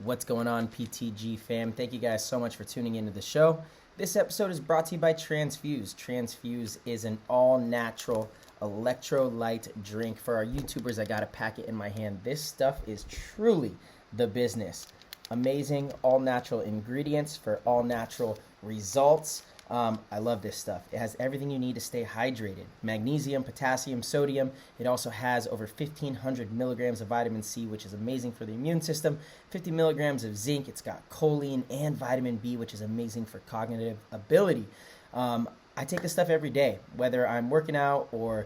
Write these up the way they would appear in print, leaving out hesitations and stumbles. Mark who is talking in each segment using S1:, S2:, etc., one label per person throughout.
S1: What's going on, PTG fam? Thank you guys so much for tuning into the show. This episode is brought to you by Transfuse. Transfuse is an all-natural electrolyte drink. For our YouTubers, I got a packet in my hand. This stuff is truly the business. Amazing all-natural ingredients for all-natural results. I love this stuff. It has everything you need to stay hydrated. Magnesium, potassium, sodium. It also has over 1,500 milligrams of vitamin C, which is amazing for the immune system. 50 milligrams of zinc. It's got choline and vitamin B, which is amazing for cognitive ability. I take this stuff every day, whether I'm working out or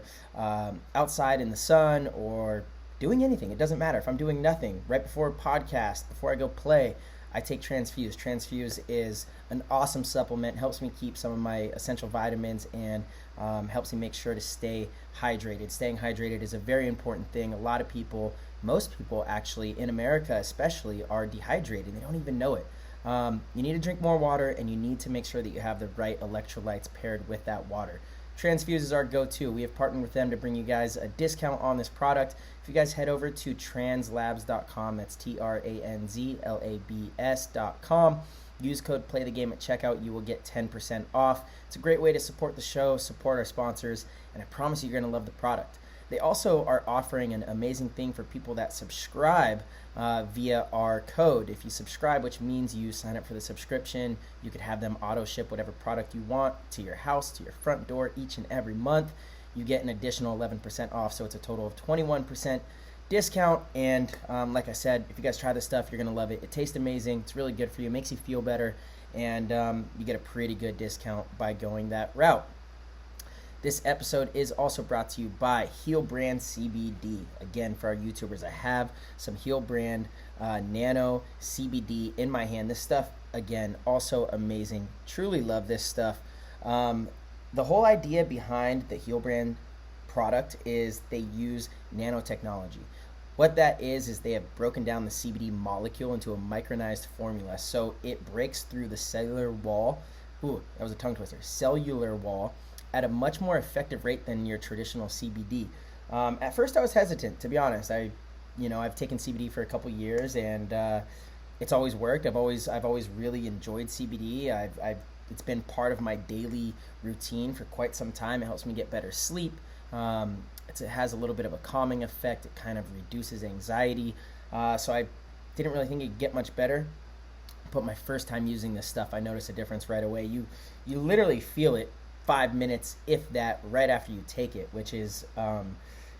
S1: outside in the sun or doing anything. It doesn't matter. If I'm doing nothing, right before a podcast, before I go play, I take Transfuse. Transfuse is an awesome supplement, helps me keep some of my essential vitamins and helps me make sure to stay hydrated. Staying hydrated is a very important thing. A lot of people, most people actually, in America especially, are dehydrated. They don't even know it. You need to drink more water, and you need to make sure that you have the right electrolytes paired with that water. Transfuse is our go-to. We have partnered with them to bring you guys a discount on this product. If you guys head over to translabs.com, that's translabs.com, use code PLAYTHEGAME at checkout, you will get 10% off. It's a great way to support the show, support our sponsors, and I promise you're going to love the product. They also are offering an amazing thing for people that subscribe via our code. If you subscribe, which means you sign up for the subscription, you could have them auto ship whatever product you want to your house, to your front door each and every month. You get an additional 11% off, so it's a total of 21% discount. And like I said, if you guys try this stuff, you're going to love it. It tastes amazing. It's really good for you. It makes you feel better. And you get a pretty good discount by going that route. This episode is also brought to you by Heal Brand CBD. Again, for our YouTubers, I have some Heal Brand Nano CBD in my hand. This stuff, again, also amazing. Truly love this stuff. The whole idea behind the Heal Brand product is they use nanotechnology. What that is they have broken down the CBD molecule into a micronized formula. So it breaks through the cellular wall. Ooh, that was a tongue twister. Cellular wall at a much more effective rate than your traditional CBD. At first I was hesitant, to be honest. I've taken CBD for a couple years, and it's always worked. I've always really enjoyed CBD. It's been part of my daily routine for quite some time. It helps me get better sleep. It has a little bit of a calming effect. It kind of reduces anxiety. So I didn't really think it'd get much better. But my first time using this stuff, I noticed a difference right away. You literally feel it 5 minutes, if that, right after you take it, which is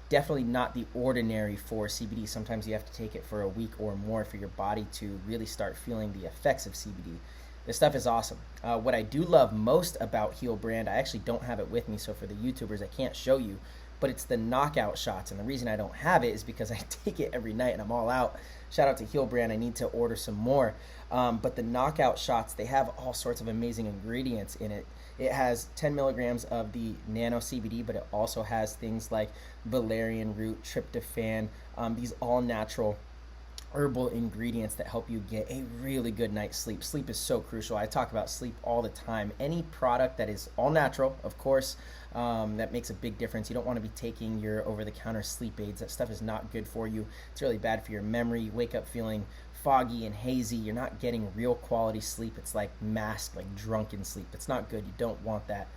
S1: definitely not the ordinary for CBD. Sometimes you have to take it for a week or more for your body to really start feeling the effects of CBD. This stuff is awesome. What I do love most about Heal Brand, I actually don't have it with me, so for the YouTubers, I can't show you, but it's the knockout shots. And the reason I don't have it is because I take it every night and I'm all out. Shout out to Heal Brand. I need to order some more. But the knockout shots, they have all sorts of amazing ingredients in it. It has 10 milligrams of the nano CBD, but it also has things like valerian root, tryptophan, these all natural herbal ingredients that help you get a really good night's sleep. Sleep is so crucial. I talk about sleep all the time. Any product that is all natural, of course, that makes a big difference. You don't want to be taking your over-the-counter sleep aids. That stuff is not good for you. It's really bad for your memory. You wake up feeling foggy and hazy. You're not getting real quality sleep. It's like masked, like drunken sleep. It's not good. You don't want that.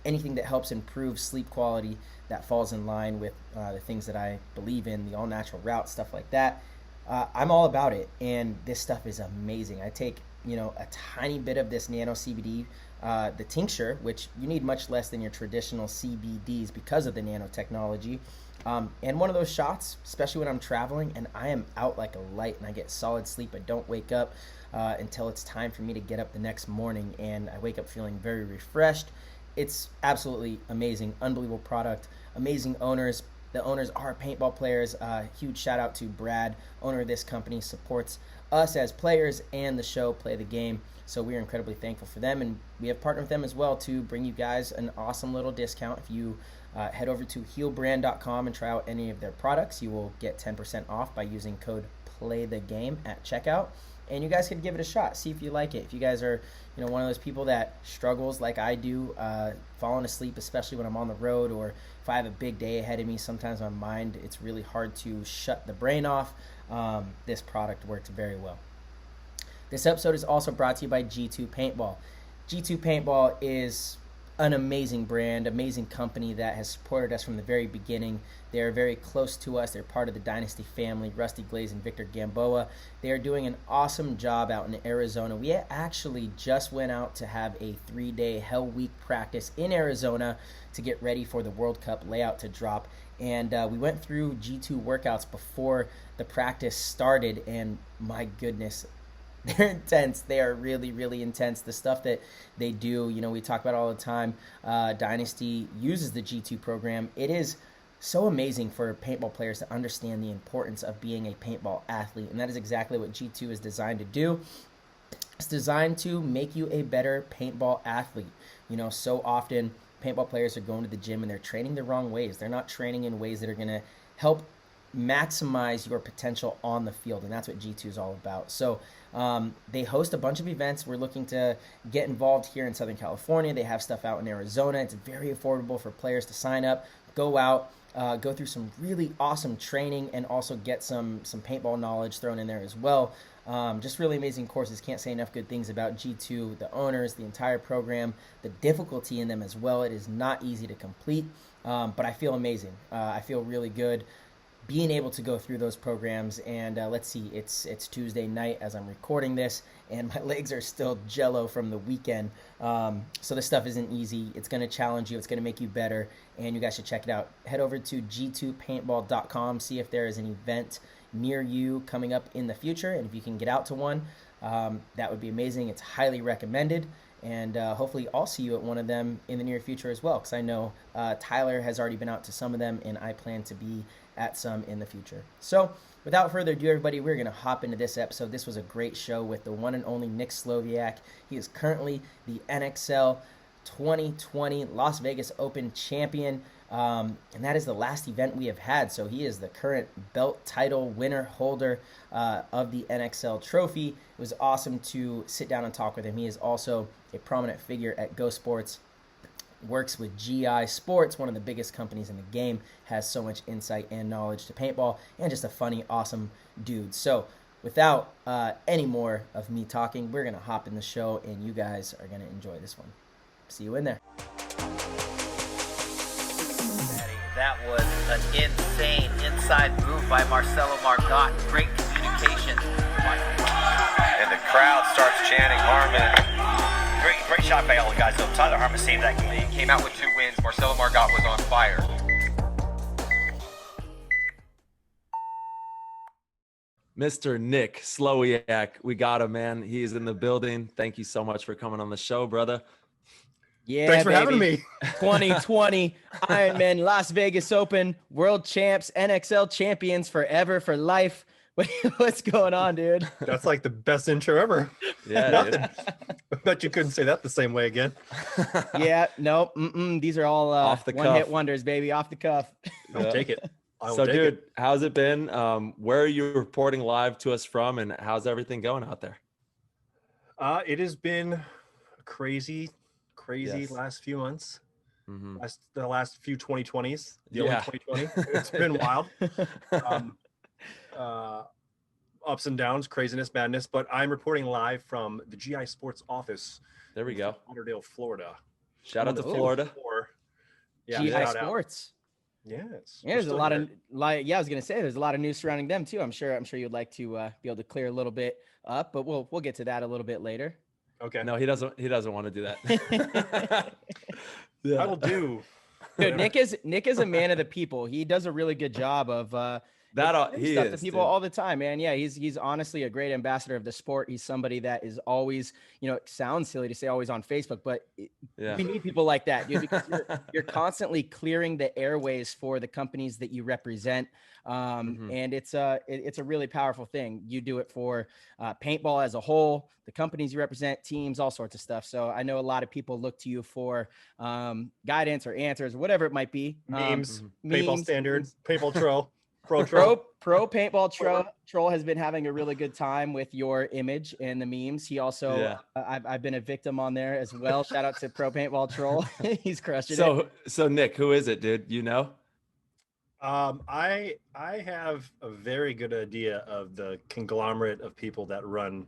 S1: Anything that helps improve sleep quality that falls in line with the things that I believe in, the all-natural route, stuff like that, I'm all about it. And this stuff is amazing. I take a tiny bit of this nano CBD, the tincture, which you need much less than your traditional CBDs because of the nanotechnology. And one of those shots, especially when I'm traveling and I am out like a light and I get solid sleep. I don't wake up until it's time for me to get up the next morning, and I wake up feeling very refreshed. It's absolutely amazing, unbelievable product, amazing owners. The owners are paintball players. Huge shout out to Brad, owner of this company, supports us as players and the show Play the Game. So we are incredibly thankful for them, and we have partnered with them as well to bring you guys an awesome little discount. If you head over to healbrand.com and try out any of their products, you will get 10% off by using code PLAYTHEGAME at checkout. And you guys can give it a shot, see if you like it. If you guys are one of those people that struggles like I do, falling asleep, especially when I'm on the road, or if I have a big day ahead of me, sometimes my mind, it's really hard to shut the brain off. this product works very well. This episode is also brought to you by G2 Paintball. G2 Paintball is an amazing brand, amazing company that has supported us from the very beginning. They are very close to us. They're part of the Dynasty family, Rusty Glaze and Victor Gamboa. They are doing an awesome job out in Arizona. We actually just went out to have a 3-day Hell Week practice in Arizona to get ready for the World Cup layout to drop. And we went through G2 workouts before the practice started, and my goodness, they're intense. They are really, really intense. The stuff that they do, we talk about all the time. Dynasty uses the G2 program. It is so amazing for paintball players to understand the importance of being a paintball athlete, and that is exactly what G2 is designed to do. It's designed to make you a better paintball athlete. So often paintball players are going to the gym and they're training the wrong ways. They're not training in ways that are going to help maximize your potential on the field, and that's what G2 is all about. So they host a bunch of events. We're looking to get involved here in Southern California. They have stuff out in Arizona. It's very affordable for players to sign up, go out, go through some really awesome training, and also get some paintball knowledge thrown in there as well. Just really amazing courses. Can't say enough good things about G2, the owners, the entire program, the difficulty in them as well. It is not easy to complete, but I feel amazing. I feel really good being able to go through those programs. And let's see, it's Tuesday night as I'm recording this, and my legs are still jello from the weekend. So this stuff isn't easy. It's going to challenge you. It's going to make you better, and you guys should check it out. Head over to g2paintball.com, see if there is an event near you coming up in the future, and if you can get out to one, that would be amazing. It's highly recommended, and hopefully I'll see you at one of them in the near future as well, because I know Tyler has already been out to some of them, and I plan to be at some in the future. So without further ado, everybody, we're going to hop into this episode. This was a great show with the one and only Nick Slowiak. He is currently the NXL 2020 Las Vegas Open champion, and that is the last event we have had. So he is the current belt title winner holder of the NXL trophy. It was awesome to sit down and talk with him. He is also a prominent figure at GoSports, works with GI Sportz, one of the biggest companies in the game, has so much insight and knowledge to paintball, and just a funny, awesome dude. So without any more of me talking, we're going to hop in the show, and you guys are going to enjoy this one. See you in there.
S2: That was an insane inside move by Marcelo Margot. Great communication.
S3: And the crowd starts chanting Harmon. Great shot by all the guys. So Tyler Harmon saved that game.
S4: He came out with 2 wins. Marcelo Margot was on fire.
S5: Mr. Nick Slowiak, we got him, man. He's in the building. Thank you so much for coming on the show, brother.
S6: Yeah,
S7: thanks for
S6: baby.
S7: having me.
S6: 2020 Ironmen, Las Vegas Open, world champs, NXL champions forever for life. What's going on, dude?
S7: That's like the best intro ever.
S5: Yeah, dude.
S7: I bet you couldn't say that the same way again.
S6: Yeah, no, these are all
S5: Off the
S6: one-hit
S5: cuff.
S6: wonders, baby, off the cuff.
S7: I'll take it.
S5: So, dude, how's it been? Where are you reporting live to us from, and how's everything going out there?
S7: It has been crazy
S5: Yes.
S7: last few months.
S5: Mm-hmm.
S7: The last few 2020s. The
S5: Yeah.
S7: only 2020. It's been wild. Ups and downs, craziness, madness. But I'm reporting live from the GI Sportz office.
S5: There we go.
S7: Lauderdale, Florida.
S5: Shout out to
S6: Oh.
S5: Florida.
S7: Yeah,
S6: GI
S7: shout out.
S6: Sportz.
S7: Yes.
S6: Yeah, there's a lot of I was gonna say there's a lot of news surrounding them too. I'm sure you'd like to be able to clear a little bit up, but we'll get to that a little bit later.
S7: Okay.
S5: No, he doesn't want to do that.
S7: I will do.
S6: Dude, Nick is a man of the people. He does a really good job of
S5: He
S6: stuff
S5: is,
S6: to people
S5: dude.
S6: all the time, man. Yeah, he's honestly a great ambassador of the sport. He's somebody that is always, it sounds silly to say always on Facebook, but
S5: Yeah.
S6: we need people like that, dude, because you're constantly clearing the airways for the companies that you represent. And it's a really powerful thing. You do it for paintball as a whole, the companies you represent, teams, all sorts of stuff. So I know a lot of people look to you for guidance or answers, or whatever it might be.
S7: Memes, paintball
S6: memes,
S7: standard, paintball troll, pro troll.
S6: Pro paintball troll has been having a really good time with your image and the memes. He also, I've been a victim on there as well. Shout out to Pro Paintball Troll. He's crushing it.
S5: So Nick, who is it, dude? You know?
S7: I have a very good idea of the conglomerate of people that run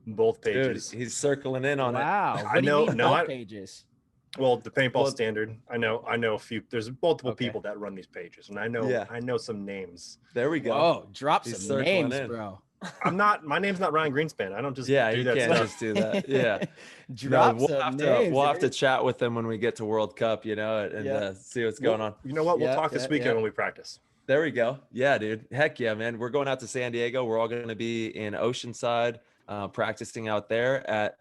S7: both
S5: Dude,
S7: pages.
S5: he's circling in on it.
S6: Wow.
S7: I
S6: What do you
S7: know-
S6: mean
S7: no,
S6: both
S7: I-
S6: pages?
S7: Well, the paintball
S5: Well-
S7: standard. I know a few. There's multiple
S6: Okay.
S7: people that run these pages, and I
S5: Yeah.
S7: know some names.
S5: There we go.
S6: Oh, drop
S5: He's
S6: some
S5: circling
S6: names,
S5: in.
S6: bro.
S7: My name's not Ryan Greenspan. I don't just
S5: Yeah,
S7: do
S5: you
S7: that
S5: can't
S7: stuff.
S5: just do that. Yeah.
S6: Drop
S5: we'll
S6: some
S5: have
S6: names.
S5: we'll have to
S6: eh?
S5: chat with them when we get to World Cup, and
S6: Yeah.
S5: see what's going on.
S7: You know what? We'll
S6: Yeah,
S7: talk this
S6: yeah,
S7: weekend
S6: yeah.
S7: when we practice.
S5: There we go. Yeah, dude. Heck yeah, man. We're going out to San Diego. We're all going to be in Oceanside, practicing out there at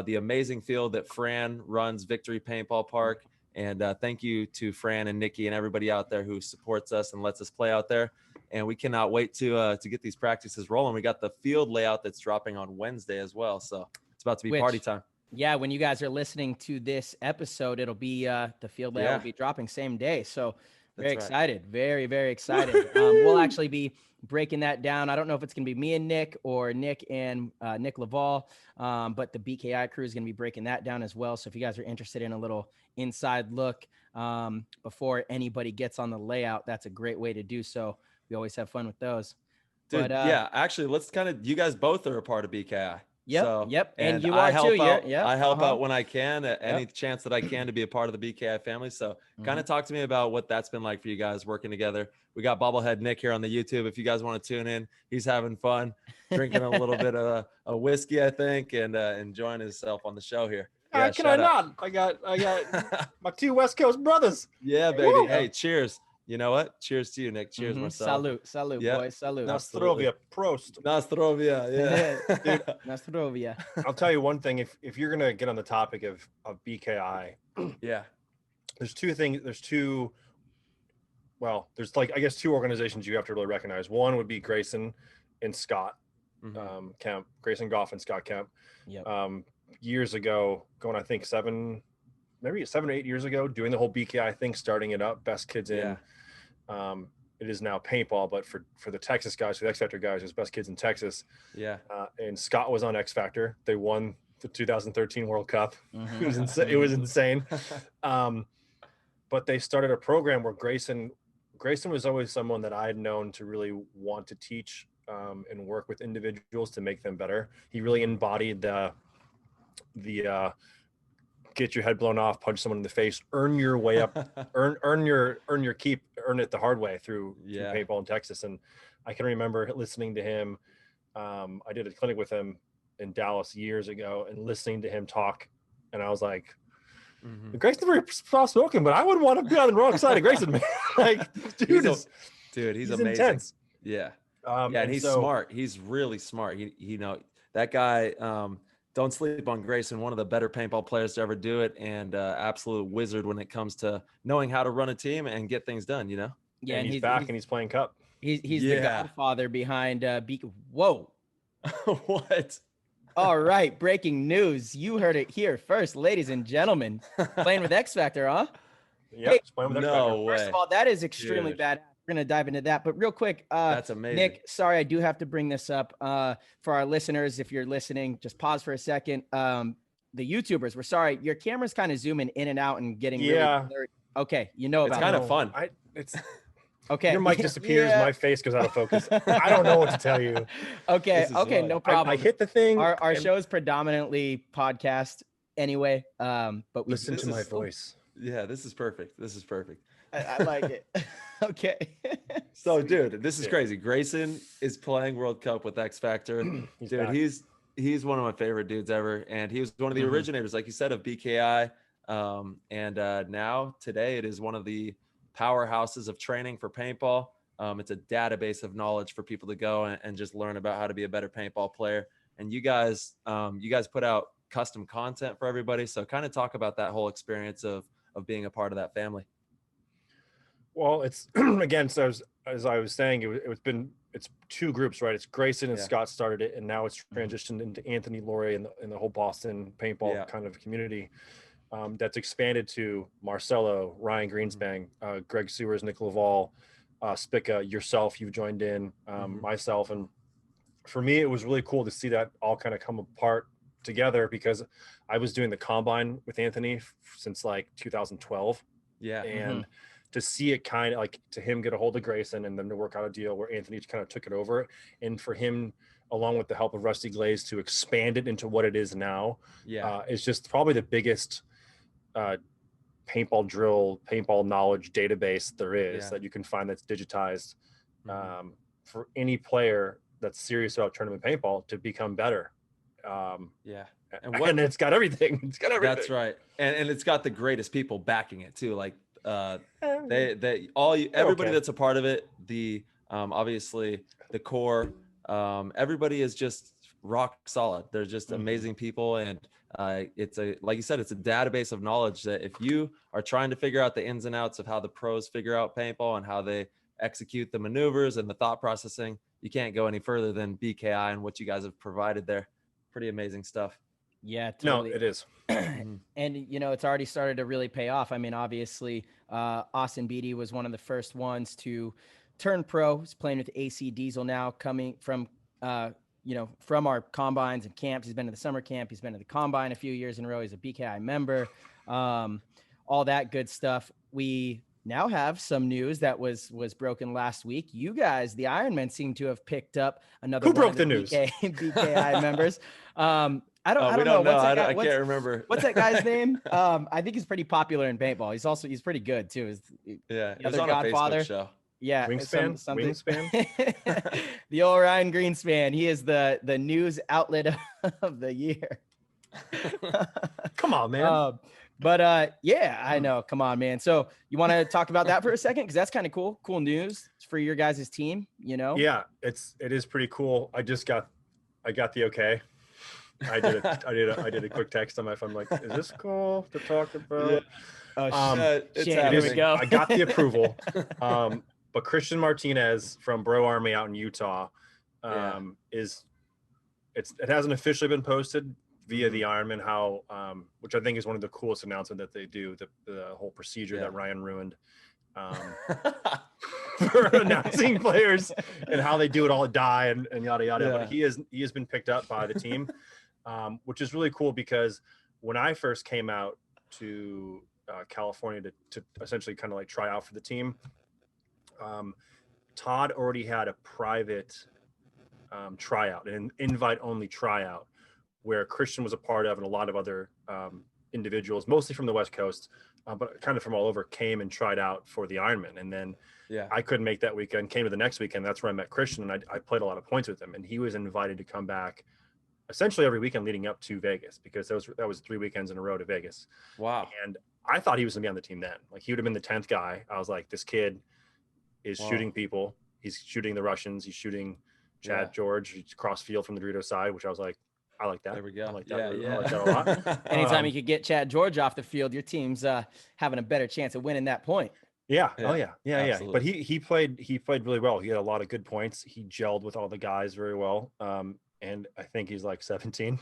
S5: the amazing field that Fran runs, Victory Paintball Park. And thank you to Fran and Nikki and everybody out there who supports us and lets us play out there. And we cannot wait to get these practices rolling. We got the field layout that's dropping on Wednesday as well. So it's about to be party time.
S6: Yeah, when you guys are listening to this episode, it'll be the field layout
S5: Yeah.
S6: will be dropping same day. So very
S5: That's right.
S6: excited, very, very excited. We'll actually be breaking that down. I don't know if it's going to be me and Nick or Nick and Nick Laval, but the BKI crew is going to be breaking that down as well. So if you guys are interested in a little inside look before anybody gets on the layout, that's a great way to do so. We always have fun with those.
S5: Dude,
S6: But,
S5: yeah, actually, you guys both are a part of BKI.
S6: Yep,
S5: So,
S6: yep, and you
S5: I
S6: are
S5: help
S6: too.
S5: out.
S6: Yep,
S5: I help
S6: uh-huh.
S5: out when I can, at any chance that I can, to be a part of the BKI family. So, kind of talk to me about what that's been like for you guys working together. We got Bobblehead Nick here on the YouTube. If you guys want to tune in, he's having fun, drinking a little bit of a whiskey, I think, and enjoying himself on the show here.
S7: How can I
S5: shout out.
S7: not? I got my two West Coast brothers.
S5: Yeah, baby.
S7: Woo!
S5: Hey, cheers. You know what? Cheers to you, Nick. Cheers, Marcel.
S6: Salute,
S5: Yeah.
S6: boys. Salute.
S7: Nostrovia, Prost.
S5: Nostrovia. Yeah.
S7: Dude,
S6: Nostrovia.
S7: I'll tell you one thing. If you're gonna get on the topic of BKI,
S5: Yeah.
S7: there's two things. There's like, I guess, two organizations you have to really recognize. One would be Grayson and Scott Kemp, Grayson Goff and Scott Kemp.
S6: Yep.
S7: Years ago, going, I think 7 or 8 years ago, doing the whole BKI thing, starting it up, Best Kids in. It is now Paintball, but for the Texas guys, for the X Factor guys, it was Best Kids in Texas.
S5: Yeah.
S7: And Scott was on X Factor. They won the 2013 World Cup.
S6: Mm-hmm.
S7: It was insane. But they started a program where Grayson was always someone that I had known to really want to teach and work with individuals to make them better. He really embodied the get your head blown off, punch someone in the face, earn your way up, earn your keep, earn it the hard way through paintball in Texas. And I can remember listening to him. I did a clinic with him in Dallas years ago, and listening to him talk, and I was like, Grayson's very soft spoken, but I wouldn't want to be on the wrong side of Grayson, man. Like, he's
S5: amazing.
S7: Intense.
S5: Yeah. And he's smart. He's really smart. That guy, don't sleep on Grayson, one of the better paintball players to ever do it, and absolute wizard when it comes to knowing how to run a team and get things done,
S6: Yeah,
S7: and he's back and he's playing Cup.
S6: He's the godfather behind Whoa.
S5: What?
S6: All right, breaking news. You heard it here first, ladies and gentlemen. Playing with X Factor, huh?
S7: Yeah,
S6: Hey,
S7: playing with X
S5: no
S7: Factor.
S5: way.
S6: First of all, that is extremely
S5: Dude.
S6: bad. We're going to dive into that. But real quick,
S5: That's amazing.
S6: Nick, sorry, I do have to bring this up for our listeners. If you're listening, just pause for a second. The YouTubers, we're sorry. Your camera's kind of zooming in and out and getting really blurry. Okay, you know
S5: It's
S6: about
S5: kind
S6: it.
S5: of fun.
S6: Okay.
S7: Your mic disappears. My face goes out of focus. I don't know what to tell you.
S6: Okay,
S5: This is
S6: okay,
S5: fun.
S6: no problem.
S7: I hit the thing.
S6: Our
S7: and
S6: show is predominantly podcast anyway, but we
S7: listen to
S5: This
S7: my
S5: is-
S7: voice.
S5: Yeah, this is perfect. This is perfect.
S6: I like it. Okay.
S5: So, dude, this is crazy. Grayson is playing World Cup with X Factor.
S7: He's
S5: Dude,
S7: back.
S5: he's one of my favorite dudes ever, and he was one of the originators, like you said, of BKI. Now today it is one of the powerhouses of training for paintball. It's a database of knowledge for people to go and just learn about how to be a better paintball player. And you guys put out custom content for everybody. So kind of talk about that whole experience of being a part of that family.
S7: Well, it's again, so as I was saying, it's two groups, right? It's Grayson and Scott started it, and now it's transitioned into Anthony Laurie and the whole Boston paintball kind of community. That's expanded to Marcelo, Ryan Greenspan, Greg Sewers, Nick Laval, Spica, yourself, you've joined in, myself. And for me, it was really cool to see that all kind of come apart together, because I was doing the combine with Anthony since like 2012.
S5: Yeah.
S7: And to see it kind of like to him get a hold of Grayson and then to work out a deal where Anthony kind of took it over, and for him, along with the help of Rusty Glaze, to expand it into what it is now, is just probably the biggest paintball knowledge database there is that you can find that's digitized for any player that's serious about tournament paintball to become better. And it's got everything. It's got everything.
S5: That's right. And it's got the greatest people backing it too. Like everybody that's a part of it, the obviously the core, everybody is just rock solid. They're just amazing people. And it's like you said, it's a database of knowledge that if you are trying to figure out the ins and outs of how the pros figure out paintball and how they execute the maneuvers and the thought processing, you can't go any further than BKI and what you guys have provided there. Pretty amazing stuff.
S6: Yeah, totally.
S7: No, it is.
S6: And, it's already started to really pay off. I mean, obviously, Austin Beatty was one of the first ones to turn pro. He's playing with AC Diesel now, coming from, from our combines and camps. He's been to the summer camp. He's been to the combine a few years in a row. He's a BKI member, all that good stuff. We now have some news that was broken last week. You guys, the Ironmen, seem to have picked up another.
S7: Who broke the news?
S6: BKI members. I don't know.
S5: I can't remember.
S6: What's that guy's name? I think he's pretty popular in paintball. He's pretty good too.
S5: He's
S6: other
S5: on
S6: Godfather.
S5: a Facebook show.
S6: Yeah,
S7: Wingspan.
S6: The old Ryan Greenspan. He is the news outlet of the year.
S7: Come on, man.
S6: I know. Come on, man. So you want to talk about that for a second? Because that's kind of cool. Cool news for your guys' team,
S7: Yeah, it is pretty cool. I got the okay. I did a quick text on my phone, like, is this cool to talk about?
S6: Here we go.
S7: I got the approval. But Christian Martinez from Bro Army out in Utah it hasn't officially been posted via the Ironman, which I think is one of the coolest announcements that they do, the whole procedure that Ryan ruined for announcing players and how they do it all at die and yada yada. But he has been picked up by the team, which is really cool, because when I first came out to California to essentially kind of like try out for the team, Todd already had a private tryout, an invite only tryout, where Christian was a part of, and a lot of other individuals, mostly from the West Coast, but kind of from all over, came and tried out for the Ironman. And then I couldn't make that weekend, came to the next weekend. That's where I met Christian, and I played a lot of points with him. And he was invited to come back essentially every weekend leading up to Vegas, because that was 3 weekends in a row to Vegas.
S5: Wow.
S7: And I thought he was gonna be on the team then. Like, he would have been the 10th guy. I was like, this kid is shooting people. He's shooting the Russians. He's shooting Chad George. He's cross field from the Dorito side, which I was like, I like that.
S5: There we go.
S7: I like that.
S5: Yeah.
S7: I like that a lot.
S6: Anytime you could get Chad George off the field, your team's having a better chance of winning that point.
S7: Yeah.
S5: Yeah.
S7: Oh yeah.
S5: Absolutely.
S7: But he played really well. He had a lot of good points. He gelled with all the guys very well. And I think he's like 17.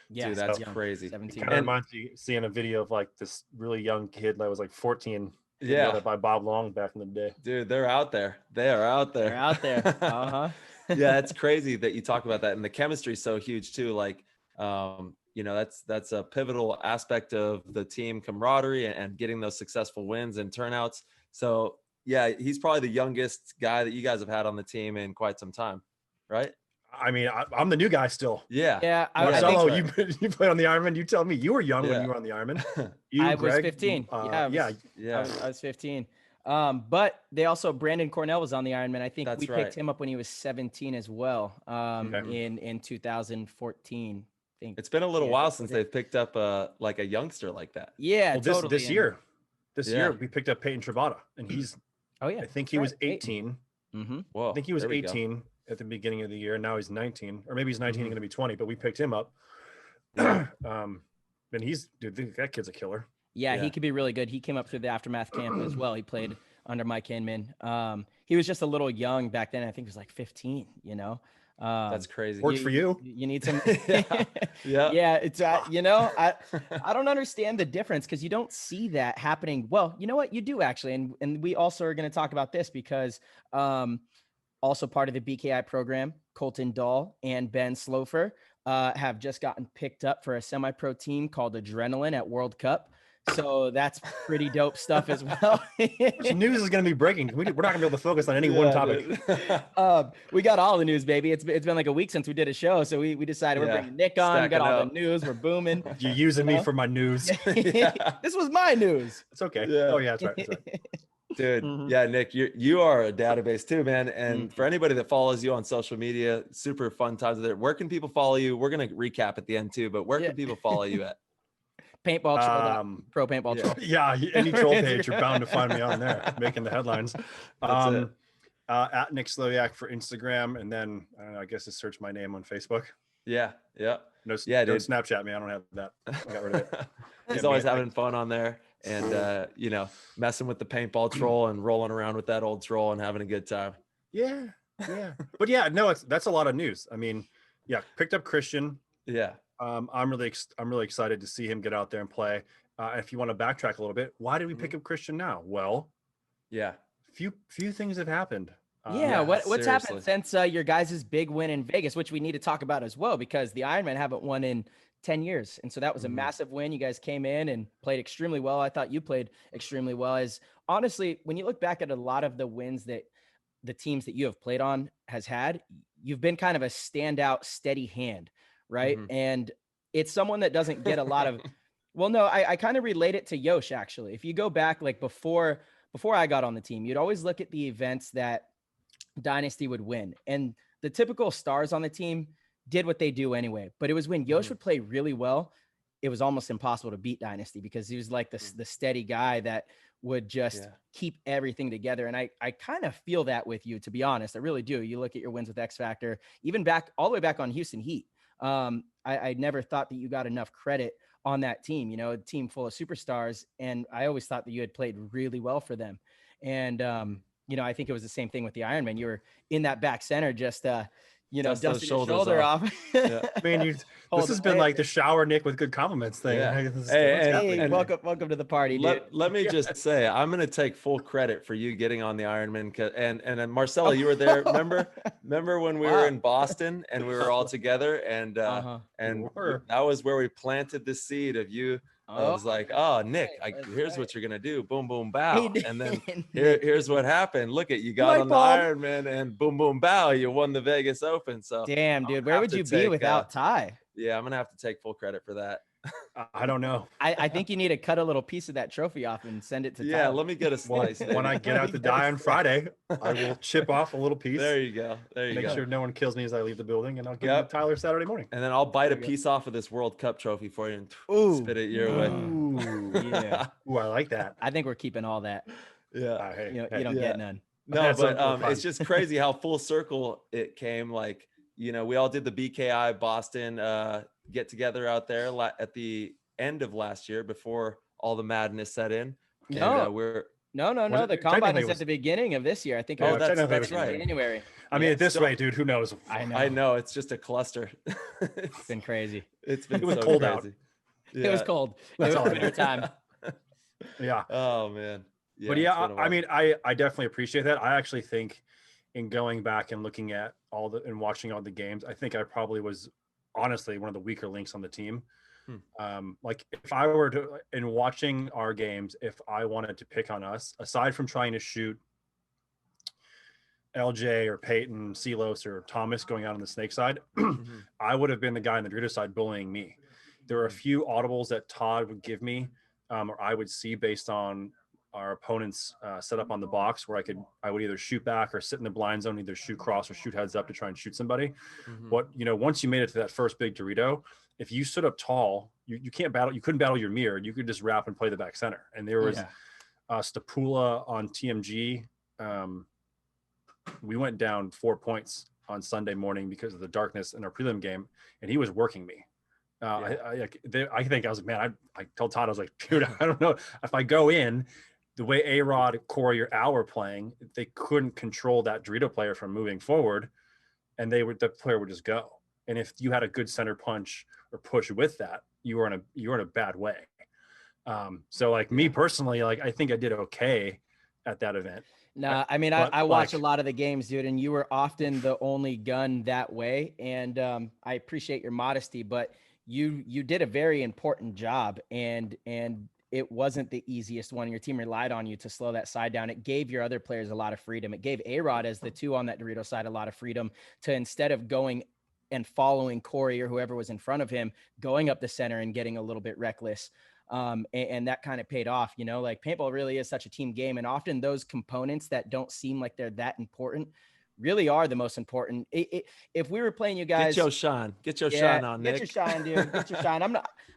S6: Yeah,
S5: dude, that's
S6: young.
S5: crazy.
S6: 17.
S7: Kind of reminds me seeing a video of like this really young kid that was like 14.
S5: Yeah.
S7: By Bob Long back in the day.
S5: Dude, they're out there. They are out there.
S6: They're out there. Uh-huh.
S5: Yeah, it's crazy that you talk about that, and the chemistry is so huge too. Like, that's a pivotal aspect of the team camaraderie and getting those successful wins and turnouts. So yeah, he's probably the youngest guy that you guys have had on the team in quite some time, right?
S7: I mean, I'm the new guy still.
S5: Yeah.
S6: Yeah.
S7: Marcelo, you played on the Ironman. You tell me, you were young when you were on the Ironman.
S6: I
S7: Greg,
S6: was 15. I was 15. But they also, Brandon Cornell was on the Ironman. I think we picked him up when he was 17 as well. In 2014. I think
S5: it's been a little while since they've picked up a youngster like that.
S6: Yeah,
S7: well,
S6: totally.
S7: This year we picked up Peyton Travada, and he's.
S6: Oh yeah.
S7: I think he was 18.
S6: Mm-hmm.
S5: Whoa,
S7: I think he was 18 at the beginning of the year. Now he's 19, or maybe he's 19 and going to be 20. But we picked him up. And that kid's a killer.
S6: Yeah, he could be really good. He came up through the Aftermath camp as well. He played under Mike Hinman. He was just a little young back then. I think he was like 15,
S5: That's crazy.
S7: Works for you.
S6: You need some.
S5: Yeah.
S6: It's I don't understand the difference, because you don't see that happening. Well, you know what, you do actually, and we also are going to talk about this because also part of the BKI program, Colton Dahl and Ben Slofer have just gotten picked up for a semi-pro team called Adrenaline at World Cup. So that's pretty dope stuff as well.
S7: Which news is going to be breaking? We're not going to be able to focus on any one topic.
S6: We got all the news, baby. It's been like a week since we did a show, so we decided we're bringing Nick on. We got all the news. We're booming.
S7: You're using me for my news.
S6: This was my news.
S7: It's okay. Yeah. Oh yeah, that's right. That's right.
S5: Dude, yeah, Nick, you are a database too, man. And for anybody that follows you on social media, super fun times there. Where can people follow you? We're gonna recap at the end too, but where can people follow you at?
S6: Paintball troll, pro paintball troll.
S7: Yeah, any troll page, you're bound to find me on there, making the headlines. At Nick Slowiak for Instagram, and then I don't know. I guess just search my name on Facebook.
S5: Yeah.
S7: No,
S5: dude.
S7: Don't Snapchat me. I don't have that. I got rid of it.
S5: He's always having fun on there, and messing with the paintball troll and rolling around with that old troll and having a good time.
S7: Yeah. But yeah, no, that's a lot of news. I mean, yeah, picked up Christian.
S5: Yeah.
S7: I'm really excited to see him get out there and play. If you want to backtrack a little bit, why did we pick up Christian now? Well,
S5: yeah,
S7: few things have happened.
S6: What's happened since your guys' big win in Vegas, which we need to talk about as well, because the Ironmen haven't won in 10 years. And so that was a massive win. You guys came in and played extremely well. I thought you played extremely well. As honestly, when you look back at a lot of the wins that the teams that you have played on has had, you've been kind of a standout, steady hand. Right. And it's someone that doesn't get a lot of, well, no, I kind of relate it to Yosh, actually. If you go back, like before I got on the team, you'd always look at the events that Dynasty would win. And the typical stars on the team did what they do anyway. But it was when Yosh would play really well, it was almost impossible to beat Dynasty, because he was like the steady guy that would just keep everything together. And I kind of feel that with you, to be honest. I really do. You look at your wins with X Factor, even back all the way back on Houston Heat. I never thought that you got enough credit on that team, a team full of superstars. And I always thought that you had played really well for them. And, I think it was the same thing with the Ironman. You were in that back center, just, dusting his shoulder off.
S7: I mean, this has been like the shower Nick with good compliments thing.
S5: Yeah.
S6: Hey, welcome to the party, dude.
S5: Let me just say, I'm going to take full credit for you getting on the Ironman. And Marcella, you were there. Remember when we were in Boston and we were all together, and that was where we planted the seed of you. I was like, oh, Nick, here's what you're going to do. Boom, boom, bow. And then here's what happened. Look at you got on the Ironman, and boom, boom, bow. You won the Vegas Open. So
S6: damn, dude, where would you be without Ty?
S5: Yeah, I'm going to have to take full credit for that.
S7: I don't know.
S6: I think you need to cut a little piece of that trophy off and send it to Ty.
S5: Yeah, let me get a slice.
S7: When I get out to die on Friday, I will chip off a little piece.
S5: There you go.
S7: Make sure no one kills me as I leave the building, and I'll give it to Tyler Saturday morning.
S5: And then I'll bite a piece off of this World Cup trophy for you and spit it your way.
S7: Ooh, yeah. Ooh, I like that.
S6: I think we're keeping all that.
S5: Yeah.
S6: You don't get none.
S5: No, but it's just crazy how full circle it came. Like, we all did the BKI Boston get together out there at the end of last year before all the madness set in.
S6: No, the combine is at the beginning of this year. I think.
S5: Oh, that's right.
S6: January.
S7: I mean, at this rate, dude, who knows?
S5: I know. It's just a cluster.
S6: It's been crazy.
S5: It was
S7: so cold out.
S6: Yeah. It was cold.
S7: That's
S6: it was winter time.
S7: Yeah.
S5: Oh man.
S7: Yeah, but I mean, I definitely appreciate that. I actually think, in going back and looking at and watching all the games, I think I probably was honestly one of the weaker links on the team. Like if I were to, in watching our games, if I wanted to pick on us, aside from trying to shoot LJ or Peyton, Silos or Thomas going out on the snake side, I would have been the guy on the Dorito side bullying me. There are a few audibles that Todd would give me, or I would see based on our opponent's setup on the box, where I would either shoot back or sit in the blind zone, either shoot cross or shoot heads up to try and shoot somebody. But once you made it to that first big Dorito, if you stood up tall, you can't battle. You couldn't battle your mirror. You could just wrap and play the back center. And there was Stapula on TMG. We went down 4 points on Sunday morning because of the darkness in our prelim game, and he was working me. I think I was like, man, I told Todd, I was like, dude, I don't know if I go in the way A-Rod, Corey, or Al were playing, they couldn't control that Dorito player from moving forward, and the player would just go. And if you had a good center punch or push with that, you were in a bad way. So like me personally, like I think I did okay at that event.
S6: No, I mean, I watch a lot of the games, dude, and you were often the only gun that way. And I appreciate your modesty, but you did a very important job, and it wasn't the easiest one. Your team relied on you to slow that side down. It gave your other players a lot of freedom. It gave A-Rod as the 2 on that Dorito side a lot of freedom to, instead of going and following Corey or whoever was in front of him, going up the center and getting a little bit reckless. And that kind of paid off, you know, like paintball really is such a team game. And often those components that don't seem like they're that important really are the most important. If we were playing you guys,
S5: get your shine on, Nick.
S6: Get your shine, dude. Get your shine.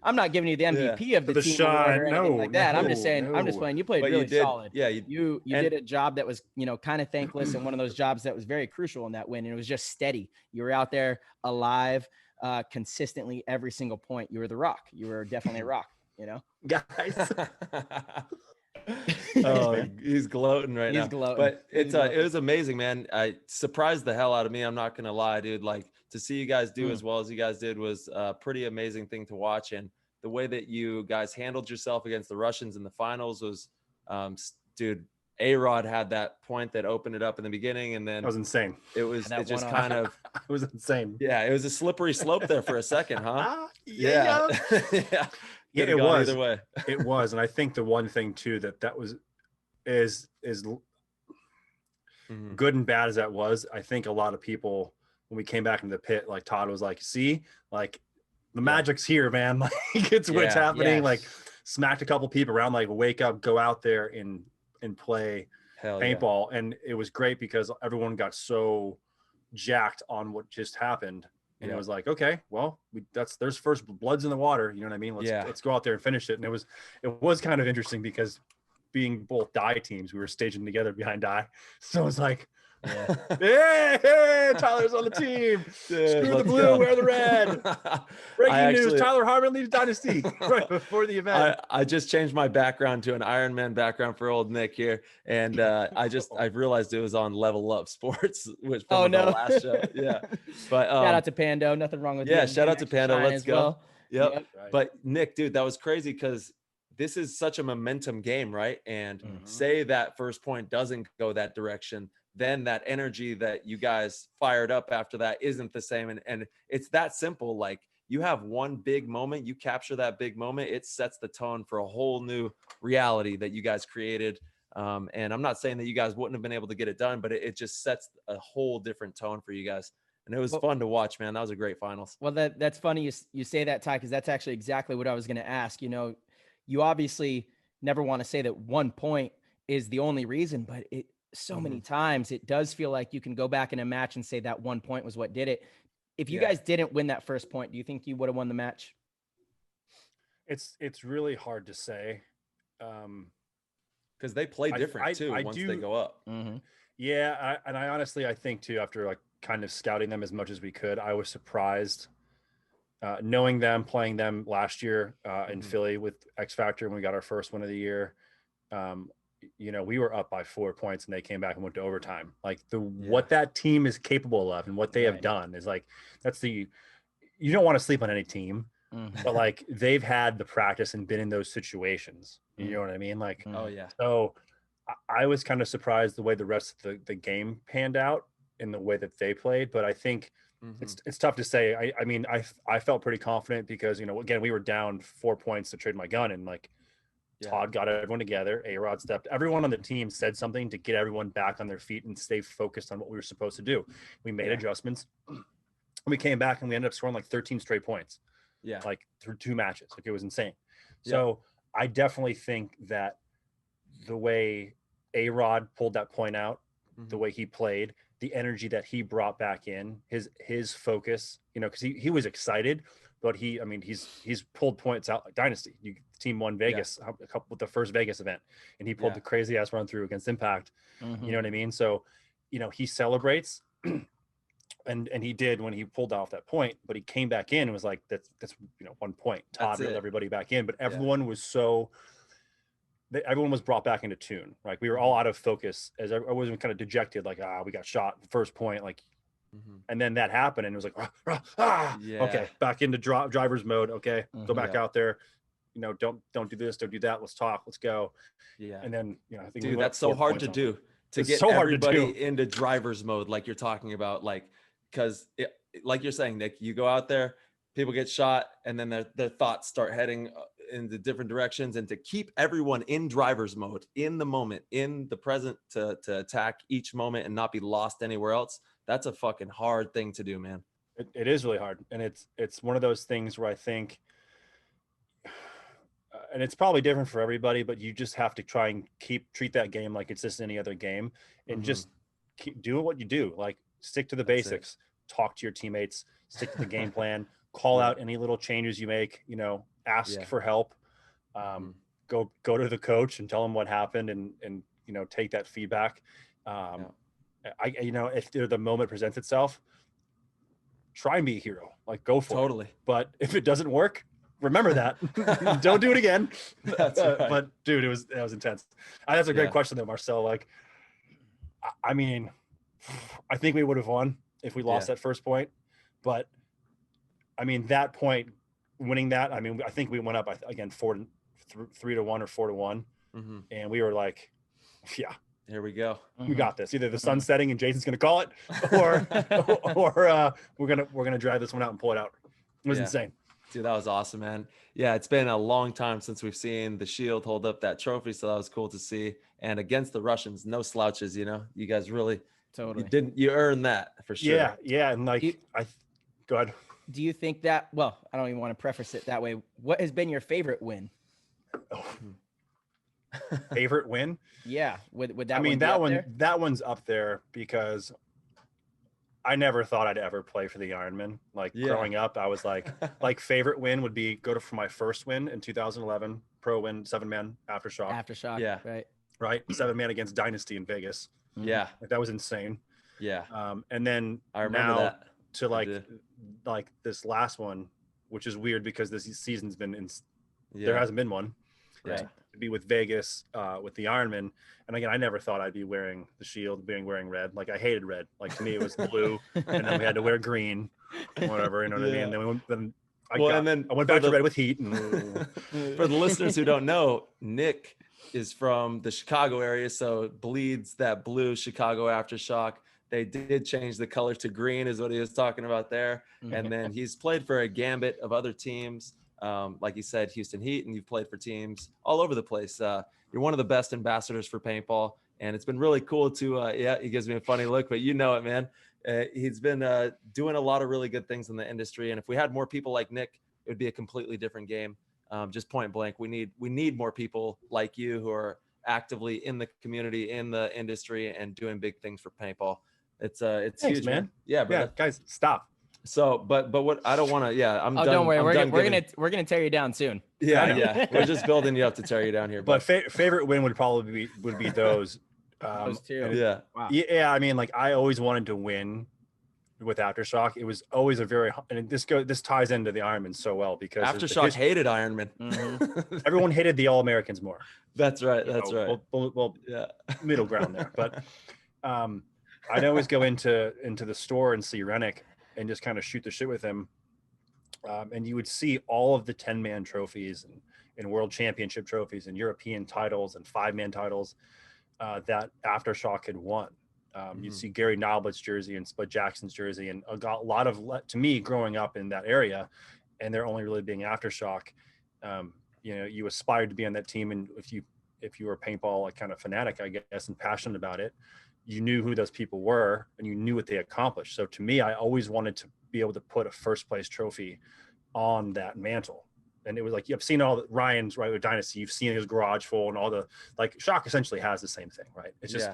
S6: I'm not giving you the MVP of the team
S7: shine.
S6: or anything like that. I'm just saying, I'm just playing. You played really solid.
S5: Yeah,
S6: you did a job that was, you know, kind of thankless, and one of those jobs that was very crucial in that win. And it was just steady. You were out there alive, consistently every single point. You were the rock. You were definitely a rock. You know,
S7: guys.
S5: Oh, he's gloating right now.
S6: Gloating.
S5: But it was amazing, man. I surprised the hell out of me. I'm not gonna lie, dude. Like, to see you guys do as well as you guys did was a pretty amazing thing to watch. And the way that you guys handled yourself against the Russians in the finals was, dude, A-Rod had that point that opened it up in the beginning, and then
S7: that was insane.
S5: It just kind of
S7: it was insane.
S5: Yeah, it was a slippery slope there for a second, huh?
S7: Yeah.
S5: Yeah,
S7: it was
S5: either way.
S7: It was. And I think the one thing too that was is good and bad as that was, I think a lot of people, when we came back into the pit, like Todd was like, see, like the magic's here, man. Like it's what's happening. Like smacked a couple people around, like wake up, go out there and play paintball. And it was great because everyone got so jacked on what just happened. And it was like, okay, well, there's first blood's in the water. You know what I mean? Let's go out there and finish it. And it was kind of interesting because being both die teams, we were staging together behind die. So it's like, hey, Tyler's on the team. Screw the blue, wear the red. Breaking news, Tyler Harmon leads Dynasty right before the event.
S5: I just changed my background to an Ironman background for old Nick here. And I realized it was on Level Up Sports, which from the last show. Yeah. But
S6: shout out to Pando. Nothing wrong with
S5: shout out to Pando. Let's go.
S6: Well.
S5: Yep. Right. But Nick, dude, that was crazy because this is such a momentum game, right? And say that first point doesn't go that direction, then that energy that you guys fired up after that isn't the same. And it's that simple. Like, you have one big moment, you capture that big moment, it sets the tone for a whole new reality that you guys created. And I'm not saying that you guys wouldn't have been able to get it done, but it just sets a whole different tone for you guys. And it was fun to watch, man. That was a great finals.
S6: Well, that's funny you say that, Ty, because that's actually exactly what I was going to ask. You know, you obviously never want to say that 1 point is the only reason, but many times it does feel like you can go back in a match and say that 1 point was what did it. If you guys didn't win that first point, do you think you would have won the match?
S7: It's really hard to say.
S5: Because they play different too once they go up.
S7: Yeah, I honestly, I think too, after like kind of scouting them as much as we could, I was surprised knowing them, playing them last year in Philly with X Factor when we got our first win of the year. You know, we were up by 4 points and they came back and went to overtime. Like what that team is capable of and what they have done is like, you don't want to sleep on any team, but like they've had the practice and been in those situations. You know what I mean? Like, so I was kind of surprised the way the rest of the game panned out in the way that they played. But I think it's tough to say. I mean, I felt pretty confident because, you know, again, we were down 4 points to trade my gun, and like Todd got everyone together. A-Rod stepped. Everyone on the team said something to get everyone back on their feet and stay focused on what we were supposed to do. We made adjustments. We came back and we ended up scoring like 13 straight points. Yeah, like through 2 matches. Like it was insane. So I definitely think that the way A-Rod pulled that point out, the way he played, the energy that he brought back in, his focus, you know, because he was excited, but he's pulled points out like Dynasty. Team won Vegas with the first Vegas event, and he pulled the crazy ass run through against Impact. You know what I mean? So, you know, he celebrates, and he did when he pulled off that point, but he came back in and was like, that's 1 point. Todd reeled everybody back in, but everyone was everyone was brought back into tune. Like we were all out of focus as I wasn't kind of dejected, like, we got shot first point, like, and then that happened and it was like, okay, back into driver's mode. Okay. Go back out there. You know, don't do this, don't do that. Let's talk, let's go. Yeah. And then, you know, I think
S5: that's so hard to do, to get everybody into driver's mode. Like you're talking about, like, cause like you're saying, Nick, you go out there, people get shot, and then their thoughts start heading in the different directions, and to keep everyone in driver's mode in the moment, in the present, to attack each moment and not be lost anywhere else. That's a fucking hard thing to do, man.
S7: It is really hard. And it's one of those things where I think, and it's probably different for everybody, but you just have to try and treat that game like it's just any other game, and just keep doing what you do. Like, stick to the basics, talk to your teammates, stick to the game plan, call out any little changes you make, ask for help, go to the coach and tell them what happened, and take that feedback. If the moment presents itself, try and be a hero, like go for it.
S5: Totally.
S7: But if it doesn't work, remember that. Don't do it again.
S5: That's right.
S7: But dude, that was intense. That's a great question though, Marcel. Like, I mean, I think we would have won if we lost that first point, but I mean, that point, winning that, I mean, I think we went up again 3-1 or 4-1, and we were like, yeah,
S5: here we go.
S7: We got this. Either the sun's setting and Jason's going to call it, or we're gonna drive this one out and pull it out. It was insane.
S5: Dude, that was awesome, man. Yeah, it's been a long time since we've seen the Shield hold up that trophy, so that was cool to see. And against the Russians, no slouches. You guys really you earned that for sure.
S7: Yeah, and go ahead.
S6: Do you think that? Well, I don't even want to preface it that way. What has been your favorite win?
S7: Favorite win?
S6: Yeah, would that?
S7: I mean,
S6: there?
S7: that one's up there because I never thought I'd ever play for the Ironmen. Like growing up, I was like favorite win would be for my first win in 2011, pro win, 7-man Aftershock.
S6: Aftershock,
S5: yeah,
S7: right, 7-man against Dynasty in Vegas.
S5: Yeah,
S7: like, that was insane.
S5: Yeah,
S7: and then
S5: I remember that
S7: to like this last one, which is weird because this season's been there hasn't been one.
S5: Right.
S7: To be with Vegas, with the Ironman. And again, I never thought I'd be wearing the shield, wearing red. Like, I hated red. Like, to me, it was blue, and then we had to wear green, whatever, you know what I mean? And then I went back to red with heat. And
S5: for the listeners who don't know, Nick is from the Chicago area, so bleeds that blue Chicago Aftershock. They did change the color to green, is what he was talking about there. And then he's played for a gambit of other teams. Like you said, Houston Heat, and you've played for teams all over the place. You're one of the best ambassadors for paintball, and it's been really cool to, he gives me a funny look, but you know it, man. He's been doing a lot of really good things in the industry, and if we had more people like Nick, it would be a completely different game. Just point blank, we need more people like you who are actively in the community, in the industry, and doing big things for paintball. It's Thanks, huge, man. Yeah,
S7: guys, stop.
S5: So, but what I don't want to, I'm done.
S6: Don't worry, we're gonna tear you down soon.
S5: Yeah. We're just building you up to tear you down here.
S7: But favorite win would probably be those.
S6: Those two.
S5: Yeah.
S6: Wow.
S7: Yeah. I mean, like, I always wanted to win with Aftershock. It was always and this ties into the Ironman so well because
S5: Aftershock hated Ironman.
S7: Everyone hated the All-Americans more.
S5: That's right. That's right.
S7: Well, yeah, middle ground there. But I'd always go into the store and see Rennick and just kind of shoot the shit with him. And you would see all of the 10-man trophies and world championship trophies and European titles and 5-man titles that Aftershock had won. You'd see Gary Knoblett's jersey and Spud Jackson's jersey, and a lot of, to me, growing up in that area, and there only really being Aftershock, you aspired to be on that team. And if you were a paintball, like, kind of fanatic, I guess, and passionate about it, you knew who those people were and you knew what they accomplished. So to me, I always wanted to be able to put a first place trophy on that mantle. And it was like, you've seen all the Ryan's right with Dynasty, you've seen his garage full, and all the, like, Shock essentially has the same thing, right? It's just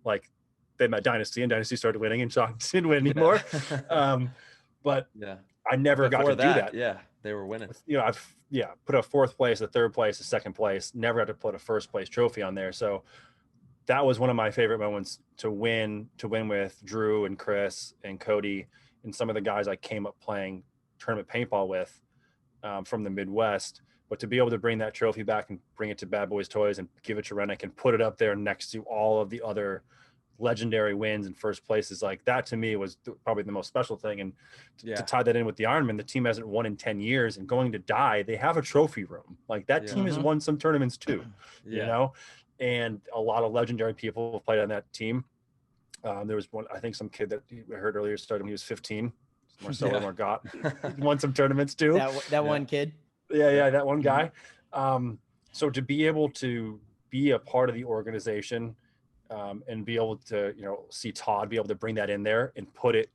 S7: like they met Dynasty and Dynasty started winning and Shock didn't win anymore. But I never got to do that.
S5: Yeah, they were winning.
S7: I've put a fourth place, a third place, a second place, never had to put a first place trophy on there. So that was one of my favorite moments to win with Drew and Chris and Cody and some of the guys I came up playing tournament paintball with from the Midwest. But to be able to bring that trophy back and bring it to Bad Boys Toys and give it to Rennick and put it up there next to all of the other legendary wins and first places, like that, to me was probably the most special thing. And to tie that in with the Ironman, the team hasn't won in 10 years, and going to die, they have a trophy room. Like, that team has won some tournaments too, you know? And a lot of legendary people have played on that team. There was one, I think, some kid that I heard earlier started when he was 15. Marcelo Margot won some tournaments too.
S6: That one kid.
S7: Yeah, that one guy. So to be able to be a part of the organization and be able to, see Todd be able to bring that in there and put it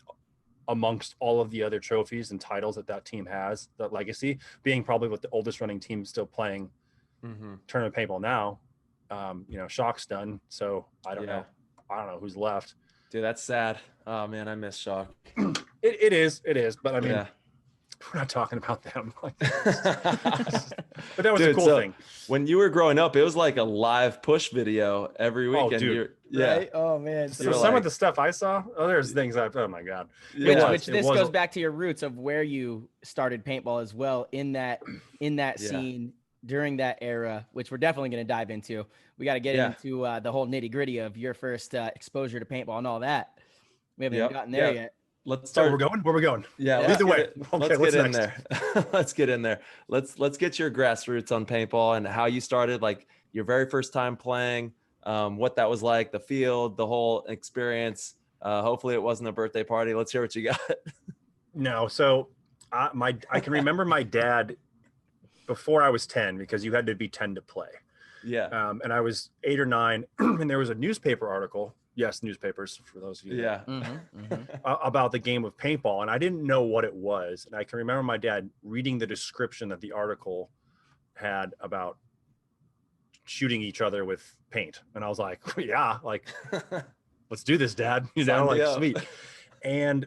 S7: amongst all of the other trophies and titles that team has, that legacy, being probably with the oldest running team still playing tournament paintball now. Shock's done, so I don't know who's left.
S5: Dude, that's sad. Oh man, I miss Shock.
S7: It is, but I mean, we're not talking about them. But that was a cool thing.
S5: When you were growing up, it was like a live push video every weekend.
S7: Oh, dude.
S6: Right? Oh man.
S7: So some of the stuff I saw, there's things oh my God.
S6: Which this goes back to your roots of where you started paintball as well, in that scene during that era, which we're definitely going to dive into. We got to get into the whole nitty gritty of your first exposure to paintball and all that. We haven't even gotten there yet.
S5: Let's start.
S7: So we're going. Where we going?
S5: Yeah.
S7: Either way. Okay,
S5: let's get in there. Let's get in there. Let's get your grassroots on paintball and how you started, like your very first time playing, what that was like, the field, the whole experience. Hopefully it wasn't a birthday party. Let's hear what you got.
S7: No. So I can remember my dad before I was 10, because you had to be 10 to play.
S5: Yeah.
S7: And I was 8 or 9, and there was a newspaper article. Yes, newspapers, for those of you.
S5: Yeah.
S7: About the game of paintball. And I didn't know what it was. And I can remember my dad reading the description that the article had about shooting each other with paint. And I was like, yeah, like, let's do this, Dad. Sweet. And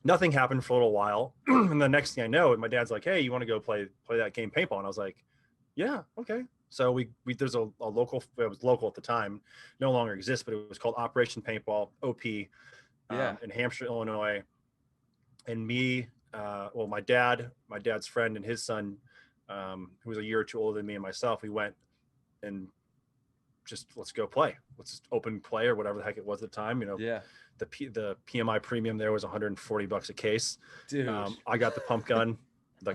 S7: nothing happened for a little while. And the next thing I know, my dad's like, hey, you want to go play that game paintball? And I was like, yeah, okay. So we there's a local, it was local at the time, no longer exists, but it was called Operation Paintball, OP, in Hampshire, Illinois. And me, my dad's friend and his son, who was a year or two older than me and myself, we went and just, let's go play. Let's just open play or whatever the heck it was at the time, The PMI premium there was $140 a case.
S5: Dude.
S7: I got the pump gun, I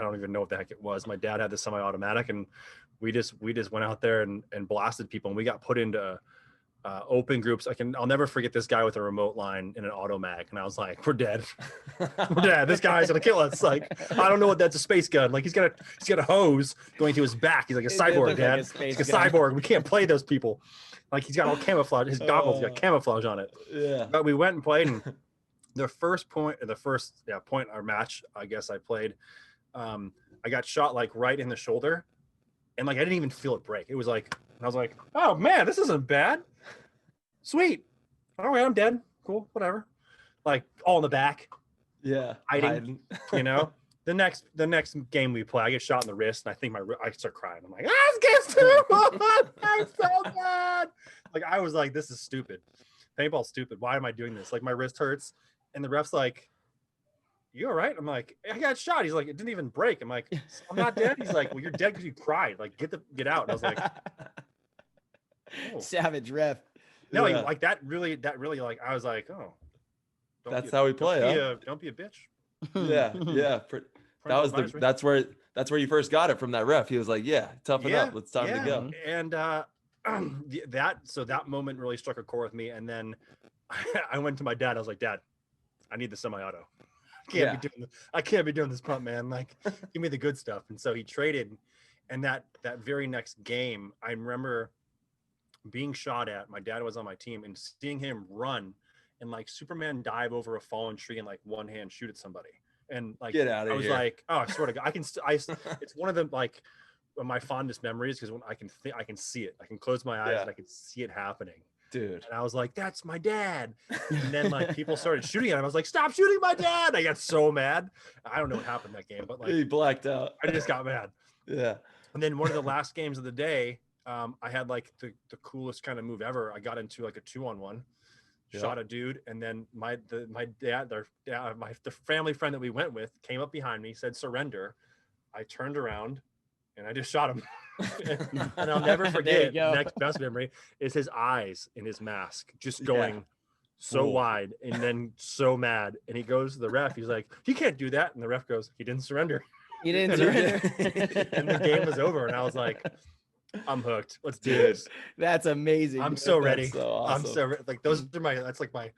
S7: don't even know what the heck it was. My dad had the semi-automatic, and we just went out there and blasted people, and we got put into open groups. I'll never forget this guy with a remote line in an auto mag, and I was like, we're dead. We're dead. This guy's gonna kill us. Like, I don't know what that's a space gun. Like, he's got a hose going to his back. He's like a cyborg, Dad. He's like a cyborg. We can't play those people. Like, he's got all camouflage. His goggles got camouflage on it. Yeah. But we went and played, and the first point our match, I guess I played, I got shot like right in the shoulder, and like I didn't even feel it break. It was like, I was like, oh man, this isn't bad. Sweet. All right, I'm dead. Cool, whatever. Like, all in the back.
S5: Yeah.
S7: Hiding. The next game we play, I get shot in the wrist, and I think I start crying. I'm like, this game's terrible. I'm so bad. Like, I was like, this is stupid. Paintball's stupid. Why am I doing this? Like, my wrist hurts, and the ref's like, you all right? I'm like, I got shot. He's like, it didn't even break. I'm like, I'm not dead. He's like, well, you're dead because you cried. Like, get out. And I was like, oh.
S6: Savage ref.
S7: No, like that really, like, I was like, oh,
S5: that's how we play.
S7: Don't be a bitch.
S5: Yeah. That's where you first got it from, that ref. He was like, yeah, toughen up. It's time to go.
S7: And that moment really struck a chord with me. And then I went to my dad. I was like, Dad, I need the semi-auto. I can't be doing this pump, man. Like, give me the good stuff. And so he traded. And that very next game, I remember being shot at. My dad was on my team, and seeing him run and like Superman dive over a fallen tree and like one hand shoot at somebody. And like,
S5: get out of here.
S7: I was like, oh, I swear to God, it's one of the, like, my fondest memories, because when I can see it. I can close my eyes and I can see it happening.
S5: Dude.
S7: And I was like, that's my dad. And then like people started shooting at him. I was like, stop shooting my dad. I got so mad. I don't know what happened that game, but like,
S5: he blacked out.
S7: I just got mad.
S5: Yeah.
S7: And then one of the last games of the day, I had like the coolest kind of move ever. I got into like a 2-on-1, shot a dude, and then the family friend that we went with came up behind me, said surrender. I turned around and I just shot him. And I'll never forget, the next best memory is his eyes in his mask just going so wide and then so mad. And he goes to the ref, he's like, you can't do that. And the ref goes, he didn't surrender.
S6: He didn't surrender.
S7: And the game was over, and I was like, I'm hooked. Let's do this.
S6: That's amazing.
S7: I'm so ready.
S5: So awesome.
S7: I'm so ready. Like, that's my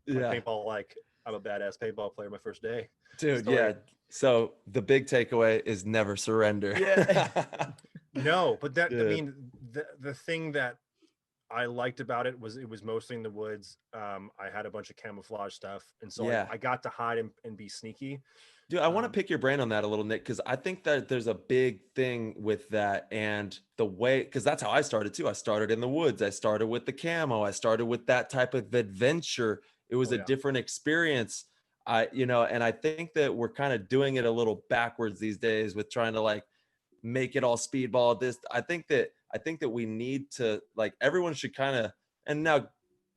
S7: paintball. Like, I'm a badass paintball player my first day.
S5: Dude,
S7: story.
S5: So the big takeaway is never surrender.
S6: Yeah.
S7: No, but that,
S5: Yeah.
S7: I mean, the thing that I liked about it was mostly in the woods. I had a bunch of camouflage stuff. And so
S5: Yeah.
S7: I got to hide and be sneaky.
S5: Dude, I want to pick your brain on that a little, Nick, because I think that there's a big thing with that. And the way, because that's how I started too. I started in the woods. I started with the camo. I started with that type of adventure. It was a different experience. And I think that we're kind of doing it a little backwards these days with trying to like make it all speedball. I think that we need to, like, everyone should kind of, and now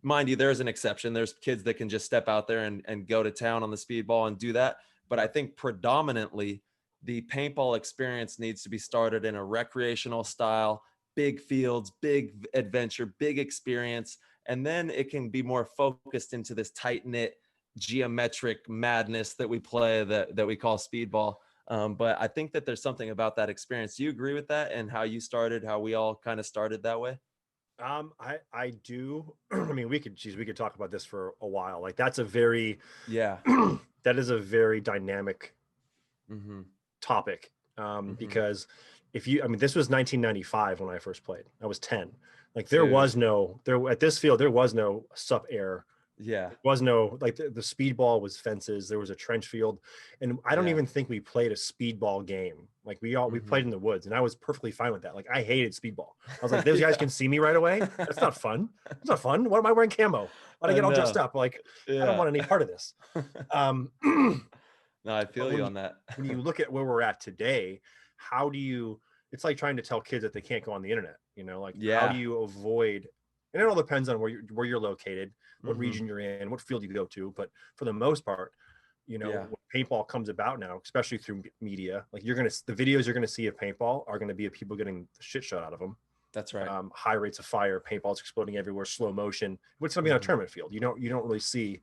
S5: mind you, there's an exception. There's kids that can just step out there and go to town on the speedball and do that. But I think predominantly the paintball experience needs to be started in a recreational style, big fields, big adventure, big experience. And then it can be more focused into this tight knit geometric madness that we play that we call speedball. But I think that there's something about that experience. Do you agree with that and how you started, how we all kind of started that way?
S7: I do. I mean, we could talk about this for a while. Like that's a very, that is a very dynamic topic. Because I mean, this was 1995 when I first played. I was 10. Like there was no, at this field, there was no sup air.
S5: Yeah.
S7: There was no, like the speedball was fences. There was a trench field. And I don't even think we played a speedball game. Like we played in the woods, and I was perfectly fine with that. Like I hated speedball. I was like, those guys can see me right away. That's not fun. It's not fun. Why am I wearing camo? Why do I get all dressed up? Like I don't want any part of this.
S5: No, I feel you on that.
S7: When you look at where we're at today, it's like trying to tell kids that they can't go on the internet, like how do you avoid, and it all depends on where you're located, what region you're in, what field you go to. But for the most part, when paintball comes about now, especially through media, like the videos you're going to see of paintball are going to be of people getting the shit shot out of them.
S5: That's right.
S7: High rates of fire, paintballs exploding everywhere, slow motion, which something on a tournament field. You don't really see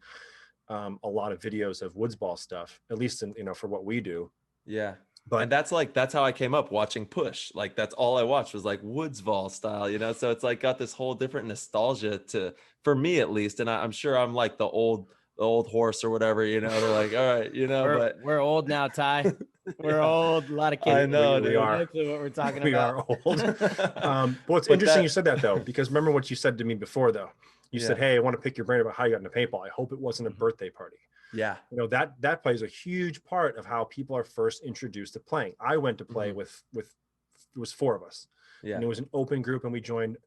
S7: a lot of videos of woods ball stuff, at least in, for what we do.
S5: Yeah. And that's how I came up watching Push. Like that's all I watched was like woods ball style, so it's like got this whole different nostalgia for me at least. And I'm sure I'm like the old horse or whatever, they're like, all right, but
S6: we're old now, Ty. We're old. A lot of kids.
S5: I know
S7: we are.
S6: Exactly what we're talking
S7: we
S6: about.
S7: We are old. Well, it's interesting you said that though, because remember what you said to me before though. You said, hey, I want to pick your brain about how you got into paintball. I hope it wasn't a birthday party.
S5: Yeah.
S7: That plays a huge part of how people are first introduced to playing. I went to play with it was 4 of us.
S5: Yeah.
S7: And it was an open group, and we joined.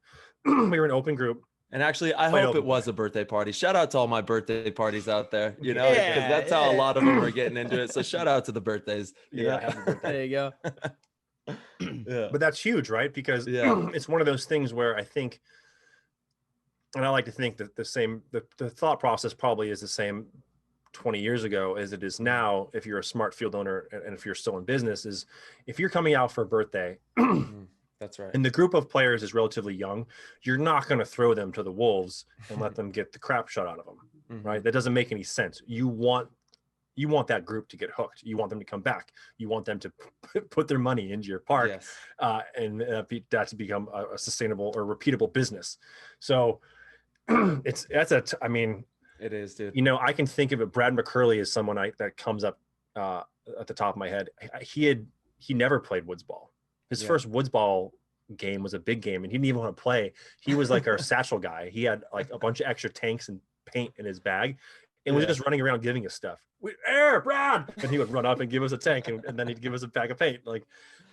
S7: We were an open group.
S5: And actually, I hope it was a birthday party. Shout out to all my birthday parties out there, because that's how a lot of them are getting into it. So shout out to the birthdays.
S7: Happy birthday.
S6: There you go.
S5: Yeah.
S7: But that's huge, right? Because it's one of those things where I think, and I like to think that the thought process probably is the same 20 years ago as it is now. If you're a smart field owner and if you're still in business, is if you're coming out for a birthday,
S5: that's right,
S7: and the group of players is relatively young, you're not going to throw them to the wolves and let them get the crap shot out of them, right? That doesn't make any sense. You want that group to get hooked. You want them to come back. You want them to put their money into your park, and that to become a sustainable or repeatable business. So
S5: it is, dude.
S7: I can think of it. Brad McCurley is someone that comes up at the top of my head. He never played woods ball. His first woods ball game was a big game, and he didn't even want to play. He was like our satchel guy. He had like a bunch of extra tanks and paint in his bag, and was just running around giving us stuff. Brad, and he would run up and give us a tank, and then he'd give us a bag of paint.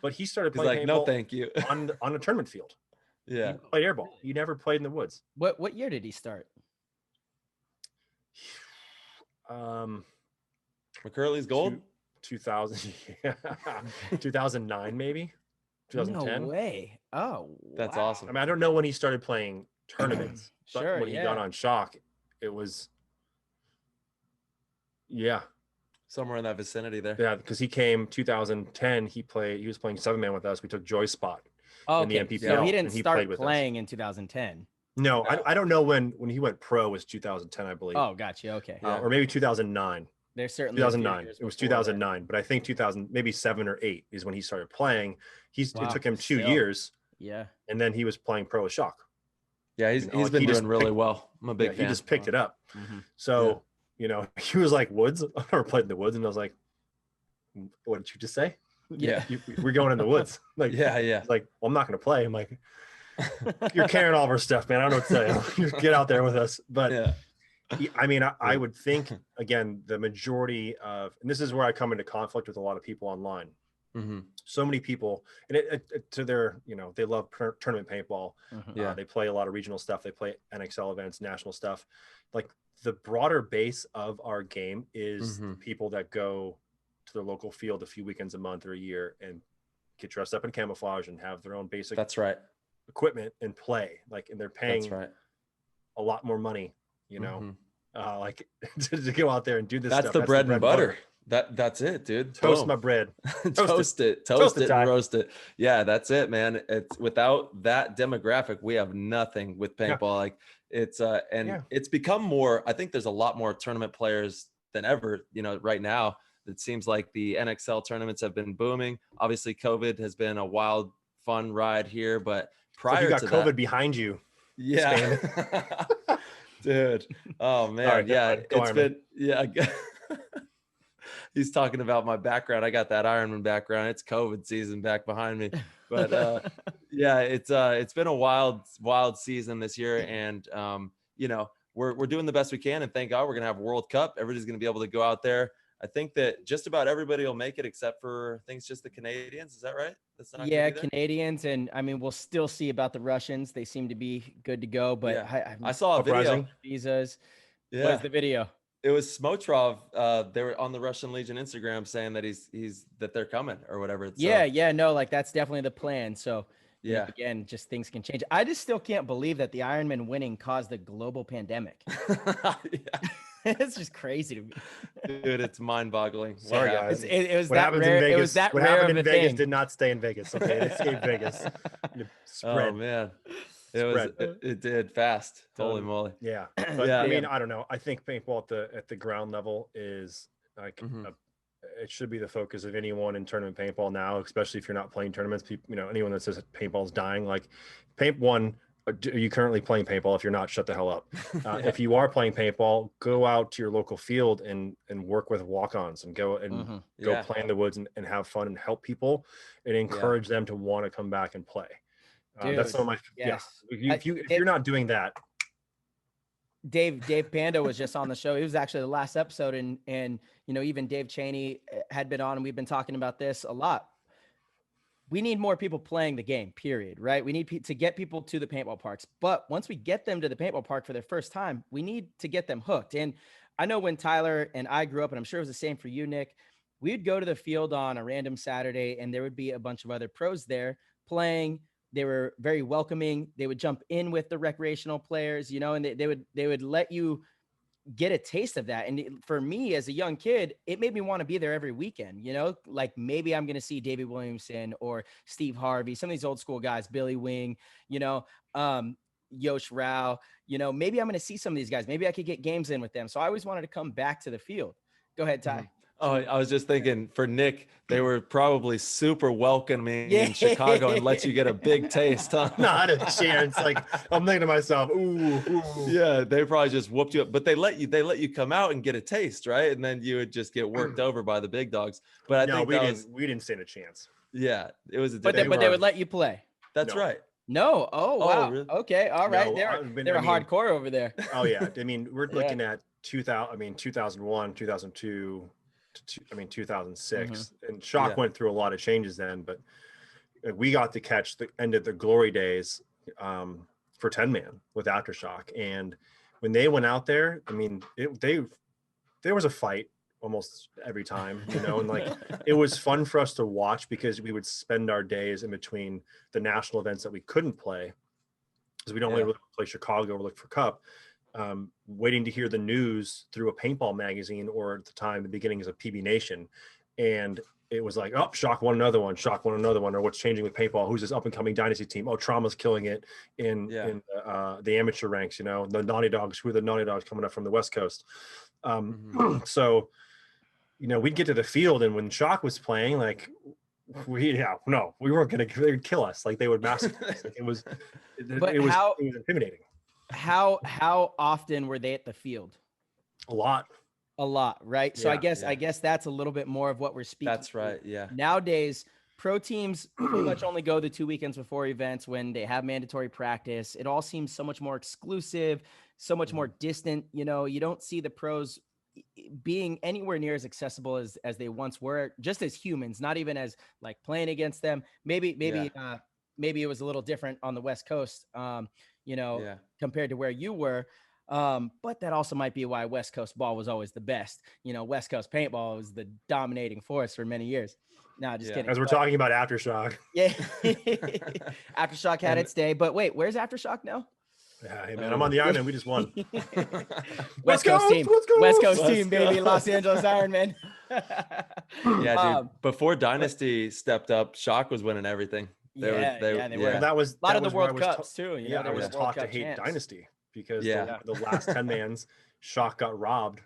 S7: But he started playing.
S5: He's like, no, thank you.
S7: on a tournament field.
S5: Yeah,
S7: he played airball. He never played in the woods.
S6: What year did he start?
S5: McCurley's gold.
S7: 2000, 2009 maybe. 2010.
S6: No way. Oh,
S5: that's
S6: wow.
S5: awesome.
S7: I mean, I don't know when he started playing tournaments, but
S6: Sure,
S7: when he got on Shock, it was
S5: somewhere in that vicinity there.
S7: Yeah, because he came 2010. He was playing 7-man with us. We took Joy's spot.
S6: Oh,
S7: in the
S6: okay.
S7: MPPL,
S6: So he didn't start
S7: with
S6: playing in 2010.
S7: No, I don't know when he went pro was 2010, I believe.
S6: Oh, gotcha. Okay.
S7: Or maybe 2009.
S6: There's certainly
S7: 2009. It was 2009, but I think 2000, maybe 7 or 8 is when he started playing. It took him 2 years.
S6: Yeah.
S7: And then he was playing pro with Shock.
S5: Yeah, he's been doing really well. I'm a big fan.
S7: He just picked it up. So, he was like, woods? I've never played in the woods. And I was like, what did you just say?
S5: Yeah.
S7: We're going in the woods. Like,
S5: Yeah.
S7: He's like, well, I'm not going to play. I'm like, you're carrying all of our stuff, man. I don't know what to say. Just get out there with us. But
S5: Yeah.
S7: I mean, I would think, again, the majority of, and this is where I come into conflict with a lot of people online.
S5: Mm-hmm.
S7: So many people, and it to their, they love tournament paintball.
S5: Yeah.
S7: They play a lot of regional stuff. They play NXL events, national stuff. Like, the broader base of our game is the people that go to their local field a few weekends a month or a year and get dressed up in camouflage and have their own basic
S5: That's right.
S7: equipment and play. Like, and they're paying
S5: That's right.
S7: a lot more money, like to go out there and do this
S5: That's
S7: stuff.
S5: the bread and butter. That's it, dude.
S7: Toast
S5: Boom.
S7: my bread.
S5: Toast it and roast it. Yeah, that's it, man. It's without that demographic, we have nothing with paintball.
S7: Yeah.
S5: Like, it's it's become more, I think there's a lot more tournament players than ever, right now. It seems like the NXL tournaments have been booming. Obviously, COVID has been a wild, fun ride here, but prior
S7: you got
S5: to
S7: COVID
S5: that,
S7: behind you.
S5: yeah, dude. Oh man,
S7: Right,
S5: yeah,
S7: it's
S5: been, yeah. He's talking about my background. I got that Ironman background. It's COVID season back behind me, but yeah, it's been a wild season this year, and we're doing the best we can, and thank God we're gonna have World Cup. Everybody's gonna be able to go out there. I think that just about everybody will make it, except for, I think it's just the Canadians. Is that right? That's not
S6: Canadians, and I mean, we'll still see about the Russians. They seem to be good to go, but
S5: yeah. I saw a video.
S6: Visas.
S5: Yeah.
S6: What is the video?
S5: It was Smotrov. They were on the Russian Legion Instagram saying that that they're coming or whatever. So,
S6: yeah, no, like that's definitely the plan. So
S5: yeah,
S6: again, just things can change. I just still can't believe that the Ironman winning caused a global pandemic. It's just crazy to me,
S5: dude. It's mind-boggling.
S7: Sorry, guys.
S6: It was
S7: what
S6: that
S7: happens
S6: rare.
S7: in Vegas,
S6: It was that
S7: what
S6: rare
S7: happened
S6: of
S7: in
S6: a
S7: Vegas
S6: thing.
S7: did not stay in Vegas. Okay, it escaped Vegas.
S5: Oh man, it did fast. Holy moly.
S7: Yeah, but I mean, I don't know. I think paintball at the ground level is like it should be the focus of anyone in tournament paintball now, especially if you're not playing tournaments. People, anyone that says paintball's dying, like are you currently playing paintball? If you're not, shut the hell up. If you are playing paintball, go out to your local field and work with walk-ons and go play in the woods and have fun and help people and encourage them to want to come back and play. That's so much.
S6: Yes.
S7: Yeah. If you're not doing that,
S6: Dave Pando was just on the show. It was actually the last episode, and even Dave Cheney had been on, and we've been talking about this a lot. We need more people playing the game, period, right? We need to get people to the paintball parks. But once we get them to the paintball park for their first time, we need to get them hooked. And I know when Tyler and I grew up, and I'm sure it was the same for you, Nick, we'd go to the field on a random Saturday, and there would be a bunch of other pros there playing. They were very welcoming. They would jump in with the recreational players, and they would let you get a taste of that. And for me as a young kid, it made me want to be there every weekend, like maybe I'm going to see David Williamson or Steve Harvey, some of these old school guys, Billy Wing, Yosh Rao, maybe I'm going to see some of these guys. Maybe I could get games in with them. So I always wanted to come back to the field. Go ahead, Ty.
S5: Oh, I was just thinking for Nick, they were probably super welcoming in Chicago and let you get a big taste, huh?
S7: Not a chance. Like, I'm thinking to myself, ooh.
S5: Yeah, they probably just whooped you up, but they let you come out and get a taste, right? And then you would just get worked over by the big dogs. But I think
S7: we didn't stand a chance.
S5: Yeah, it was a
S6: but they would let you play.
S5: That's right.
S6: No. Oh, wow.
S5: Really?
S6: Okay. All right. They were hardcore over there.
S7: Oh yeah. I mean, we're looking at 2001, 2002. 2006, and Shock went through a lot of changes then, but we got to catch the end of the glory days for 10-man with Aftershock. And when they went out there, I mean, there was a fight almost every time, and like it was fun for us to watch because we would spend our days in between the national events that we couldn't play because we don't really play Chicago or look for Cup. Waiting to hear the news through a paintball magazine, or at the time the beginnings of PB Nation, and it was like, oh, Shock won another one, or what's changing with paintball, who's this up and coming dynasty team, oh, Trauma's killing it in the amateur ranks, the Naughty Dogs, who are the Naughty Dogs coming up from the West Coast. So we'd get to the field, and when Shock was playing, like we weren't gonna, they would kill us, like they would massacre us. Like, it was intimidating.
S6: How often were they at the field?
S7: A lot.
S6: a lot, right? So
S7: Yeah,
S6: I guess that's a little bit more of what we're speaking.
S5: That's right. Yeah.
S6: Nowadays, pro teams pretty much only go the 2 weekends before events when they have mandatory practice. It all seems so much more exclusive, so much more distant. You know, you don't see the pros being anywhere near as accessible as they once were, just as humans, not even as like playing against them. Maybe it was a little different on the West Coast, compared to where you were. But that also might be why West Coast ball was always the best. You know, West Coast paintball was the dominating force for many years. No, just kidding.
S7: As we're talking about Aftershock.
S6: Yeah. Aftershock had its day, but wait, where's Aftershock now?
S7: Yeah, hey man, I'm on the Ironman. We just won.
S6: West Coast team. West Coast team, baby. Los Angeles Ironmen.
S5: Yeah, dude. Before Dynasty stepped up, Shock was winning everything. They were.
S7: That was
S6: a lot of the World Cups too.
S7: I was taught to hate Dynasty because the last 10 mans, Shock got robbed,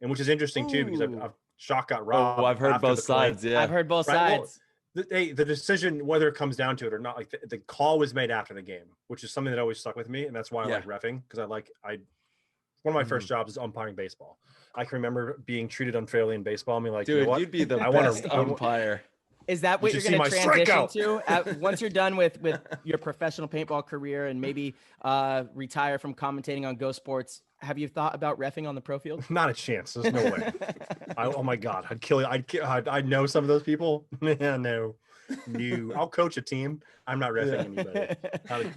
S7: and which is interesting too because I've Shock got robbed.
S5: Oh, I've heard both sides. Yeah,
S6: I've heard both sides.
S7: The decision, whether it comes down to it or not, like the call was made after the game, which is something that always stuck with me, and that's why I like reffing, because one of my first jobs is umpiring baseball. I can remember being treated unfairly in baseball. I mean, like,
S5: dude,
S7: you know what?
S5: You'd be the best umpire.
S6: Is that what you're going to transition to once you're done with your professional paintball career and maybe retire from commentating on GoSports? Have you thought about reffing on the pro field?
S7: Not a chance. There's no way. Oh my God, I'd kill you. I know some of those people. No. I'll coach a team. I'm not reffing anybody.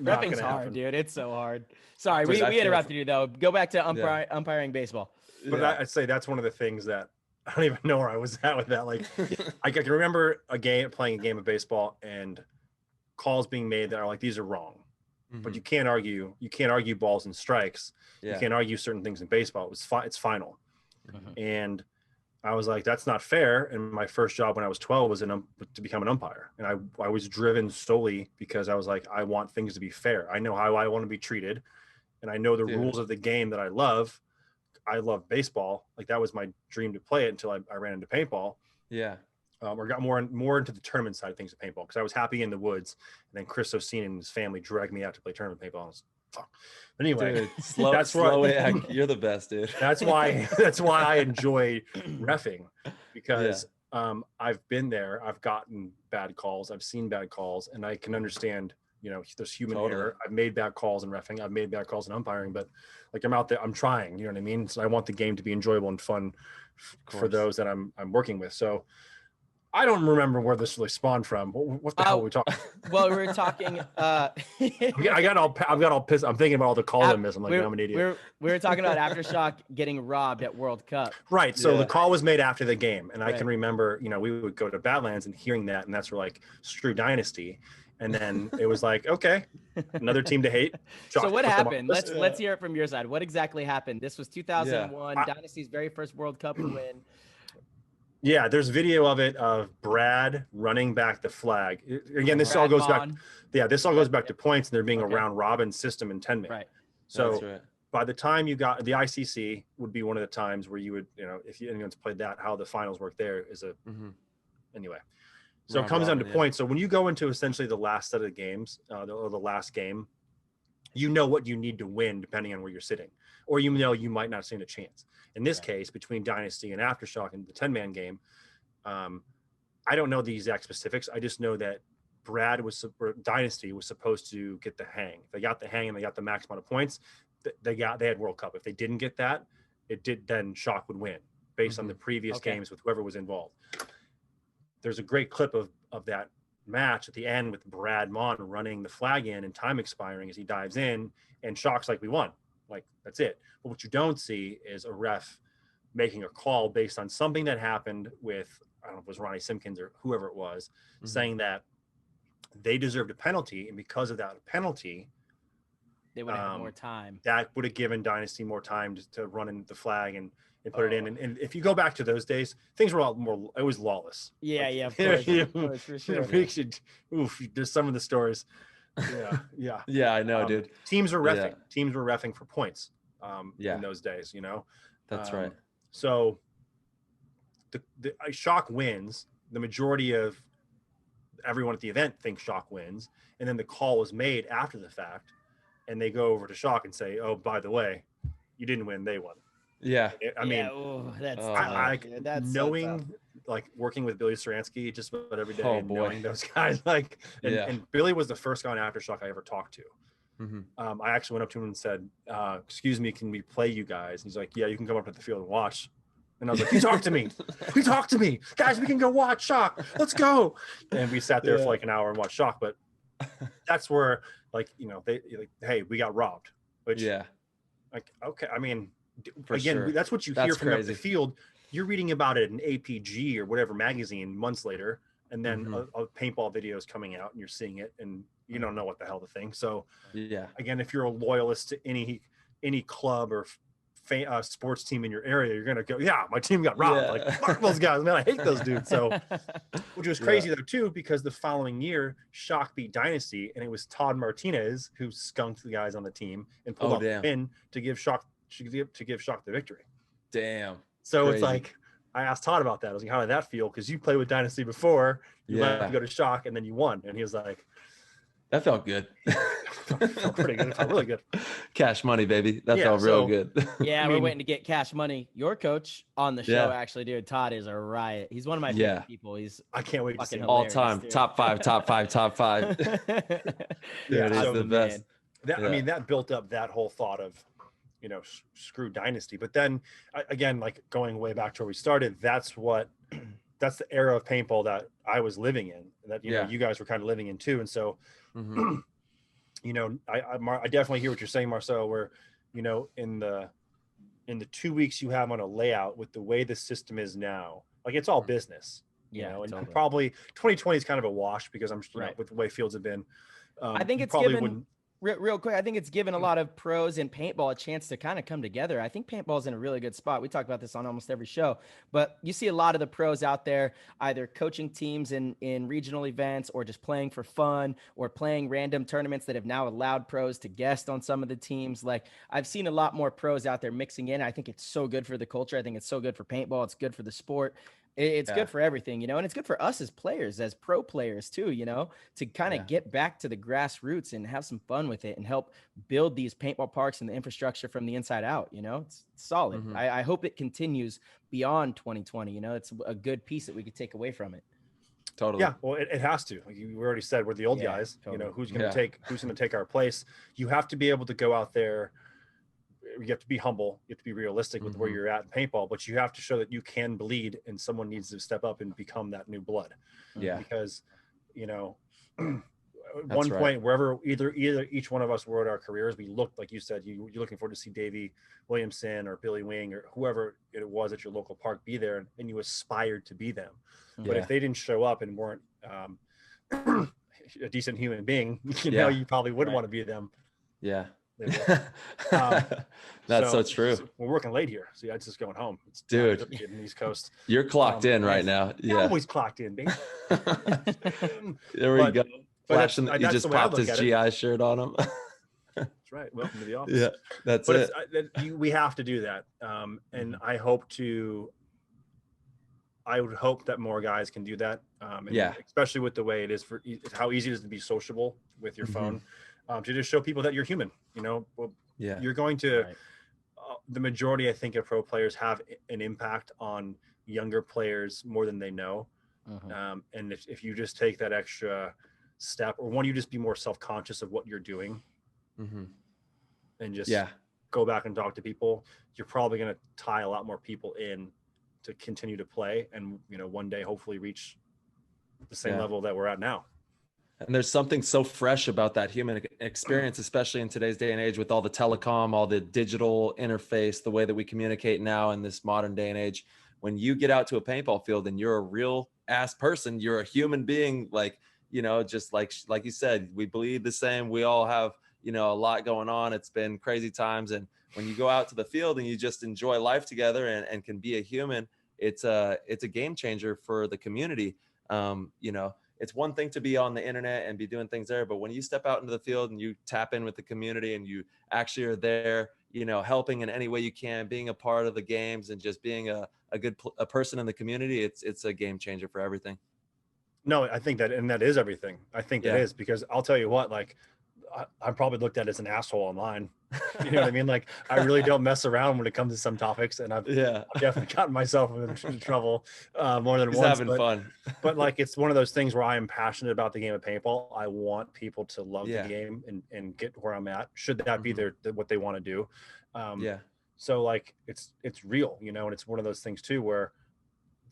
S6: Reffing's hard, dude. It's so hard. Sorry, we interrupted you though. Go back to umpiring baseball.
S7: But I'd say that's one of the things that I don't even know where I was at with that. Like, I can remember playing a game of baseball and calls being made that are like, these are wrong. But you can't argue balls and strikes. You can't argue certain things in baseball. It's final. And I was like, that's not fair. And my first job when I was 12 was to become an umpire. And I was driven solely because I was like, I want things to be fair. I know how I want to be treated. And I know the rules of the game that I love. I love baseball. Like, that was my dream to play it until I ran into paintball.
S5: Yeah.
S7: Or got more into the tournament side of things of paintball, because I was happy in the woods, and then Chris Oseen and his family dragged me out to play tournament paintball. I was, fuck. But anyway,
S5: dude, Slowiak, you're the best, dude.
S7: That's why I enjoy reffing, because I've been there, I've gotten bad calls, I've seen bad calls, and I can understand, there's human error. I've made bad calls in reffing, I've made bad calls in umpiring, but like, I'm out there, I'm trying, you know what I mean? So I want the game to be enjoyable and fun for those that I'm working with. So I don't remember where this really spawned from. What the hell are we talking?
S6: Well, we were talking.
S7: I got all pissed. I'm thinking about all the calls I missed. I'm like, I'm an idiot.
S6: We were talking about Aftershock getting robbed at World Cup.
S7: Right. So the call was made after the game, and I can remember, we would go to Badlands and hearing that, and that's where like screw Dynasty, and then it was like, okay, another team to hate.
S6: So what happened? Let's hear it from your side. What exactly happened? This was 2001, Dynasty's very first World Cup win.
S7: Yeah, there's video of it of Brad running back the flag. Again, this all goes back. Yeah, this all goes back to points, and there being a round robin system in 10-man.
S6: Right.
S7: So by the time you got the ICC would be one of the times where you would, if anyone's played that, how the finals work there is anyway. So it comes down to points. So when you go into essentially the last set of games, or the last game, you know what you need to win depending on where you're sitting, or you might not stand a chance. In this case, between Dynasty and Aftershock and the 10-man game, I don't know the exact specifics. I just know that Dynasty was supposed to get the hang. They got the hang and they got the max amount of points. They had World Cup. If they didn't get that, then Shock would win based on the previous games with whoever was involved. There's a great clip of that match at the end with Brad Mon running the flag in and time expiring as he dives in, and Shock's like, we won. Like, that's it. But what you don't see is a ref making a call based on something that happened with, I don't know if it was Ronnie Simpkins or whoever it was, saying that they deserved a penalty, and because of that penalty,
S6: they would have more time.
S7: That would have given Dynasty more time to run in the flag and put it in. And if you go back to those days, things were a lot more, it was lawless.
S6: Yeah, of course, for sure.
S7: There's some of the stories. Yeah.
S5: Yeah, I know, dude.
S7: Teams were reffing. Teams were reffing for points in those days,
S5: That's right.
S7: So the Shock wins. The majority of everyone at the event thinks Shock wins. And then the call was made after the fact. And they go over to Shock and say, oh, by the way, you didn't win, they won.
S5: Yeah.
S7: I mean,
S6: that's
S5: Oh,
S6: tough,
S7: I
S6: dude. That's so
S7: knowing
S6: tough.
S7: like working with Billy Saransky just about every day,
S5: Oh,
S7: and
S5: boy.
S7: knowing those guys, like,
S5: Yeah.
S7: and Billy was the first guy on Aftershock I ever talked to.
S5: Mm-hmm.
S7: I actually went up to him and said, "Excuse me, can we play you guys?" And he's like, "Yeah, you can come up to the field and watch." And I was like, "You talk to me, you talk to me, guys. We can go watch Shock. Let's go." And we sat there for like an hour and watched Shock. But that's where, like, you know, they like, hey, we got robbed. Which,
S5: Yeah.
S7: like, okay, I mean,
S5: For
S7: again,
S5: sure.
S7: that's what you
S5: That's
S7: hear from up
S5: crazy.
S7: the field. You're reading about it in APG or whatever magazine months later, and then a paintball video is coming out, and you're seeing it, and you don't know what the hell to think. So,
S5: Yeah.
S7: again, if you're a loyalist to any club or sports team in your area, you're gonna go, yeah, my team got robbed.
S5: Yeah.
S7: Like, fuck those guys, man. I hate those dudes. So, which was crazy though too, because the following year, Shock beat Dynasty, and it was Todd Martinez who skunked the guys on the team and pulled off the win to give Shock the victory.
S5: Damn.
S7: So
S5: Crazy.
S7: it's like, I asked Todd about that. I was like, how did that feel? Because you played with Dynasty before, you left to go to Shock, and then you won. And he was like,
S5: that felt good.
S7: felt pretty good. It felt really good.
S5: Cash money, baby. That felt real good.
S6: Yeah,
S7: I
S6: we're
S7: mean,
S6: waiting to get Cash Money, your coach, on the show. Actually, dude, Todd is a riot. He's one of my favorite people.
S7: I can't wait to see him.
S5: All time,
S6: dude.
S5: top five.
S7: Yeah,
S5: he's
S7: so
S5: the best.
S7: I mean, that built up that whole thought of, you know, screw Dynasty. But then again, like going way back to where we started, that's the era of paintball that I was living in, that you know you guys were kind of living in too. And so, you know, I definitely hear what you're saying, Marcel, where, you know, in the 2 weeks you have on a layout with the way the system is now, like, it's all business, you know, and
S6: totally.
S7: probably 2020 is kind of a wash because I'm you know, with the way fields have been.
S6: I think it's
S7: probably
S6: given real quick. I think it's given a lot of pros in paintball a chance to kind of come together. I think paintball's in a really good spot. We talk about this on almost every show, but you see a lot of the pros out there either coaching teams in regional events or just playing for fun or playing random tournaments that have now allowed pros to guest on some of the teams. Like, I've seen a lot more pros out there mixing in. I think it's so good for the culture. I think it's so good for paintball. It's good for the sport. It's good for everything, you know, and it's good for us as players, as pro players too, you know, to kind of get back to the grassroots and have some fun with it and help build these paintball parks and the infrastructure from the inside out. You know, it's solid. I hope it continues beyond 2020. You know, it's a good piece that we could take away from it.
S5: Totally.
S7: Yeah, well, it has to. Like you already said, we're the old guys. Totally. You know, who's going to take our place? You have to be able to go out there. You have to be humble. You have to be realistic with where you're at in paintball, but you have to show that you can bleed, and someone needs to step up and become that new blood.
S5: Yeah.
S7: Because, you know, at one point, wherever either each one of us were at our careers, we looked, like you said, you're looking forward to see Davey Williamson or Billy Wing or whoever it was at your local park be there, and you aspired to be them. But if they didn't show up and weren't a decent human being, you know, you probably wouldn't want to be them.
S5: Yeah. That's so true.
S7: We're working late here, so it's just going home. It's
S5: dude,
S7: in the East Coast.
S5: You're clocked in right now. Yeah,
S7: always clocked in, baby.
S5: There we go. Flashing, he just popped his GI shirt on him.
S7: That's right. Welcome to the office.
S5: Yeah, that's it.
S7: We have to do that, and I would hope that more guys can do that. Especially with the way it is how easy it is to be sociable with your phone. To just show people that you're human, you know. You're going to the majority, I think, of pro players have an impact on younger players more than they know. And if you just take that extra step, or one, you just be more self-conscious of what you're doing, and just go back and talk to people, you're probably going to tie a lot more people in to continue to play, and, you know, one day hopefully reach the same level that we're at now.
S5: And there's something so fresh about that human experience, especially in today's day and age with all the telecom, all the digital interface, the way that we communicate now in this modern day and age. When you get out to a paintball field and you're a real ass person, you're a human being, like, you know, just like you said, we bleed the same. We all have, you know, a lot going on. It's been crazy times. And when you go out to the field and you just enjoy life together and can be a human, it's a game changer for the community. You know, it's one thing to be on the internet and be doing things there, but when you step out into the field and you tap in with the community and you actually are there, you know, helping in any way you can, being a part of the games and just being a good person in the community, it's a game changer for everything.
S7: No, I think that, and that is everything. I think that is, because I'll tell you what, like, I'm probably looked at as an asshole online. You know what I mean? Like, I really don't mess around when it comes to some topics, and I've definitely gotten myself in trouble more than
S5: He's
S7: once.
S5: having fun.
S7: But like, it's one of those things where I am passionate about the game of paintball. I want people to love the game and get where I'm at. Should that be what they want to do? So like, it's real, you know, and it's one of those things too where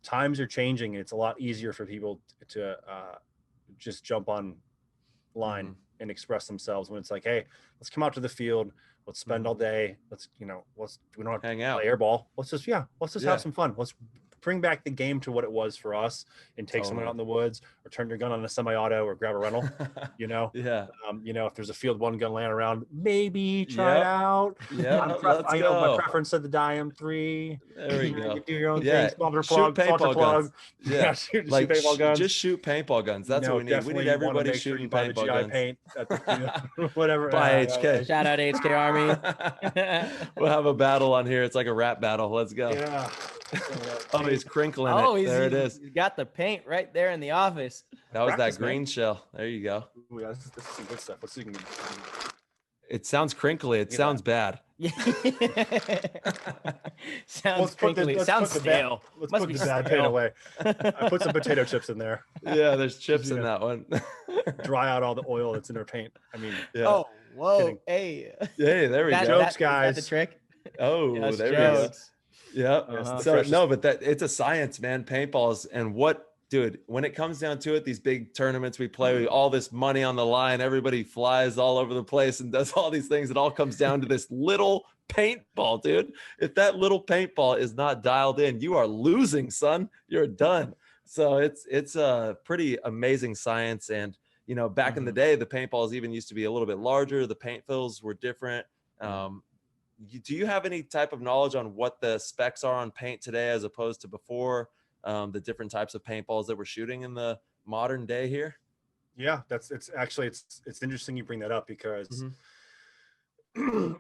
S7: times are changing, and it's a lot easier for people to just jump on line and express themselves when it's like, hey, let's come out to the field, let's spend all day, we don't have to
S5: hang out,
S7: play airball, let's just have some fun, let's bring back the game to what it was for us, and take someone out in the woods, or turn your gun on a semi-auto, or grab a rental. You know, you know, if there's a field one gun laying around, maybe try it out. I know my preference at the Diam 3.
S5: There we go.
S7: You do your own thing. Shoot
S5: paintball guns.
S7: Shoot paintball guns.
S5: Just shoot paintball guns. That's what we need. We need everybody shooting paintball guns.
S7: Paint at the, whatever.
S5: By HK.
S6: Shout out HK Army.
S5: We'll have a battle on here. It's like a rap battle. Let's go.
S7: Yeah.
S5: Oh, he's crinkling it. There it is.
S6: He's got the paint right there in the office.
S5: That was that green shell. There you go.
S7: Ooh, yeah, this is some good stuff. Let's see if we can...
S5: It sounds crinkly. It sounds bad.
S6: Sounds crinkly. It sounds stale.
S7: Let's put the bad paint away. I put some potato chips in there.
S5: Yeah, there's chips in that one.
S7: Dry out all the oil that's in her paint. I mean,
S6: oh, whoa,
S7: kidding.
S6: Hey,
S5: there we go.
S7: Jokes, guys.
S6: That's the trick.
S5: Oh,
S6: yes,
S5: there we go. Yeah. So
S7: precious.
S5: no, but it's a science, man. Paintballs, and dude, when it comes down to it, these big tournaments we play, all this money on the line, everybody flies all over the place and does all these things. It all comes down to this little paintball, dude. If that little paintball is not dialed in, you are losing, son. You're done. So it's a pretty amazing science. And, you know, back in the day, the paintballs even used to be a little bit larger. The paint fills were different. Do you have any type of knowledge on what the specs are on paint today as opposed to before? The different types of paintballs that we're shooting in the modern day here?
S7: Yeah, it's interesting you bring that up, because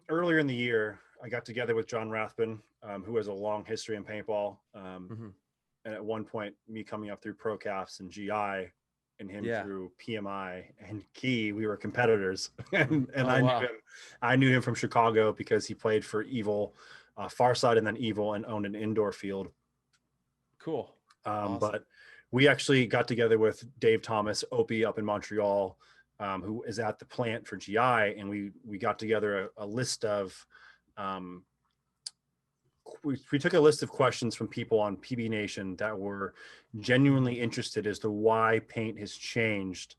S7: earlier in the year, I got together with John Rathbun, who has a long history in paintball. And at one point, me coming up through ProCaps and GI, and him through PMI and Key, we were competitors. and I knew him from Chicago because he played for Evil, Farside, and then Evil, and owned an indoor field.
S5: Cool. Awesome.
S7: But we actually got together with Dave Thomas, Opie, up in Montreal, who is at the plant for GI, and we got together a list of we took a list of questions from people on PB Nation that were genuinely interested as to why paint has changed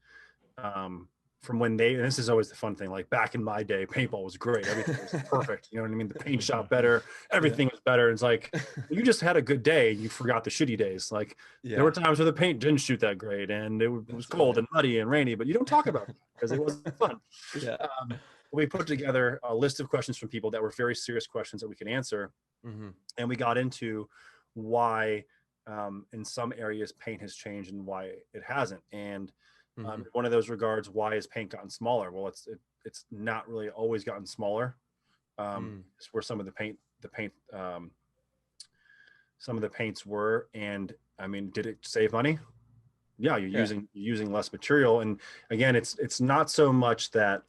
S7: from when and this is always the fun thing, like back in my day, paintball was great. Everything was perfect. You know what I mean? The paint shot better. Everything was better. It's like, you just had a good day. You forgot the shitty days. Like there were times where the paint didn't shoot that great, and it was cold and muddy and rainy, but you don't talk about it because it wasn't fun. We put together a list of questions from people that were very serious questions that we could answer. And we got into why in some areas paint has changed and why it hasn't. And one of those regards, why has paint gotten smaller? Well, it's not really always gotten smaller. It's where some of the paints were. And I mean, did it save money? Yeah, you're using less material. And again, it's not so much that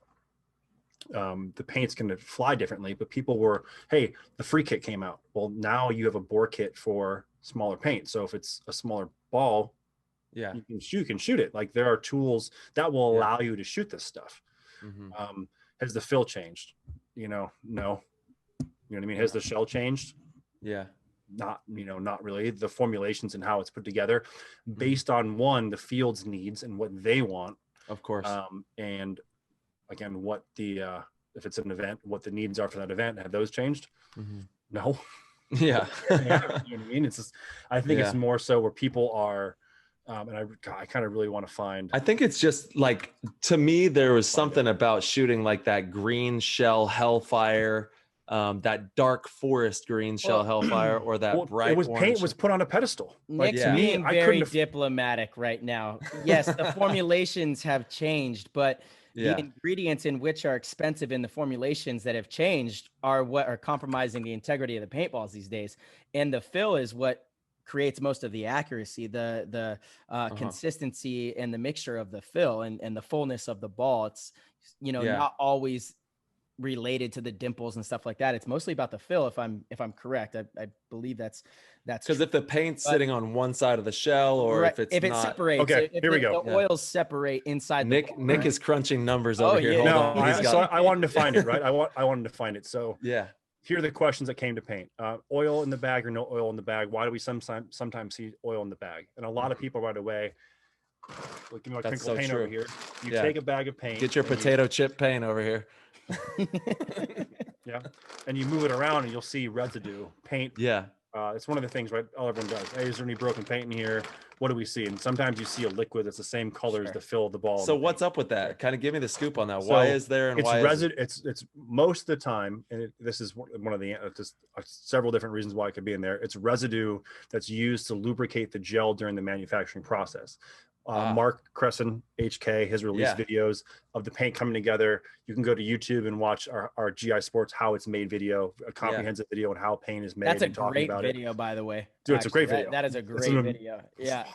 S7: the paint's going to fly differently, but people were, hey, the free kit came out. Well, now you have a bore kit for smaller paint. So if it's a smaller ball, you can shoot it. Like there are tools that will allow you to shoot this stuff. Has the fill changed? You know, no. You know what I mean? Has the shell changed? Yeah. Not really. The formulations and how it's put together based on the field's needs and what they want. Of course. And again, what if it's an event, what the needs are for that event, have those changed? No. Yeah. You know what I mean? It's just, I think it's more so where people are, and I kind of really want to find.
S5: I think it's just like, to me, there was something about shooting like that green shell Hellfire, that dark forest green shell Hellfire, or that bright orange.
S7: Paint was put on a pedestal.
S6: Nick's being very diplomatic right now. Yes, the formulations have changed, but the ingredients in which are expensive in the formulations that have changed are what are compromising the integrity of the paintballs these days. And the fill is what creates most of the accuracy, the consistency and the mixture of the fill and the fullness of the ball. It's, not always related to the dimples and stuff like that. It's mostly about the fill. If I'm correct, I believe that's
S5: because if the paint's sitting on one side of the shell, or if it
S6: separates,
S7: okay, here we go.
S6: The oils separate inside.
S5: Nick is crunching numbers over here.
S6: Yeah.
S5: Hold on.
S7: So I wanted to find it, right? I wanted to find it. So
S5: yeah,
S7: here are the questions that came to paint. Oil in the bag or no oil in the bag? Why do we sometimes see oil in the bag? And a lot of people right away, like, give me my crinkle paint over here. You take a bag of paint.
S5: Get your potato chip paint over here.
S7: Yeah, and you move it around and you'll see residue paint.
S5: Yeah,
S7: it's one of the things, right? All everyone does. Hey, is there any broken paint in here? What do we see? And sometimes you see a liquid that's the same color as the fill of the ball.
S5: So what's up with that? Kind of give me the scoop on that. Why is there? And
S7: it's
S5: why
S7: residue? It's most of the time, and this is one of the just several different reasons why it could be in there. It's residue that's used to lubricate the gel during the manufacturing process. Mark Cresson, HK, has released videos of the paint coming together. You can go to YouTube and watch our GI Sportz how it's made video, a comprehensive video on how paint is made.
S6: That's a great video, by the way.
S7: Dude, it's a great video.
S6: That is a great video. Yeah.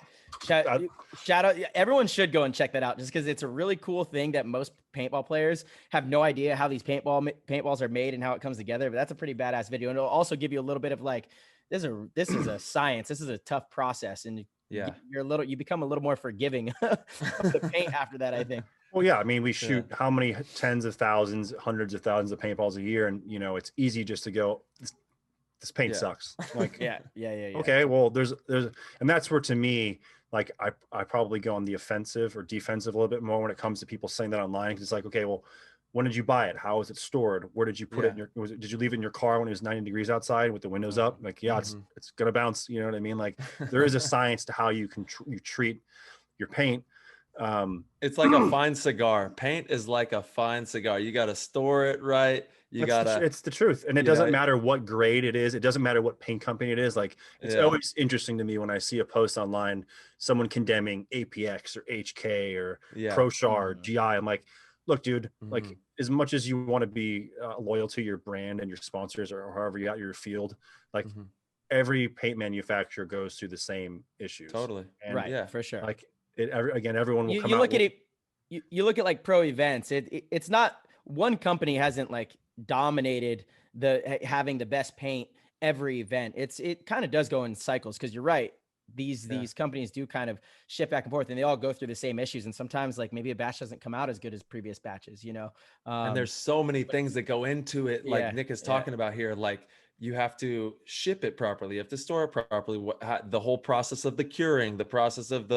S6: Shout out. Everyone should go and check that out, just because it's a really cool thing that most paintball players have no idea how these paintballs are made and how it comes together. But that's a pretty badass video. And it'll also give you a little bit of like, this is a science. This is a tough process. And you become a little more forgiving of the paint after that, I think.
S7: Well, yeah, I mean, we shoot how many tens of thousands, hundreds of thousands of paintballs a year, and it's easy just to go, this paint sucks. Like,
S6: yeah.
S7: Okay, well, there's, and that's where, to me, like, I probably go on the offensive or defensive a little bit more when it comes to people saying that online, because it's like, okay, well, when did you buy it? How is it stored? Where did you put it in your, did you leave it in your car when it was 90 degrees outside with the windows up? Like, it's going to bounce. You know what I mean? Like, there is a science to how you can you treat your paint.
S5: It's like a fine cigar. Paint is like a fine cigar. You got to store it right.
S7: It's the truth. And it doesn't matter what grade it is. It doesn't matter what paint company it is. Like, it's always interesting to me when I see a post online, someone condemning APX or HK or ProShar, GI. I'm like, look, dude, like, as much as you want to be loyal to your brand and your sponsors or however you got your field, like, every paint manufacturer goes through the same issues.
S5: Totally.
S6: And for sure.
S7: Like, everyone will come
S6: you
S7: out.
S6: Look at it. You look at like pro events. It's not one company hasn't like dominated having the best paint every event. It kind of does go in cycles, because you're right. These companies do kind of shift back and forth, and they all go through the same issues. And sometimes, like, maybe a batch doesn't come out as good as previous batches,
S5: and there's so many things that go into it. Like Nick is talking about here, like, you have to ship it properly. You have to store it properly. The whole process of the curing, the process of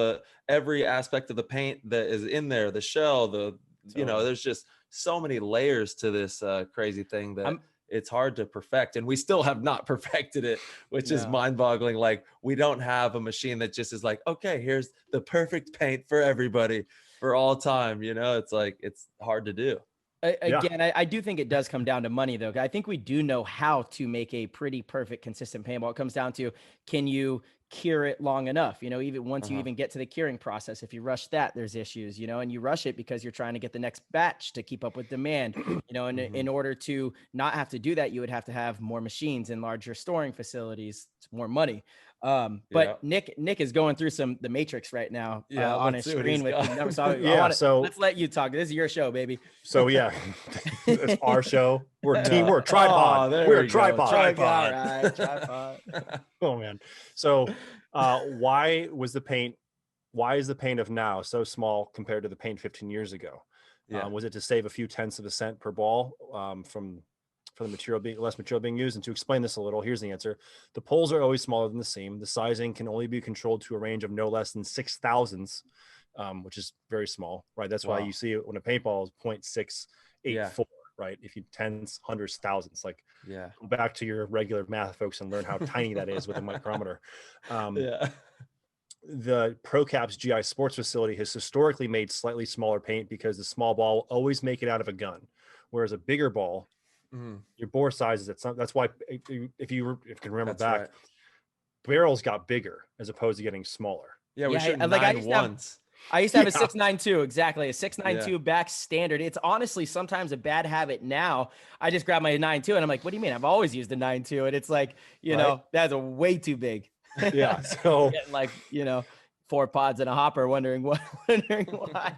S5: every aspect of the paint that is in there, the shell, there's just so many layers to this crazy thing that it's hard to perfect. And we still have not perfected it, which is mind boggling. Like, we don't have a machine that just is like, okay, here's the perfect paint for everybody for all time. It's like, it's hard to do.
S6: Again, I do think it does come down to money, though. I think we do know how to make a pretty perfect, consistent paintball. It comes down to, can you cure it long enough? Even once you even get to the curing process, if you rush that, there's issues, and you rush it because you're trying to get the next batch to keep up with demand, and in order to not have to do that, you would have to have more machines and larger storing facilities, more money. But Nick is going through the matrix right now on his screen with the numbers. So let's let you talk. This is your show, baby.
S7: So it's our show. We're a team. We're a tripod. We're a tripod.
S6: Tripod.
S7: Oh man. So why is the paint of now so small compared to the paint 15 years ago? Was it to save a few tenths of a cent per ball from the material less material being used? And to explain this a little, here's the answer. The poles are always smaller than the seam. The sizing can only be controlled to a range of no less than 6,000ths, which is very small, right? That's why you see it when a paintball is 0.684, right? If you tens, hundreds, thousands, like, go back to your regular math folks and learn how tiny that is with a micrometer. The ProCap's GI Sportz facility has historically made slightly smaller paint because the small ball will always make it out of a gun, whereas a bigger ball, your bore size is that's why if you can remember back, barrels got bigger as opposed to getting smaller.
S5: We shoot 9-1s.
S6: I used to have a 6.92, exactly, a 6.92 back standard. It's honestly sometimes a bad habit now. I just grab my 9.2 and I'm like, what do you mean? I've always used a 9.2, and it's like, that's a way too big.
S7: Yeah. So
S6: Getting like, 4 pods and a hopper, wondering why.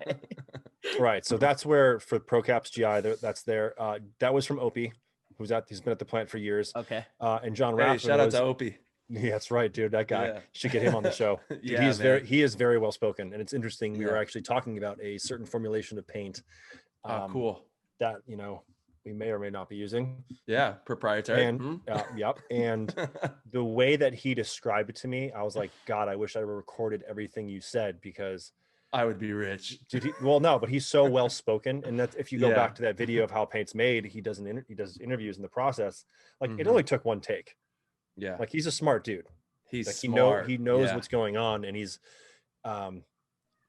S7: right. So that's where for ProCaps GI, that's there. That was from Opie, he's been at the plant for years.
S6: Okay.
S7: And John
S5: Hey,
S7: Rathman
S5: shout out
S7: was,
S5: to Opie.
S7: yeah, that's right, dude. That guy,
S5: Yeah.
S7: should get him on the show. Dude,
S5: Yeah,
S7: he is very well spoken, and it's interesting. We
S5: Yeah.
S7: were actually talking about a certain formulation of paint.
S5: Oh, cool.
S7: That we may or may not be using.
S5: Yeah, proprietary.
S7: And yep. And the way that he described it to me, I was like, God, I wish I recorded everything you said, because
S5: I would be rich.
S7: dude, no, but he's so well spoken. And that's, if you go
S5: Yeah.
S7: back to that video of how paint's made, he does interviews in the process. Like it only took one take.
S5: Yeah.
S7: Like he's a smart dude.
S5: He's
S7: Like
S5: smart.
S7: he knows
S5: Yeah.
S7: what's going on. And he's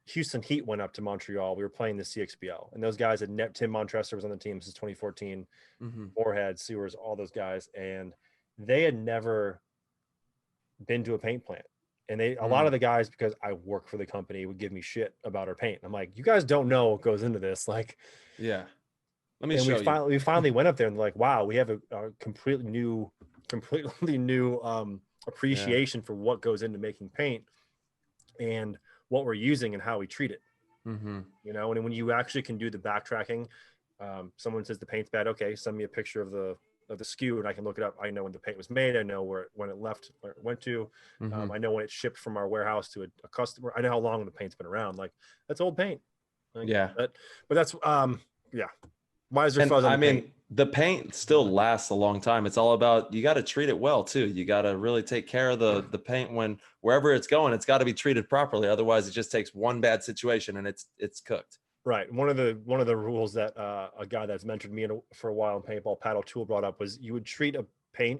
S7: Houston Heat went up to Montreal. We were playing the CXBL, and those guys had Tim Montressor was on the team since 2014. Moorhead, Sewers, all those guys, and they had never been to a paint plant. And a lot of the guys, because I work for the company, would give me shit about our paint. I'm like, you guys don't know what goes into this. Like,
S5: yeah. Let me
S7: and
S5: show you.
S7: we finally went up there and like, wow, we have a completely new appreciation for what goes into making paint and what we're using and how we treat it. And when you actually can do the backtracking, someone says the paint's bad. Okay, send me a picture of the SKU and I can look it up. I know when the paint was made. I know when it left, where it went to. I know when it shipped from our warehouse to a customer. I know how long the paint's been around. Like, that's old paint. Like,
S5: Yeah.
S7: But that's yeah. Why is there fuzz on the paint?
S5: The paint still lasts a long time. It's all about, you got to treat it well too. You got to really take care of the paint wherever it's going. It's got to be treated properly. Otherwise, it just takes one bad situation and it's cooked.
S7: Right. One of the rules that a guy that's mentored me for a while in paintball, Pat O'Toole, brought up was you would treat a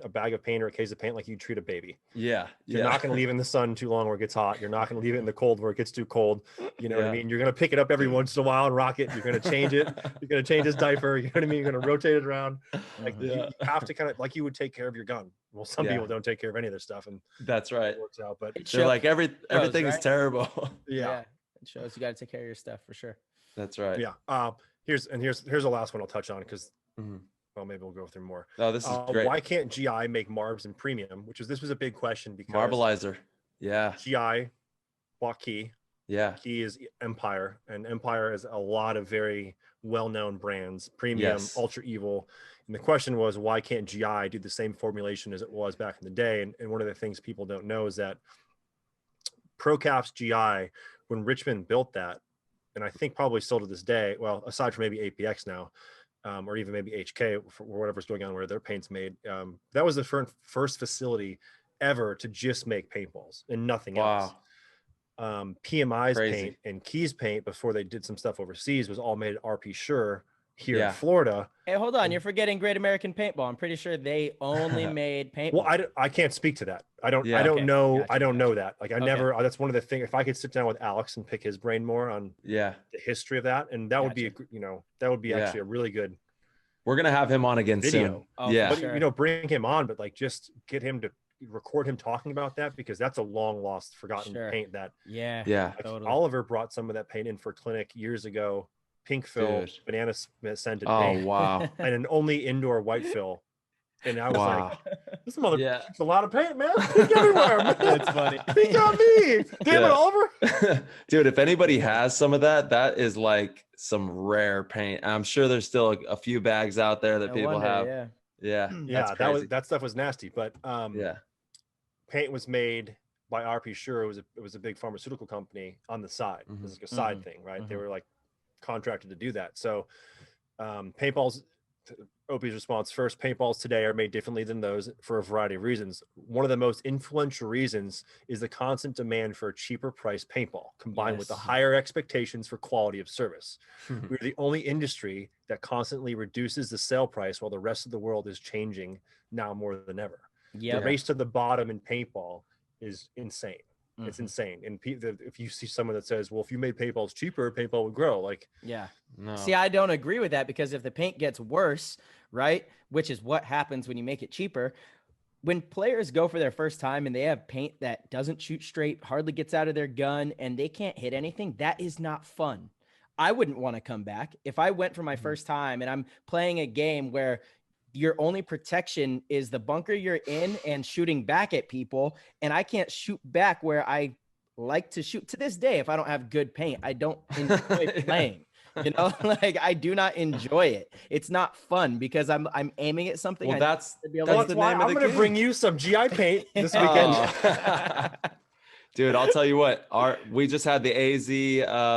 S7: bag of paint or a case of paint like you treat a baby.
S5: Yeah.
S7: You're not going to leave it in the sun too long where it gets hot. You're not going to leave it in the cold where it gets too cold. You know what I mean? You're going to pick it up every once in a while and rock it. You're going to change it. You're going to change his diaper. You know what I mean? You're going to rotate it around. Like you have to kind of, like you would take care of your gun. Well, some people don't take care of any of their stuff, and
S5: that's right.
S7: It works out, but
S5: they're like everything is terrible.
S7: Yeah.
S6: It shows you got to take care of your stuff for sure.
S5: That's right.
S7: Yeah. Here's the last one I'll touch on because well, maybe we'll go through more.
S5: Oh, this is great.
S7: Why can't GI make Marbs and premium? This was a big question because
S5: Marbleizer. Yeah.
S7: GI bought Key.
S5: Yeah.
S7: Key is Empire, and Empire has a lot of very well-known brands, premium, ultra evil. And the question was, why can't GI do the same formulation as it was back in the day? And one of the things people don't know is that ProCaps GI, when Richmond built that, and I think probably still to this day, well, aside from maybe APX now, or even maybe HK for whatever's going on where their paint's made, that was the first facility ever to just make paintballs and nothing else. PMI's paint and Key's paint, before they did some stuff overseas, was all made at RP Sure here in Florida.
S6: Hey, hold on. You're forgetting Great American Paintball. I'm pretty sure they only made paintball.
S7: Well, I can't speak to that. I don't know. Gotcha, I don't know that. Like never, that's one of the things, if I could sit down with Alex and pick his brain more on the history of that. And that would be, that would be actually a really good.
S5: We're going to have him on again
S7: video.
S5: soon.
S6: Oh,
S5: yeah.
S7: But, bring him on, but like, just get him to record him talking about that, because that's a long lost, forgotten paint that.
S6: Yeah.
S7: Like totally. Oliver brought some of that paint in for clinic years ago. Pink fill, banana scented paint.
S5: Oh, wow.
S7: And an only indoor white fill. And I was like, this mother, it's a lot of paint, man. Pink everywhere, man.
S6: That's funny.
S7: Pink on me. Damn it, Oliver.
S5: Dude, if anybody has some of that, that is like some rare paint. I'm sure there's still a few bags out there that people have. Yeah.
S7: That stuff was nasty. But paint was made by RP Sure. It was a big pharmaceutical company on the side. It was like a side thing, right? They were like contracted to do that. So paintballs, Opie's response first, paintballs today are made differently than those for a variety of reasons. One of the most influential reasons is the constant demand for a cheaper price paintball, combined with the higher expectations for quality of service. We're the only industry that constantly reduces the sale price while the rest of the world is changing now more than ever. The race to the bottom in paintball is insane. It's insane. And if you see someone that says, well, if you made paintballs cheaper, paintball would grow. Like,
S6: no. See, I don't agree with that, because if the paint gets worse, right, which is what happens when you make it cheaper, when players go for their first time and they have paint that doesn't shoot straight, hardly gets out of their gun, and they can't hit anything, that is not fun. I wouldn't want to come back. If I went for my first time and I'm playing a game where your only protection is the bunker you're in and shooting back at people. And I can't shoot back where I like to shoot. To this day, if I don't have good paint, I don't enjoy playing. You know, like I do not enjoy it. It's not fun because I'm aiming at something.
S5: Well, that's
S6: the name
S7: I'm going to bring you some GI paint this weekend.
S5: Dude, I'll tell you what. We just had the AZ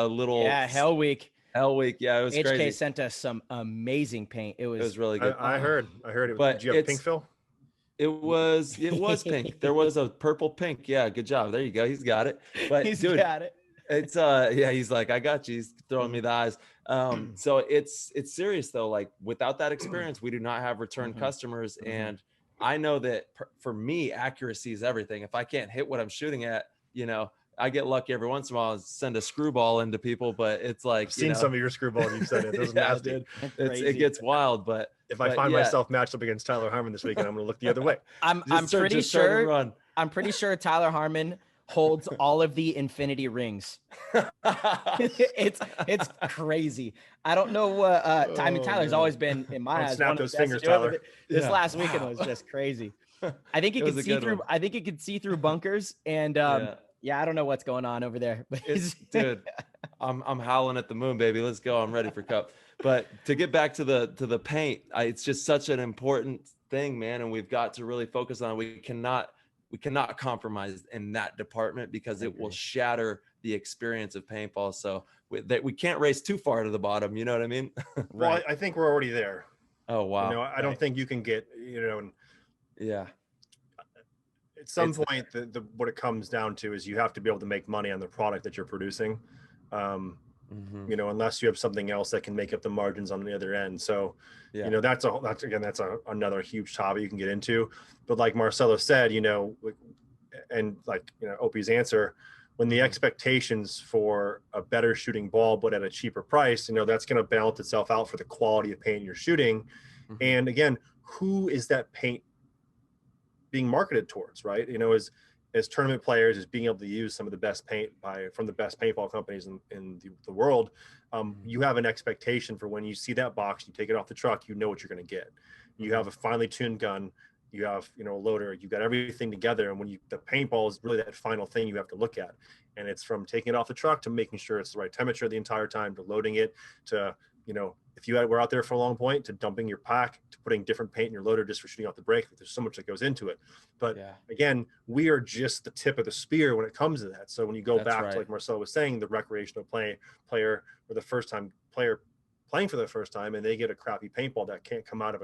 S5: little
S6: Hell Week.
S5: Hell Week. Yeah, it was
S6: HK
S5: crazy.
S6: sent us some amazing paint. It was
S5: really good.
S7: I heard it.
S5: But
S7: did you have pink fill?
S5: It was pink. There was a purple pink. Yeah, good job. There you go. He's got it. But
S6: he's
S5: dude,
S6: got it.
S5: It's yeah, he's like, I got you. He's throwing me the eyes. So it's serious though. Like without that experience, we do not have return customers. And I know that for me, accuracy is everything. If I can't hit what I'm shooting at, you know, I get lucky every once in a while and send a screwball into people, but it's like,
S7: I've seen some of your screwballs you've sent in. Those are nasty.
S5: Dude, it gets wild, but
S7: if I find myself matched up against Tyler Harmon this weekend, I'm going to look the other way.
S6: I'm pretty sure Tyler Harmon holds all of the infinity rings. it's crazy. I don't know what I mean, Tyler's always been in my eyes.
S7: Snap those fingers, Tyler.
S6: This last weekend was just crazy. I think it could see through. I think it could see through bunkers, and yeah, I don't know what's going on over there. But
S5: dude, I'm howling at the moon, baby. Let's go. I'm ready for cup. But to get back to the paint, it's just such an important thing, man, and we've got to really focus on it. We cannot compromise in that department because it will shatter the experience of paintball. So we can't race too far to the bottom. You know what I mean?
S7: Well, I think we're already there.
S5: Oh wow.
S7: You know, I don't think you can get, you know.
S5: Yeah.
S7: At some point, what it comes down to is you have to be able to make money on the product that you're producing. You know, unless you have something else that can make up the margins on the other end. So, you know, that's another huge topic you can get into. But like Marcelo said, you know, and like, you know, Opie's answer, when the expectations for a better shooting ball, but at a cheaper price, you know, that's going to balance itself out for the quality of paint you're shooting. And again, who is that paint being marketed towards, right? You know, as tournament players, is being able to use some of the best paint from the best paintball companies in the world. You have an expectation for when you see that box, you take it off the truck, you know what you're going to get. You have a finely tuned gun, you have, you know, a loader, you got everything together. And when the paintball is really that final thing you have to look at. And it's from taking it off the truck to making sure it's the right temperature the entire time, to loading it, to, you know, if we're out there for a long point, to dumping your pack, to putting different paint in your loader just for shooting off the break. There's so much that goes into it. But again, we are just the tip of the spear when it comes to that. So when you go back to, like Marcelo was saying, the recreational player or the first time player playing for the first time, and they get a crappy paintball that can't come out of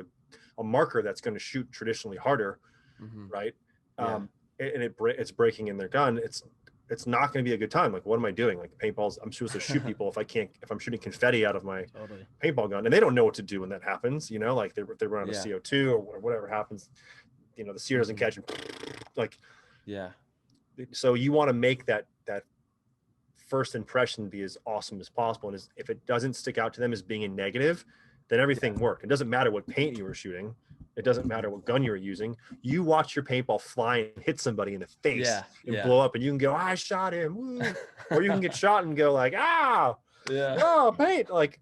S7: a marker that's going to shoot traditionally harder, right? And it's breaking in their gun. It's not going to be a good time. Like, what am I doing? Like, paintballs, I'm supposed to shoot people if I'm shooting confetti out of my paintball gun, and they don't know what to do when that happens, you know, like they run out of CO2 or whatever happens, you know, the sear doesn't catch them. Like, so you want to make that first impression be as awesome as possible. And if it doesn't stick out to them as being a negative, then everything worked. It doesn't matter what paint you were shooting. It doesn't matter what gun you were using. You watch your paintball fly and hit somebody in the face and blow up, and you can go, I shot him. Woo. Or you can get shot and go like, oh, paint. Like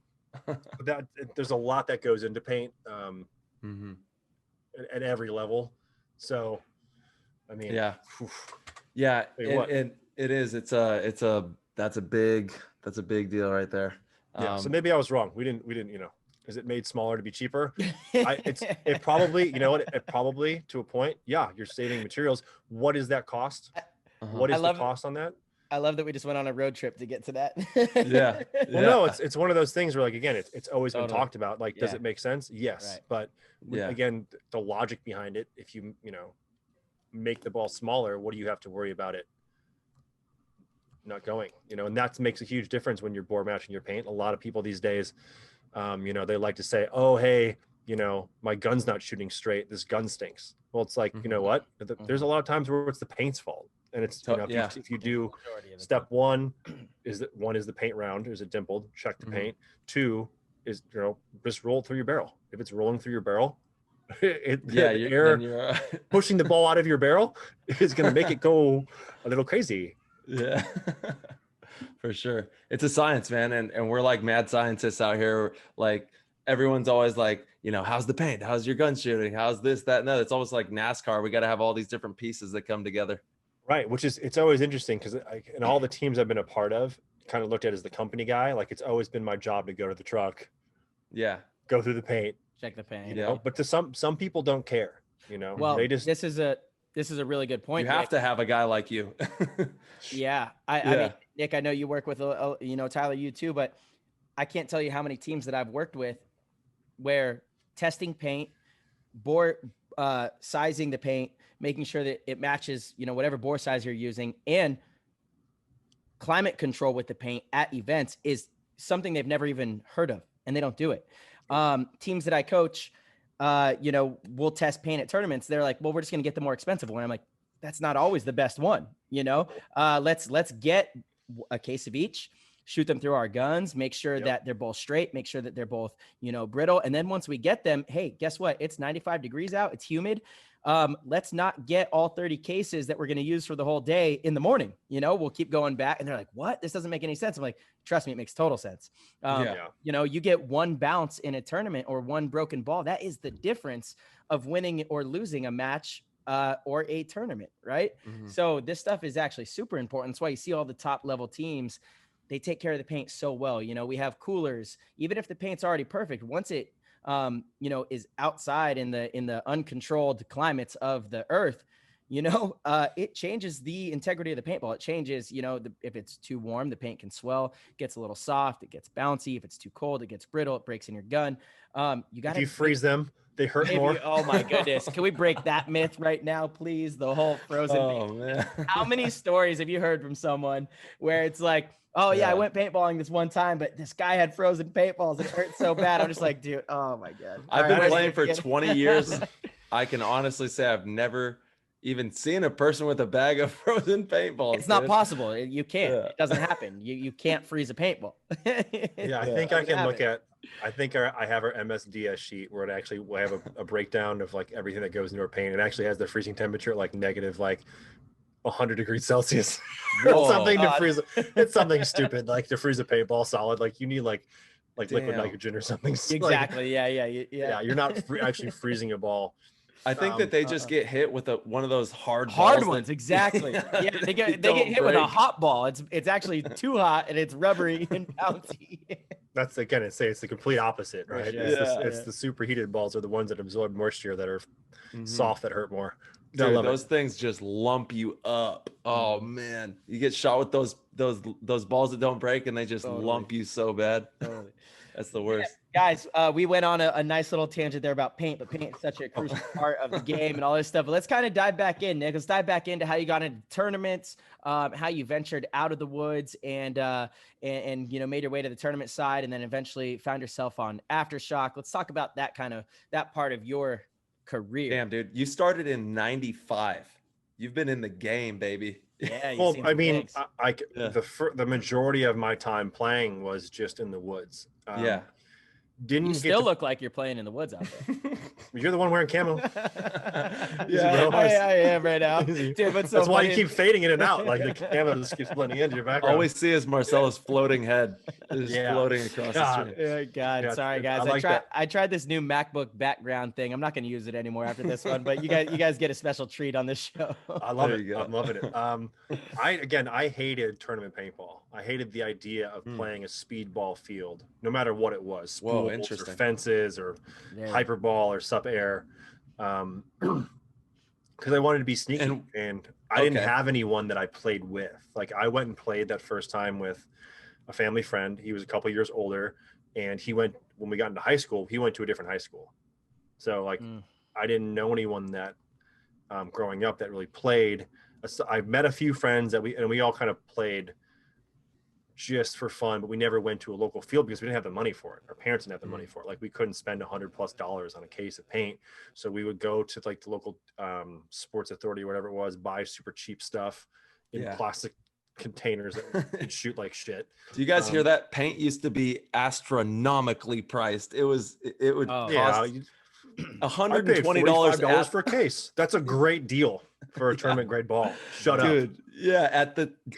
S7: that. There's a lot that goes into paint at every level. So, I mean,
S5: and it is. That's a big deal right there.
S7: So maybe I was wrong. We didn't, you know. Is it made smaller to be cheaper? It probably, you know what, it probably to a point. Yeah, you're saving materials. What is that cost? What is the cost on that?
S6: I love that we just went on a road trip to get to that.
S7: Well, no, it's one of those things where, like, again, it's always been talked about. Like, does it make sense? Yes. But again, the logic behind it, if you know, make the ball smaller, what do you have to worry about it not going? You know, and that makes a huge difference when you're bore matching your paint. A lot of people these days, you know, they like to say, oh, hey, you know, my gun's not shooting straight. This gun stinks. Well, it's like, you know what? There's a lot of times where it's the paint's fault. And it's, you know, if you do step one is the paint round. Is it dimpled? Check the paint. Two is, you know, just roll through your barrel. If it's rolling through your barrel, you're pushing the ball out of your barrel is going to make it go a little crazy.
S5: Yeah. For sure. It's a science, man. And we're like mad scientists out here. Like everyone's always like, you know, how's the paint? How's your gun shooting? How's this, that, and that? It's almost like NASCAR. We got to have all these different pieces that come together.
S7: Right. It's always interesting because in all the teams I've been a part of, kind of looked at as the company guy, like it's always been my job to go to the truck.
S5: Yeah.
S7: Go through the paint.
S6: Check the paint.
S7: You know, but to some people don't care, you know.
S6: Well,
S7: they just
S6: this is a really good point.
S5: You have
S6: Nick.
S5: to have a guy like you.
S6: Yeah. I mean, Nick, I know you work with, you know, Tyler, you too, but I can't tell you how many teams that I've worked with where testing paint, bore sizing the paint, making sure that it matches, you know, whatever bore size you're using, and climate control with the paint at events is something they've never even heard of, and they don't do it. Teams that I coach, you know, we'll test paint at tournaments. They're like, well, we're just going to get the more expensive one. I'm like, that's not always the best one. You know, let's get a case of each, shoot them through our guns, make sure that they're both straight, make sure that they're both, you know, brittle. And then once we get them, hey, guess what? It's 95 degrees out. It's humid. Let's not get all 30 cases that we're going to use for the whole day in the morning. You know, we'll keep going back. And they're like, what? This doesn't make any sense. I'm like, trust me, it makes total sense. You know, you get one bounce in a tournament or one broken ball. That is the difference of winning or losing a match or a tournament, right? So this stuff is actually super important. That's why you see all the top level teams, they take care of the paint so well. You know, we have coolers, even if the paint's already perfect, once it, you know, is outside in the uncontrolled climates of the earth, you know, it changes the integrity of the paintball. It changes, you know, if it's too warm, the paint can swell, gets a little soft, it gets bouncy. If it's too cold, it gets brittle, it breaks in your gun. You got to,
S7: if you freeze them, they hurt more.
S6: Oh my goodness. Can we break that myth right now, please? The whole frozen paint.
S5: Man.
S6: How many stories have you heard from someone where it's like, oh yeah, I went paintballing this one time, but this guy had frozen paintballs. It hurt so bad. I'm just like, dude, oh my God.
S5: I've been playing for 20 years. I can honestly say I've never even seen a person with a bag of frozen paintballs.
S6: It's not possible. You can't. It doesn't happen. You can't freeze a paintball.
S7: I think I can look at, I think I have our MSDS sheet where it actually will have a breakdown of like everything that goes into our paint. It actually has the freezing temperature at like negative, like 100 degrees Celsius. Something to freeze. It's something stupid, like to freeze a paintball solid. Like you need like liquid nitrogen or something.
S6: Exactly.
S7: Like, yeah. You're not actually freezing a ball.
S5: I think that they just get hit with one of those hard
S6: ones. Exactly. Yeah, they get hit with a hot ball. It's actually too hot and it's rubbery and bouncy.
S7: That's again, it's the complete opposite, right? It's the superheated balls are the ones that absorb moisture that are soft, that hurt more.
S5: Dude, those things just lump you up. Oh man, you get shot with those balls that don't break and they just lump you so bad. That's the worst.
S6: Yeah, guys, we went on a nice little tangent there about paint, but paint is such a crucial part of the game and all this stuff. But let's kind of dive back in, Nick. Let's dive back into how you got into tournaments, how you ventured out of the woods and you know, made your way to the tournament side, and then eventually found yourself on Aftershock. Let's talk about that part of your career.
S5: Damn, dude, you started in '95. You've been in the game, baby.
S6: Yeah.
S7: Well, I mean, the majority of my time playing was just in the woods.
S6: You still look like you're playing in the woods out there.
S7: You're the one wearing camo.
S6: I am right now. Dude, but
S7: that's why you keep fading in and out. Like the camo just keeps blending into your background.
S5: All we see is Marcelo's floating head just floating across the street.
S6: Oh, God. Yeah, sorry, guys. I tried this new MacBook background thing. I'm not going to use it anymore after this one, but you guys get a special treat on this show.
S7: I love it. I'm loving it. I hated tournament paintball. I hated the idea of playing a speedball field, no matter what it was.
S5: Whoa, interesting.
S7: Or fences or hyperball or sup air. Because I wanted to be sneaky, and I didn't have anyone that I played with. Like I went and played that first time with a family friend. He was a couple years older, and when we got into high school, he went to a different high school. So like I didn't know anyone that growing up that really played. I met a few friends that we all kind of played just for fun, but we never went to a local field because we didn't have the money for it. Our parents didn't have the money for it. Like we couldn't spend $100+ on a case of paint. So we would go to like the local sports authority or whatever it was, buy super cheap stuff in plastic containers that would shoot like shit.
S5: Do you guys hear that? Paint used to be astronomically priced. It would cost
S7: $120 for a case. That's a great deal for a tournament grade ball. Shut up.
S5: Yeah,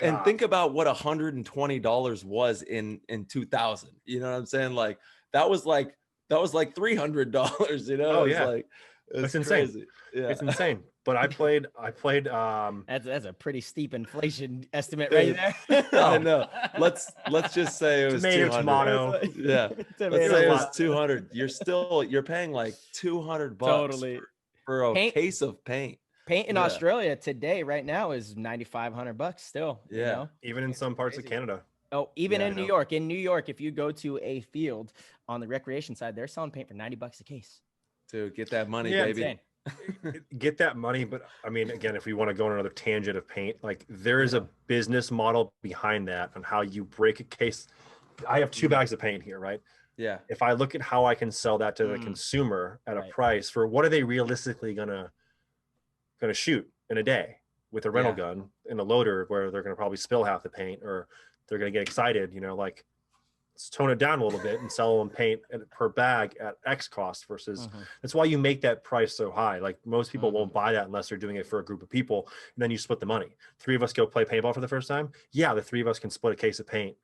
S5: and think about what $120 was in 2000. You know what I'm saying? Like that was like that was like $300. You know,
S7: Oh,
S5: it's
S7: yeah.
S5: like
S7: It's insane.
S5: crazy. Yeah,
S7: It's insane. But I played.
S6: That's a pretty steep inflation estimate
S5: Dude,
S6: right there.
S5: I know. Let's just say it was
S7: Tomato,
S5: 200.
S7: tomato.
S5: Yeah, let's say it was 200. You're paying like $200
S6: Totally.
S5: for a
S6: Paint-
S5: case of paint.
S6: Paint in
S5: Yeah.
S6: Australia today, right now, is $9,500 still. You
S5: Yeah.
S6: know?
S7: Even in some parts of Canada.
S6: Oh, even
S5: Yeah,
S6: in
S5: I
S6: New
S7: know.
S6: York. In New York, if you go to a field on the recreation side, they're selling paint for $90 a case.
S5: Dude, get that money,
S7: Yeah,
S5: baby.
S6: Insane.
S7: Get that money, but I mean, again, if we want to go on another tangent of paint, like there is a business model behind that on how you break a case. I have 2 bags of paint here, right?
S5: Yeah.
S7: If I look at how I can sell that to the consumer at a
S6: Right.
S7: price for what are they realistically gonna shoot in a day with a rental
S5: Yeah.
S7: gun and a loader where they're gonna probably spill half the paint or they're gonna get excited, like let's tone it down a little bit and sell them paint per bag at X cost versus that's why you make that price so high. Like most people won't buy that unless they're doing it for a group of people. And then you split the money. 3 of us go play paintball for the first time. Yeah, the 3 of us can split a case of paint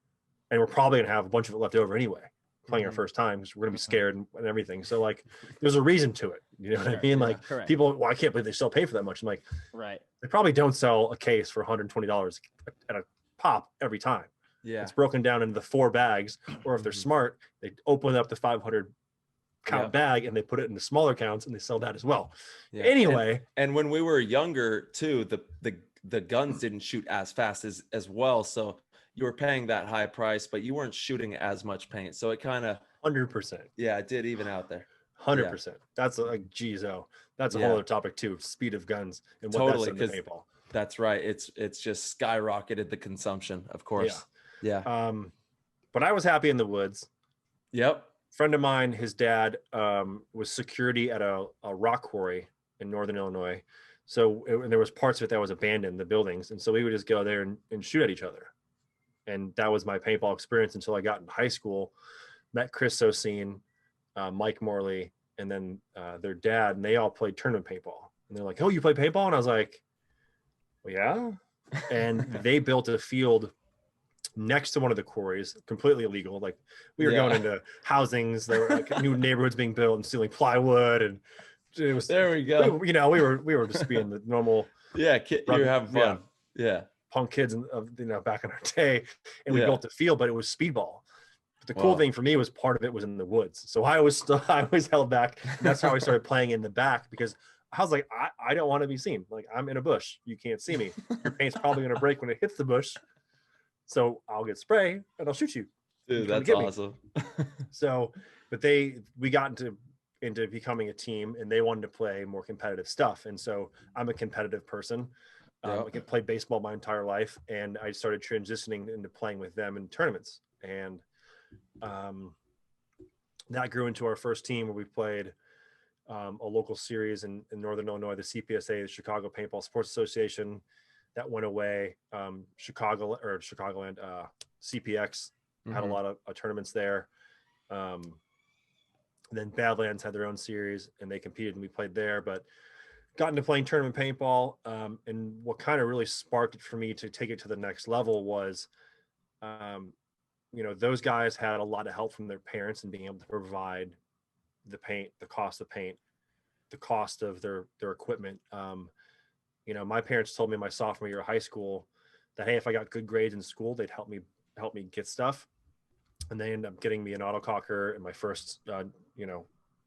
S7: and we're probably gonna have a bunch of it left over anyway, playing our first time because we're gonna be scared and everything. So like there's a reason to it. You know what I mean? Like
S6: correct.
S7: people, well, I can't believe they still pay for that much. I'm like,
S6: Right.
S7: they probably don't sell a case for $120 at a pop every time.
S5: Yeah.
S7: It's broken down into the 4 bags, or if they're smart, they open up the 500 count bag and they put it into smaller counts and they sell that as well.
S5: Yeah.
S7: Anyway,
S5: and when we were younger too, the guns didn't shoot as fast as well. So you were paying that high price, but you weren't shooting as much paint. So it kind of
S7: 100%,
S5: yeah, it did even out there.
S7: 100%. That's like, geez, that's a whole other topic too. Speed of guns and what
S5: Totally,
S7: that's in the paintball.
S5: That's right. It's just skyrocketed the consumption, of course. Yeah.
S7: But I was happy in the woods.
S5: Yep.
S7: Friend of mine, his dad was security at a rock quarry in Northern Illinois. So and there was parts of it that was abandoned, the buildings. And so we would just go there and shoot at each other. And that was my paintball experience until I got in high school, met Chris Sosine, Mike Morley, and then their dad, and they all played tournament paintball. And they're like, oh, you play paintball? And I was like, well, yeah. And they built a field next to one of the quarries, completely illegal. Like we were going into housings, there were like new neighborhoods being built and stealing plywood, and it was
S5: there we go.
S7: We were just being the normal
S5: you're having fun. Yeah.
S7: Punk kids back in our day, and we built a field, but it was speedball. But the cool thing for me was part of it was in the woods, so I always held back. And that's how I started playing in the back, because I was like, I don't want to be seen. Like I'm in a bush, you can't see me. Your paint's probably going to break when it hits the bush. So I'll get spray and I'll shoot you.
S5: Dude, that's awesome.
S7: So, but we got into becoming a team, and they wanted to play more competitive stuff. And so I'm a competitive person. I could play baseball my entire life, and I started transitioning into playing with them in tournaments. And that grew into our first team, where we played a local series in Northern Illinois, the CPSA, the Chicago Paintball Sports Association. That went away. Chicagoland, CPX had a lot of tournaments there. Then Badlands had their own series, and they competed, and we played there. But got into playing tournament paintball, and what kind of really sparked it for me to take it to the next level was, those guys had a lot of help from their parents in being able to provide the paint, the cost of paint, the cost of their equipment. My parents told me my sophomore year of high school that, hey, if I got good grades in school, they'd help me get stuff. And they ended up getting me an autococker and my first,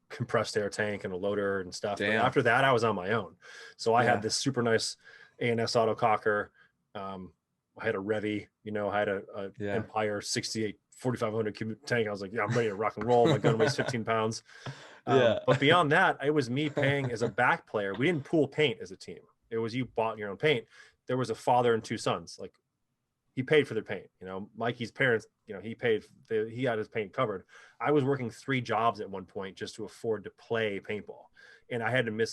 S7: compressed air tank and a loader and stuff. But after that, I was on my own. So I had this super nice ANS autococker. I had a Revy, I had a Empire 68 4500 cubic tank. I was like, yeah, I'm ready to rock and roll. My gun weighs 15 pounds. But beyond that, it was me paying as a back player. We didn't pool paint as a team. It was you bought your own paint. There was a father and 2 sons. Like he paid for their paint. Mikey's parents, he had his paint covered. I was working 3 jobs at one point just to afford to play paintball. And I had to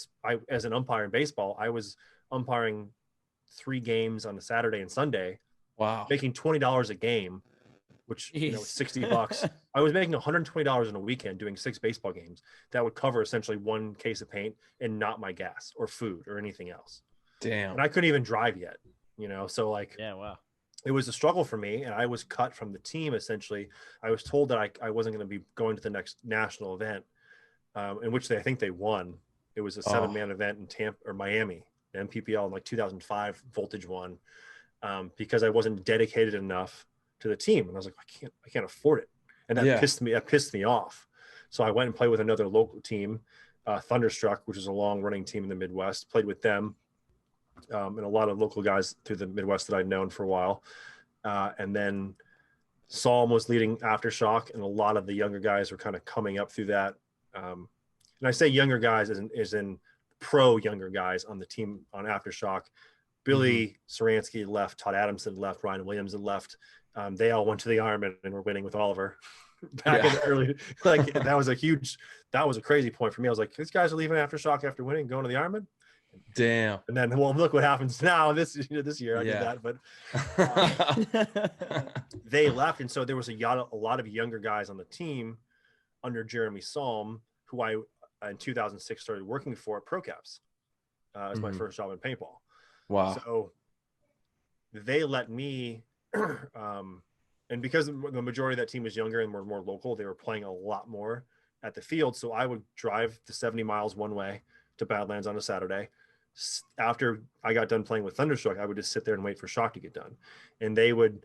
S7: as an umpire in baseball, I was umpiring 3 games on a Saturday and Sunday.
S5: Wow.
S7: Making $20 a game, which, $60. I was making $120 in a weekend doing 6 baseball games that would cover essentially 1 case of paint and not my gas or food or anything else.
S5: Damn.
S7: And I couldn't even drive yet, so like,
S6: yeah, wow.
S7: it was a struggle for me, and I was cut from the team. Essentially, I was told that I wasn't going to be going to the next national event, in which I think they won. It was a 7-man event in Tampa or Miami, the MPPL in like 2005, Voltage won, because I wasn't dedicated enough to the team, and I was like, I can't afford it, and that pissed me off. So I went and played with another local team, Thunderstruck, which is a long-running team in the Midwest. Played with them. And a lot of local guys through the Midwest that I'd known for a while. And then Psalm was leading Aftershock, and a lot of the younger guys were kind of coming up through that. And I say younger guys as in pro younger guys on the team on Aftershock. Billy Saransky left, Todd Adamson left, Ryan Williams had left. They all went to the Ironman and were winning with Oliver back in the early, like that was a crazy point for me. I was like, these guys are leaving Aftershock after winning, going to the Ironman.
S5: Damn.
S7: And then, well, look what happens now this year. I did that, but they left. And so there was a lot of younger guys on the team under Jeremy Psalm, who I, in 2006, started working for at ProCaps as my first job in paintball.
S5: Wow.
S7: So they let me, and because the majority of that team was younger and were more local, they were playing a lot more at the field. So I would drive the 70 miles one way to Badlands on a Saturday. After I got done playing with Thunderstruck, I would just sit there and wait for Shock to get done. And they would,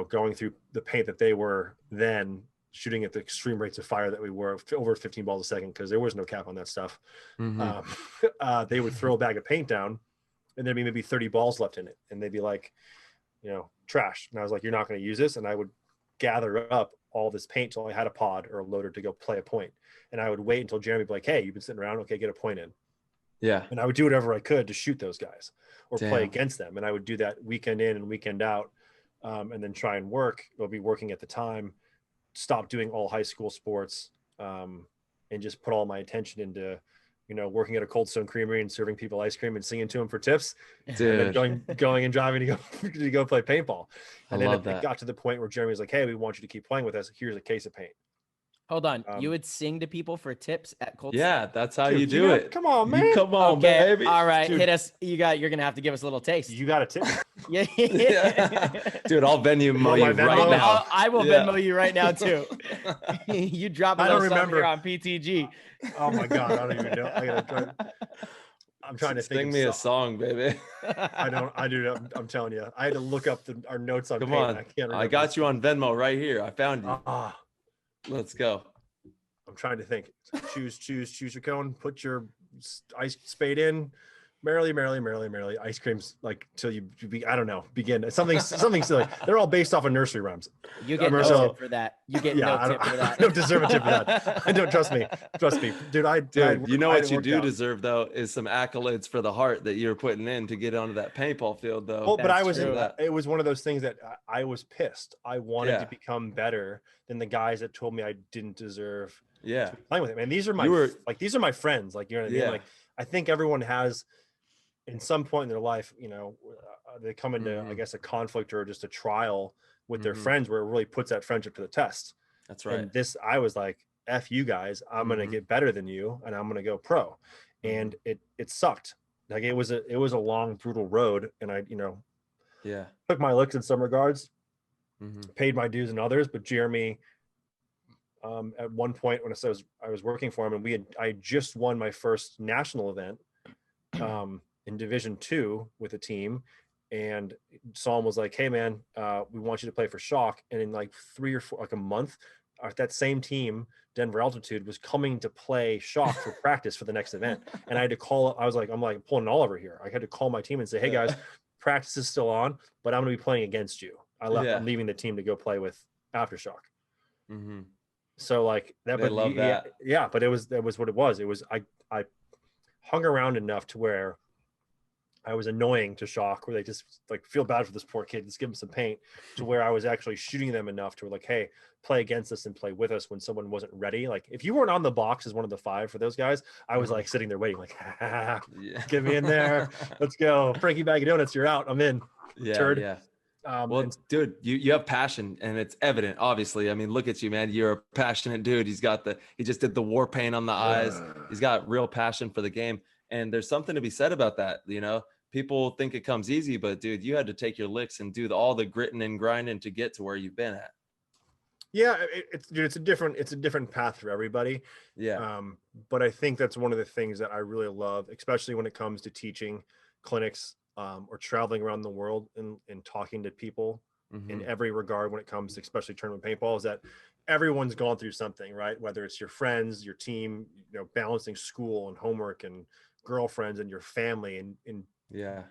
S7: going through the paint that they were then shooting at the extreme rates of fire that we were, over 15 balls a second, because there was no cap on that stuff. They would throw a bag of paint down, and there'd be maybe 30 balls left in it. And they'd be like, trash. And I was like, you're not going to use this. And I would gather up all this paint till I had a pod or a loader to go play a point. And I would wait until Jeremy would be like, hey, you've been sitting around. Okay, get a point in.
S5: Yeah.
S7: And I would do whatever I could to shoot those guys or play against them. And I would do that weekend in and weekend out, and then try and work. I'll be working at the time, stop doing all high school sports, and just put all my attention into, working at a Cold Stone Creamery and serving people ice cream and singing to them for tips.
S5: Dude.
S7: And then going and driving to go play paintball. And
S5: I
S7: then it got to the point where Jeremy was like, hey, we want you to keep playing with us. Here's a case of paint.
S6: Hold on. You would sing to people for tips at Cold
S5: Yeah, that's how you do it.
S7: Come on, man.
S5: Come on,
S6: okay,
S5: baby.
S6: All right,
S5: Dude.
S6: hit us. You're gonna have to give us a little taste.
S7: You got a tip.
S6: Yeah.
S5: Dude, I'll Venmo you right now.
S6: I will Venmo you right now too. You drop a little something here on PTG.
S7: Oh my God, I don't even know. I'm trying to think.
S5: Sing me a song, baby.
S7: I do. I'm telling you, I had to look up our notes on.
S5: Come
S7: paint.
S5: on.
S7: I can't remember.
S5: I got you on Venmo right here. I found you. Let's go.
S7: I'm trying to think. Choose your cone. Put your ice spade in. Merrily, ice creams like till you I don't know. Begin something silly. They're all based off of nursery rhymes.
S6: You get no tip for that. You get no tip for that.
S7: I don't deserve a tip for that. I don't trust me, dude.
S5: You know what you do deserve though is some accolades for the heart that you're putting in to get onto that paintball field though.
S7: Well, but I was it was one of those things that I was pissed. I wanted to become better than the guys that told me I didn't deserve.
S5: Yeah,
S7: to be playing with him. And these are my these are my friends. Like, you know what I mean? Like, I think everyone has, in some point in their life, they come into I guess a conflict or just a trial with their friends where it really puts that friendship to the test.
S5: That's right.
S7: And I was like, F you guys, I'm gonna get better than you and I'm gonna go pro. And it sucked. Like it was a long, brutal road. And I, took my licks in some regards, paid my dues in others, but Jeremy, at one point when I was working for him, and I had just won my first national event in Division II with a team, and Psalm was like, hey man, we want you to play for Shock. And in like 3 or 4, like a month, that same team, Denver Altitude, was coming to play Shock for practice for the next event. And I had to call, I'm like pulling an Oliver here. I had to call my team and say, hey guys, practice is still on, but I'm going to be playing against you. I'm leaving the team to go play with Aftershock. So like that,
S5: they love that.
S7: Yeah, but that was what it was. It was, I hung around enough to where I was annoying to Shock, where they just like feel bad for this poor kid, just give him some paint, to where I was actually shooting them enough to like, hey, play against us and play with us when someone wasn't ready. Like if you weren't on the box as one of the 5 for those guys, I was like sitting there waiting, like, get me in there. Let's go. Frankie Bag of Donuts, you're out. I'm in. Turd.
S5: Yeah. Well, dude, you have passion, and it's evident, obviously. I mean, look at you, man. You're a passionate dude. He just did the war paint on the eyes. He's got real passion for the game. And there's something to be said about that, people think it comes easy, but dude, you had to take your licks and do all the gritting and grinding to get to where you've been at.
S7: Yeah, it's a different path for everybody.
S5: Yeah.
S7: But I think that's one of the things that I really love, especially when it comes to teaching clinics or traveling around the world and talking to people in every regard when it comes to especially tournament paintball, is that everyone's gone through something, right? Whether it's your friends, your team, balancing school and homework and girlfriends and your family, and
S5: yeah,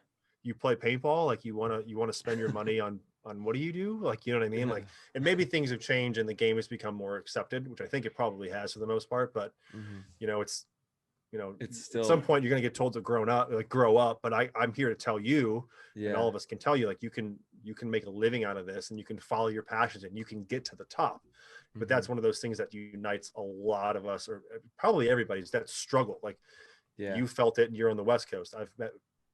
S7: you play paintball, like you want to spend your money on what do you do? Like, you know what I mean?
S5: Yeah.
S7: Like, and maybe things have changed and the game has become more accepted, which I think it probably has for the most part, but it's still, at some point you're going to get told to grow up, but I'm here to tell you, and all of us can tell you, like, you can make a living out of this and you can follow your passions and you can get to the top. But that's one of those things that unites a lot of us, or probably everybody's, that struggle. Like, you felt it and you're on the West Coast. I've met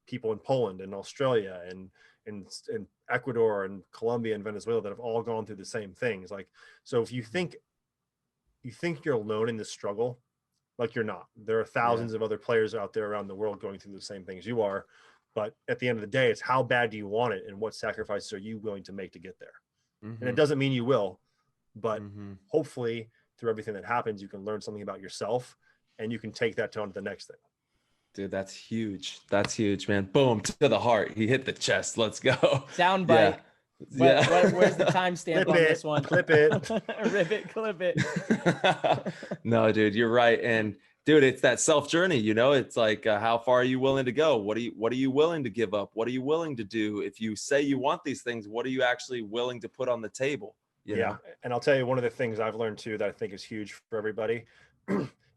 S7: people in Poland and Australia and in Ecuador and Colombia and Venezuela that have all gone through the same things. Like, so if you think you're alone in this struggle, like, you're not. There are thousands of other players out there around the world going through the same things you are. But at the end of the day, it's how bad do you want it and what sacrifices are you willing to make to get there? And it doesn't mean you will, but hopefully through everything that happens, you can learn something about yourself and you can take that on to the next thing.
S5: Dude, that's huge. That's huge, man. Boom, to the heart. He hit the chest. Let's go.
S6: Soundbite.
S5: Yeah.
S6: Where's the timestamp on this one?
S7: Clip it.
S6: Rip it, clip it.
S5: No, dude, you're right. And dude, it's that self journey, it's like, how far are you willing to go? What are you willing to give up? What are you willing to do? If you say you want these things, what are you actually willing to put on the table? You know?
S7: And I'll tell you, one of the things I've learned too, that I think is huge for everybody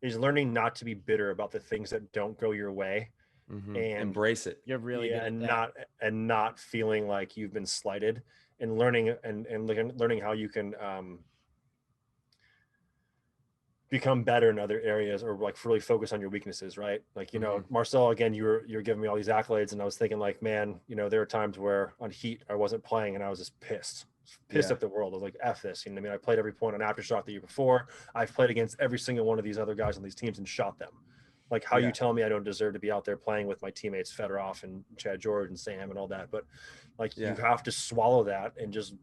S7: is learning not to be bitter about the things that don't go your way, and
S5: embrace it.
S6: You're really good at
S7: and not feeling like you've been slighted, and learning learning how you can become better in other areas, or like really focus on your weaknesses, right? Like, Marcel, again, you're giving me all these accolades, and I was thinking, like, man, there are times where on heat I wasn't playing and I was just pissed at the world. I was like, F this, I mean? I played every point on Aftershock the year before. I've played against every single one of these other guys on these teams and shot them. Like, how you tell me I don't deserve to be out there playing with my teammates Fedorov and Chad George and Sam and all that, but like, you have to swallow that and just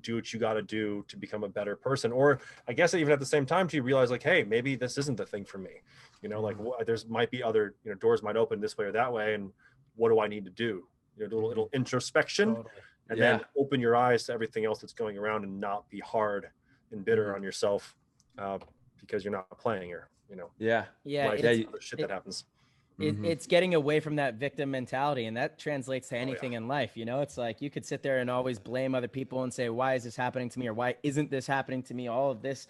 S7: do what you got to do to become a better person. Or I guess even at the same time, to realize, like, hey, maybe this isn't the thing for me. Like, there's might be other, doors might open this way or that way, and what do I need to do? Do a little introspection. Totally. And then open your eyes to everything else that's going around, and not be hard and bitter on yourself because you're not playing, or shit that happens.
S6: It's getting away from that victim mentality, and that translates to anything in life. It's like, you could sit there and always blame other people and say, why is this happening to me, or why isn't this happening to me? All of this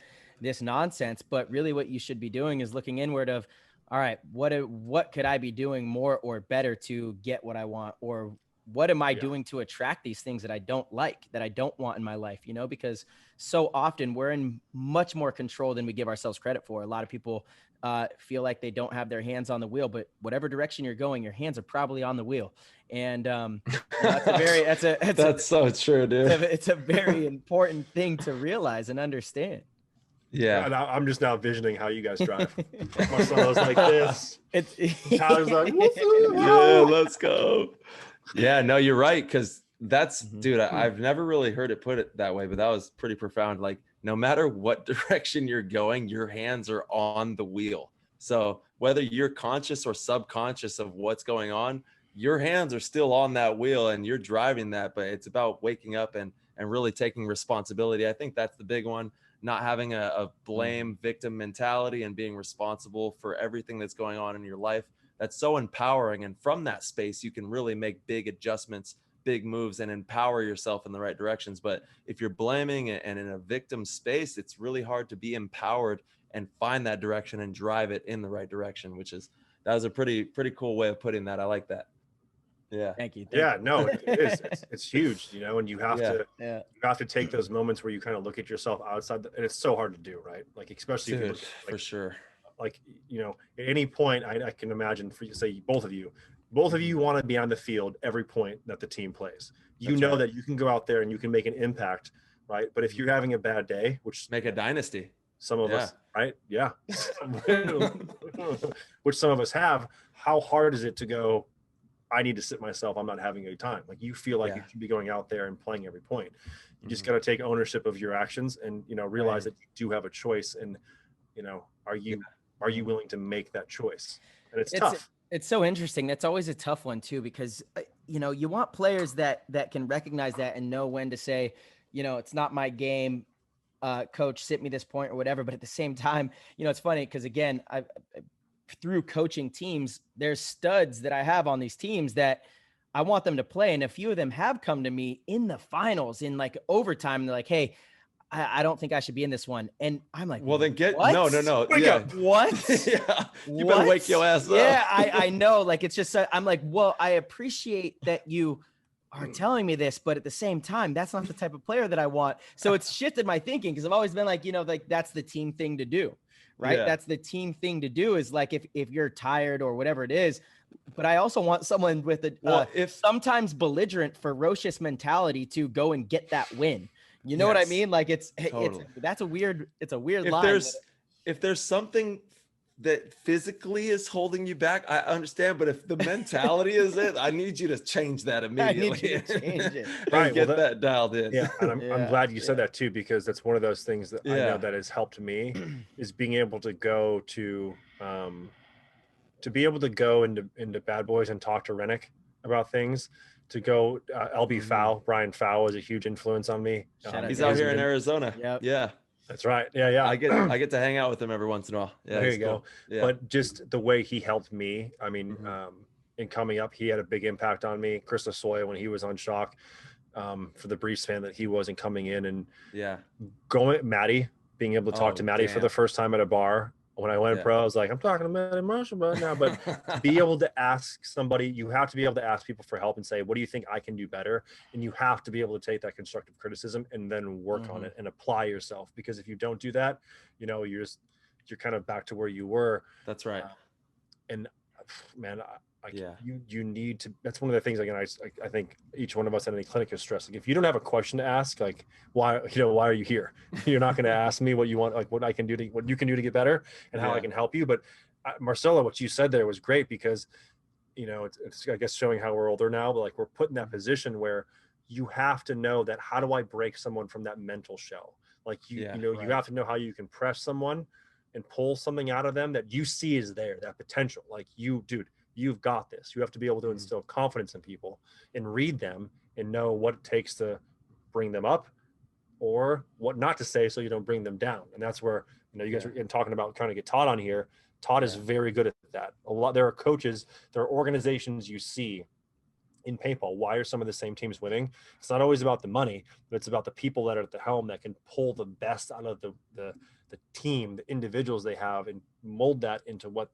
S6: nonsense. But really, what you should be doing is looking inward of, all right, what could I be doing more or better to get what I want, or what am I doing to attract these things that I don't like, that I don't want in my life? Because so often we're in much more control than we give ourselves credit for. A lot of people feel like they don't have their hands on the wheel, but whatever direction you're going, your hands are probably on the wheel. And that's
S5: so true, dude.
S6: It's a very important thing to realize and understand.
S5: Yeah.
S7: And I'm just now visioning how you guys drive. Marcelo's like this. Tyler's like,
S5: let's go. Yeah, no, you're right. Cause that's, dude, I've never really heard it put it that way, but that was pretty profound. Like, no matter what direction you're going, your hands are on the wheel. So whether you're conscious or subconscious of what's going on, your hands are still on that wheel and you're driving that. But it's about waking up and really taking responsibility. I think that's the big one. Not having a blame victim mentality and being responsible for everything that's going on in your life. That's so empowering. And from that space, you can really make big adjustments, big moves, and empower yourself in the right directions. But if you're blaming and in a victim space, it's really hard to be empowered and find that direction and drive it in the right direction, that was a pretty cool way of putting that. I like that. Yeah.
S6: Thank you.
S7: No, it is. It's huge, and you have to take those moments where you kind of look at yourself outside, and it's so hard to do, right? Like, especially if you look at,
S5: for sure.
S7: Like, at any point, I can imagine, for you, say both of you want to be on the field every point that the team plays. That you can go out there and you can make an impact, right? But if you're having a bad day, which
S5: make a dynasty,
S7: some of us, right? Yeah. Which some of us have, how hard is it to go, I need to sit myself. I'm not having a good time. Like, you feel like you should be going out there and playing every point. You just got to take ownership of your actions and, you know, realize that you do have a choice. And, you know, are you willing to make that choice? And it's tough.
S6: It's so interesting. That's always a tough one too, because, you know, you want players that can recognize that and know when to say, you know, it's not my game. Coach, sit me this point or whatever. But at the same time, you know, it's funny because, again, through coaching teams, there's studs that I have on these teams that I want them to play. And a few of them have come to me in the finals in like overtime. And they're like, hey, I don't think I should be in this one. And I'm like,
S5: well, then get,
S6: what?
S5: no.
S7: Wake up.
S6: What?
S5: You better wake your ass up.
S6: Yeah, I know. Like, it's just, I'm like, well, I appreciate that you are telling me this, but at the same time, that's not the type of player that I want. So it's shifted my thinking, because I've always been like, you know, like, that's the team thing to do. Right.
S5: Yeah.
S6: That's the team thing to do, is like, if you're tired or whatever it is, but I also want someone with a sometimes belligerent, ferocious mentality to go and get that win. You know what I mean? Like, it's a weird line.
S5: If there's something that physically is holding you back, I understand. But if the mentality is it, I need you to change that immediately.
S6: I need you to change it.
S5: Right, get that dialed in.
S7: Yeah, and I'm glad you said that too, because that's one of those things that I know that has helped me is being able to go to be able to go into Bad Boys and talk to Rennick about things. To go, LB Fowl, Brian Fowl was a huge influence on me.
S5: He's out here in Arizona.
S6: Yep.
S5: Yeah.
S7: That's right. Yeah.
S5: I get to hang out with him every once in a while. Yeah,
S7: there you go.
S5: Cool. Yeah.
S7: But just the way he helped me, I mean, in coming up, he had a big impact on me. Chris Lasoya, when he was on Shock, for the brief span that he wasn't coming in, and being able to talk to Maddie for the first time at a bar. When I went pro, I was like, I'm talking to Maddie Marshall right now. But to be able to ask somebody, you have to be able to ask people for help and say, what do you think I can do better? And you have to be able to take that constructive criticism and then work on it and apply yourself. Because if you don't do that, you know, you're kind of back to where you were.
S5: That's right.
S7: And man, you need to, that's one of the things, again, I think each one of us at any clinic is stressed. Like, if you don't have a question to ask, like, why are you here? You're not going to ask me what you want, like what I can do what you can do to get better and how I can help you. But Marcelo, what you said there was great, because, you know, it's I guess showing how we're older now, but like, we're put in that position where you have to know that, how do I break someone from that mental shell? Like, you have to know how you can press someone and pull something out of them that you see is there, that potential. Like, you've got this. You have to be able to instill confidence in people and read them and know what it takes to bring them up or what not to say, so you don't bring them down. And that's where, you know, you guys are talking about trying to get Todd on here. Todd is very good at that. There are coaches, there are organizations you see in paintball. Why are some of the same teams winning? It's not always about the money, but it's about the people that are at the helm that can pull the best out of the team, the individuals they have, and mold that into what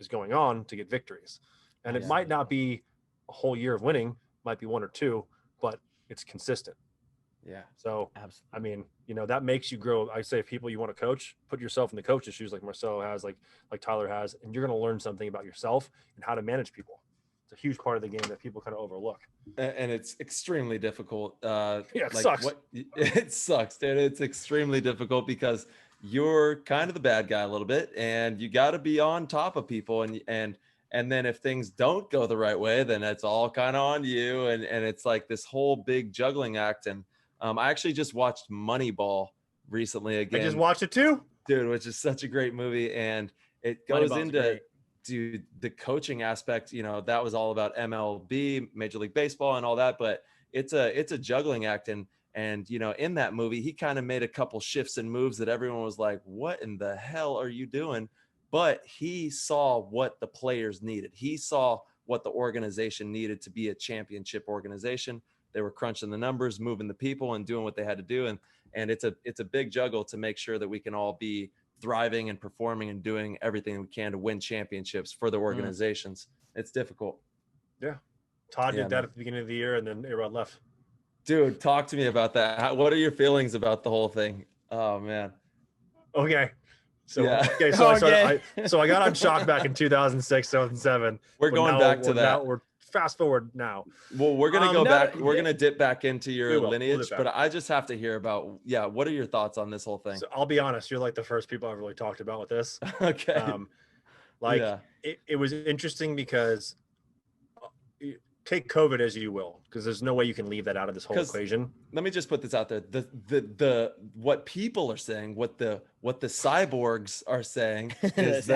S7: is going on to get victories. And it might not be a whole year of winning, might be one or two, but it's consistent.
S5: Yeah.
S7: So, I mean, you know, that makes you grow. I say, if people you want to coach, put yourself in the coach's shoes, like Marcelo has, like Tyler has, and you're going to learn something about yourself and how to manage people. It's a huge part of the game that people kind of overlook.
S5: And it's extremely difficult.
S7: It sucks.
S5: It sucks, dude. It's extremely difficult because you're kind of the bad guy a little bit, and you got to be on top of people. And then if things don't go the right way, then it's all kind of on you. And it's like this whole big juggling act. And I actually just watched Moneyball recently again.
S7: I just watched it too,
S5: dude, which is such a great movie. And it goes into the coaching aspect. You know, that was all about MLB, Major League Baseball, and all that. But it's a juggling act. And, you know, in that movie, he kind of made a couple shifts and moves that everyone was like, what in the hell are you doing? But he saw what the players needed. He saw what the organization needed to be a championship organization. They were crunching the numbers, moving the people, and doing what they had to do. And it's a big juggle to make sure that we can all be thriving and performing and doing everything we can to win championships for the organizations. It's difficult.
S7: Yeah. Todd did that at the beginning of the year, and then A-Rod left.
S5: Dude, talk to me about that. What are your feelings about the whole thing? Oh man.
S7: Okay. So I got on Shock back in 2006, 2007.
S5: We're going back to that.
S7: Now we're fast forward now.
S5: Well, we're gonna go back. We're gonna dip back into your lineage, but I just have to hear about. Yeah, what are your thoughts on this whole thing?
S7: So I'll be honest. You're like the first people I've really talked about with this.
S5: Okay.
S7: It was interesting because take COVID as you will, because there's no way you can leave that out of this whole equation.
S5: Let me just put this out there. The what people are saying, what the cyborgs are saying is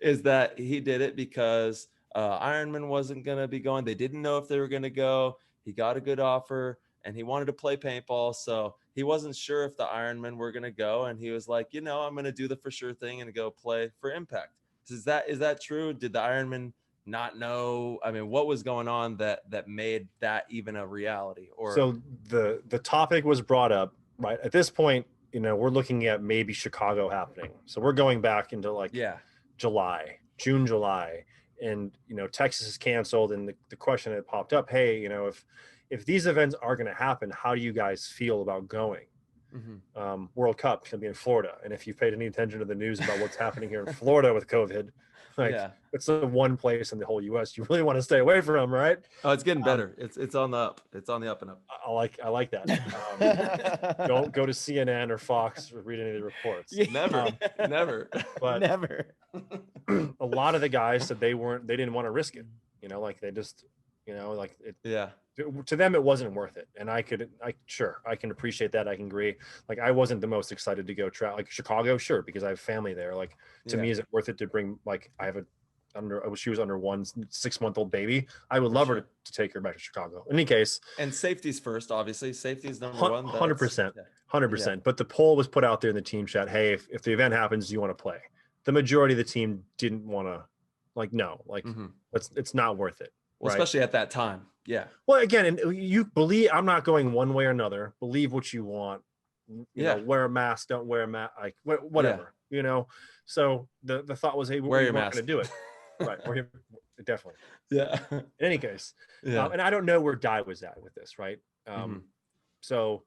S5: is that he did it because Ironman wasn't going to be going. They didn't know if they were going to go. He got a good offer and he wanted to play paintball. So he wasn't sure if the Ironmen were going to go. And he was like, I'm going to do the for sure thing and go play for Impact. Is that true? Did the Ironmen not know? I mean, what was going on that made that even a reality? Or
S7: so the topic was brought up, right? At this point, we're looking at maybe Chicago happening. So we're going back into June, July. And, Texas is canceled. And the question that popped up, hey, if these events are going to happen, how do you guys feel about going? World Cup is going to be in Florida. And if you paid any attention to the news about what's happening here in Florida with COVID, it's the one place in the whole U.S. you really want to stay away from, right?
S5: Oh, it's getting better. It's on the up. It's on the up and up.
S7: I like that. Don't go to CNN or Fox or read any of the reports.
S5: Never.
S7: But
S6: Never.
S7: A lot of the guys said they didn't want to risk it. They just, to them it wasn't worth it. And I can appreciate that. I can agree. Like, I wasn't the most excited to go try Chicago, sure, because I have family there. Like, to me, is it worth it to bring, she was under 1 6-month-old baby. I would love her to take her back to Chicago. In any case,
S5: and safety's first, obviously. Safety's number one.
S7: 100%. But the poll was put out there in the team chat. Hey, if the event happens, do you want to play? The majority of the team didn't want to. It's not worth it.
S5: Well,
S7: right?
S5: Especially at that time. Yeah.
S7: Well, again, and you believe, I'm not going one way or another. Believe what you want. You know, wear a mask, don't wear a mask, whatever. So the thought was, hey, we're not going to do it. Right. Definitely.
S5: Yeah.
S7: In any case. Yeah. And I don't know where Dye was at with this, right? So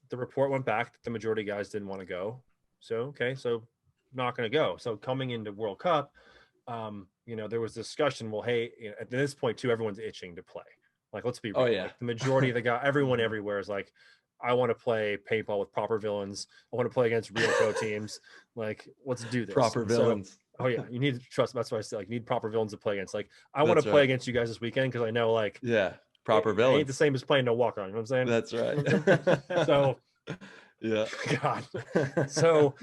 S7: the report went back that the majority of guys didn't want to go. So not going to go. So coming into World Cup, there was discussion. Well, hey, at this point too, everyone's itching to play. Like, let's be real. Like, the majority of the guy, everyone everywhere is like, I want to play paintball with proper villains. I want to play against real pro teams. Like, let's do this.
S5: Proper villains.
S7: You need to trust. That's why I say, you need proper villains to play against. Like, I want to play against you guys this weekend because I know,
S5: proper villains.
S7: It ain't the same as playing no walk on. You know what I'm saying?
S5: That's right.
S7: So,
S5: yeah.
S7: God. So,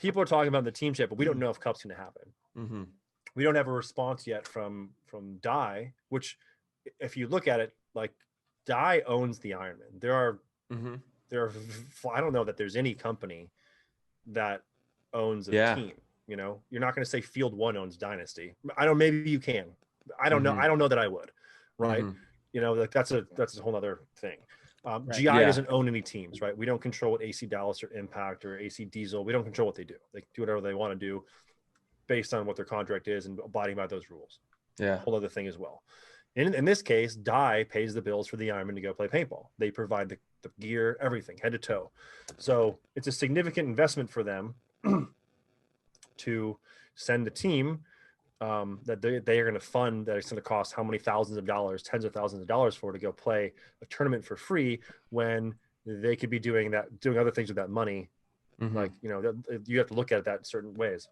S7: people are talking about the team chat, but we don't know if Cup's going to happen. We don't have a response yet from Dye, which, if you look at it, like, Dye owns the Ironman. There are I don't know that there's any company that owns a team. You're not going to say Field One owns Dynasty. I don't. Maybe you can. I don't know. I don't know that I would. Right. That's a whole other thing. GI doesn't own any teams, right? We don't control what AC Dallas or Impact or AC Diesel. We don't control what they do. They do whatever they want to do based on what their contract is and abiding by those rules.
S5: Yeah.
S7: Whole other thing as well. In this case, Dye pays the bills for the Ironman to go play paintball. They provide the gear, everything, head to toe. So it's a significant investment for them to send the team that they are going to fund, that it's going to cost how many thousands of dollars, tens of thousands of dollars to go play a tournament for free when they could be doing other things with that money. Like, you have to look at it that certain ways.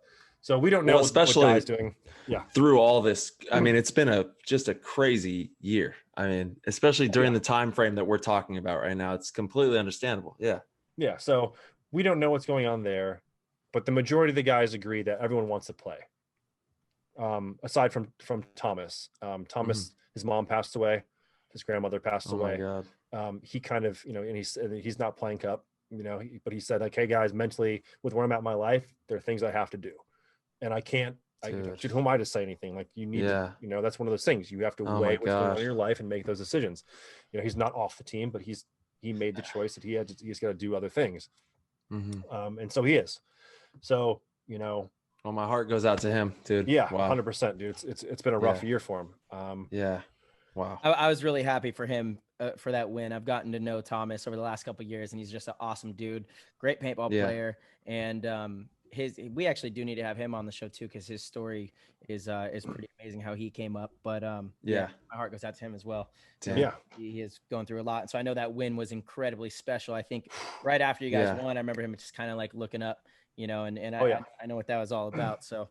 S7: So we don't know
S5: especially
S7: what Dye's doing. Yeah.
S5: Through all this, I mean, it's been just a crazy year. I mean, especially during the time frame that we're talking about right now, it's completely understandable. Yeah. Yeah.
S7: So we don't know what's going on there, but the majority of the guys agree that everyone wants to play. Aside from Thomas. Thomas, his mom passed away, his grandmother passed away.
S5: My God.
S7: He kind of, and he's not playing Cup, but he said, like, hey guys, mentally with where I'm at in my life, there are things I have to do. And I can't, who am I to say anything? Like, you need to, that's one of those things. You have to weigh what's going on in your life and make those decisions. He's not off the team, but he made the choice that he's got to do other things. And so he is. So,
S5: well, my heart goes out to him, dude.
S7: Yeah.
S5: Wow.
S7: 100%, dude. It's been a rough year for him.
S5: Wow.
S6: I was really happy for him for that win. I've gotten to know Thomas over the last couple of years, and he's just an awesome dude, great paintball player. And, we actually do need to have him on the show too, because his story is pretty amazing how he came up. But my heart goes out to him as well. He is going through a lot, and so I know that win was incredibly special. I think right after you guys won, I remember him just kind of like looking up, and I know what that was all about. So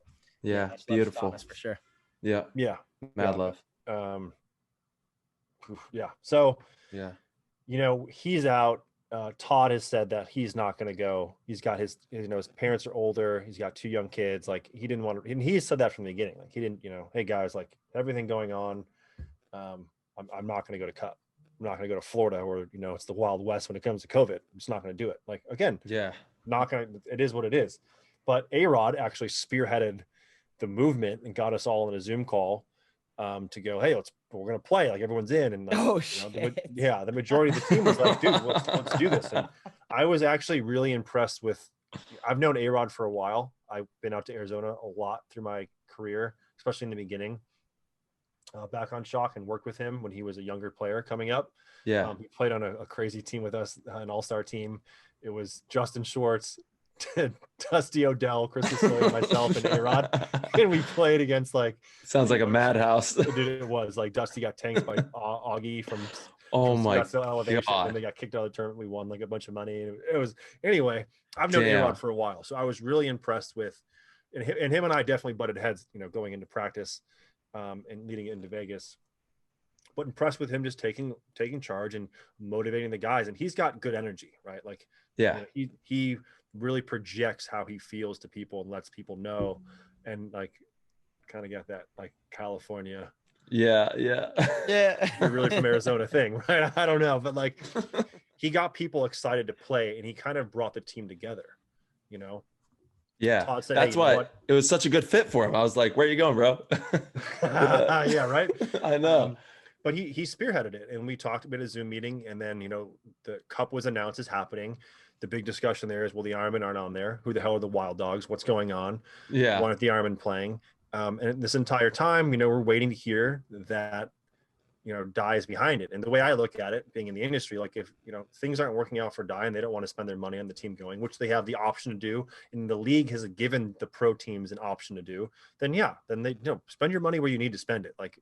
S5: beautiful
S6: for sure.
S5: Mad love.
S7: Yeah. So,
S5: Yeah.
S7: you know, he's out. Todd has said that he's not going to go. He's got his parents are older. He's got 2 young kids. Like, he didn't want to, and he said that from the beginning. Like, he didn't, hey guys, like, everything going on. I'm not going to go to Cup. I'm not going to go to Florida where, it's the Wild West when it comes to COVID. I'm just not going to do it. Like, again,
S5: Yeah.
S7: it is what it is. But A-Rod actually spearheaded the movement and got us all in a Zoom call to go, hey, we're going to play, like, everyone's in. And like, the majority of the team was like, dude, let's do this. And I was actually really impressed with, I've known A-Rod for a while. I've been out to Arizona a lot through my career, especially in the beginning, back on Shock, and worked with him when he was a younger player coming up.
S5: Yeah.
S7: He played on a crazy team with us, an all-star team. It was Justin Schwartz, Dusty Odell, Chris Slowiak, myself, and A-Rod. And we played against, like,
S5: sounds like a madhouse.
S7: Dude, it was like Dusty got tanked by Augie from
S5: my
S7: Elevation,
S5: God.
S7: and they got kicked out of the tournament. We won like a bunch of money. It was, anyway, I've known A-Rod for a while, so I was really impressed with, and him and I definitely butted heads, going into practice and leading into Vegas, but impressed with him just taking charge and motivating the guys. And he's got good energy, right? Like, he really projects how he feels to people and lets people know, and like kind of got that like California,
S5: yeah
S7: we're really from Arizona thing, right? I don't know, but like he got people excited to play, and he kind of brought the team together,
S5: Yeah,
S7: Todd said,
S5: that's why it was such a good fit for him. I was like, where are you going, bro?
S7: Yeah, right.
S5: I know.
S7: But he spearheaded it, and we talked about a Zoom meeting, and then, the Cup was announced as happening. The big discussion there is, well, the Ironmen aren't on there. Who the hell are the Wild Dogs? What's going on?
S5: Yeah.
S7: Why aren't the Ironmen playing? And this entire time, we're waiting to hear that, Dye is behind it. And the way I look at it, being in the industry, like, if, things aren't working out for Dye and they don't want to spend their money on the team going, which they have the option to do, and the league has given the pro teams an option to do, then they spend your money where you need to spend it. Like,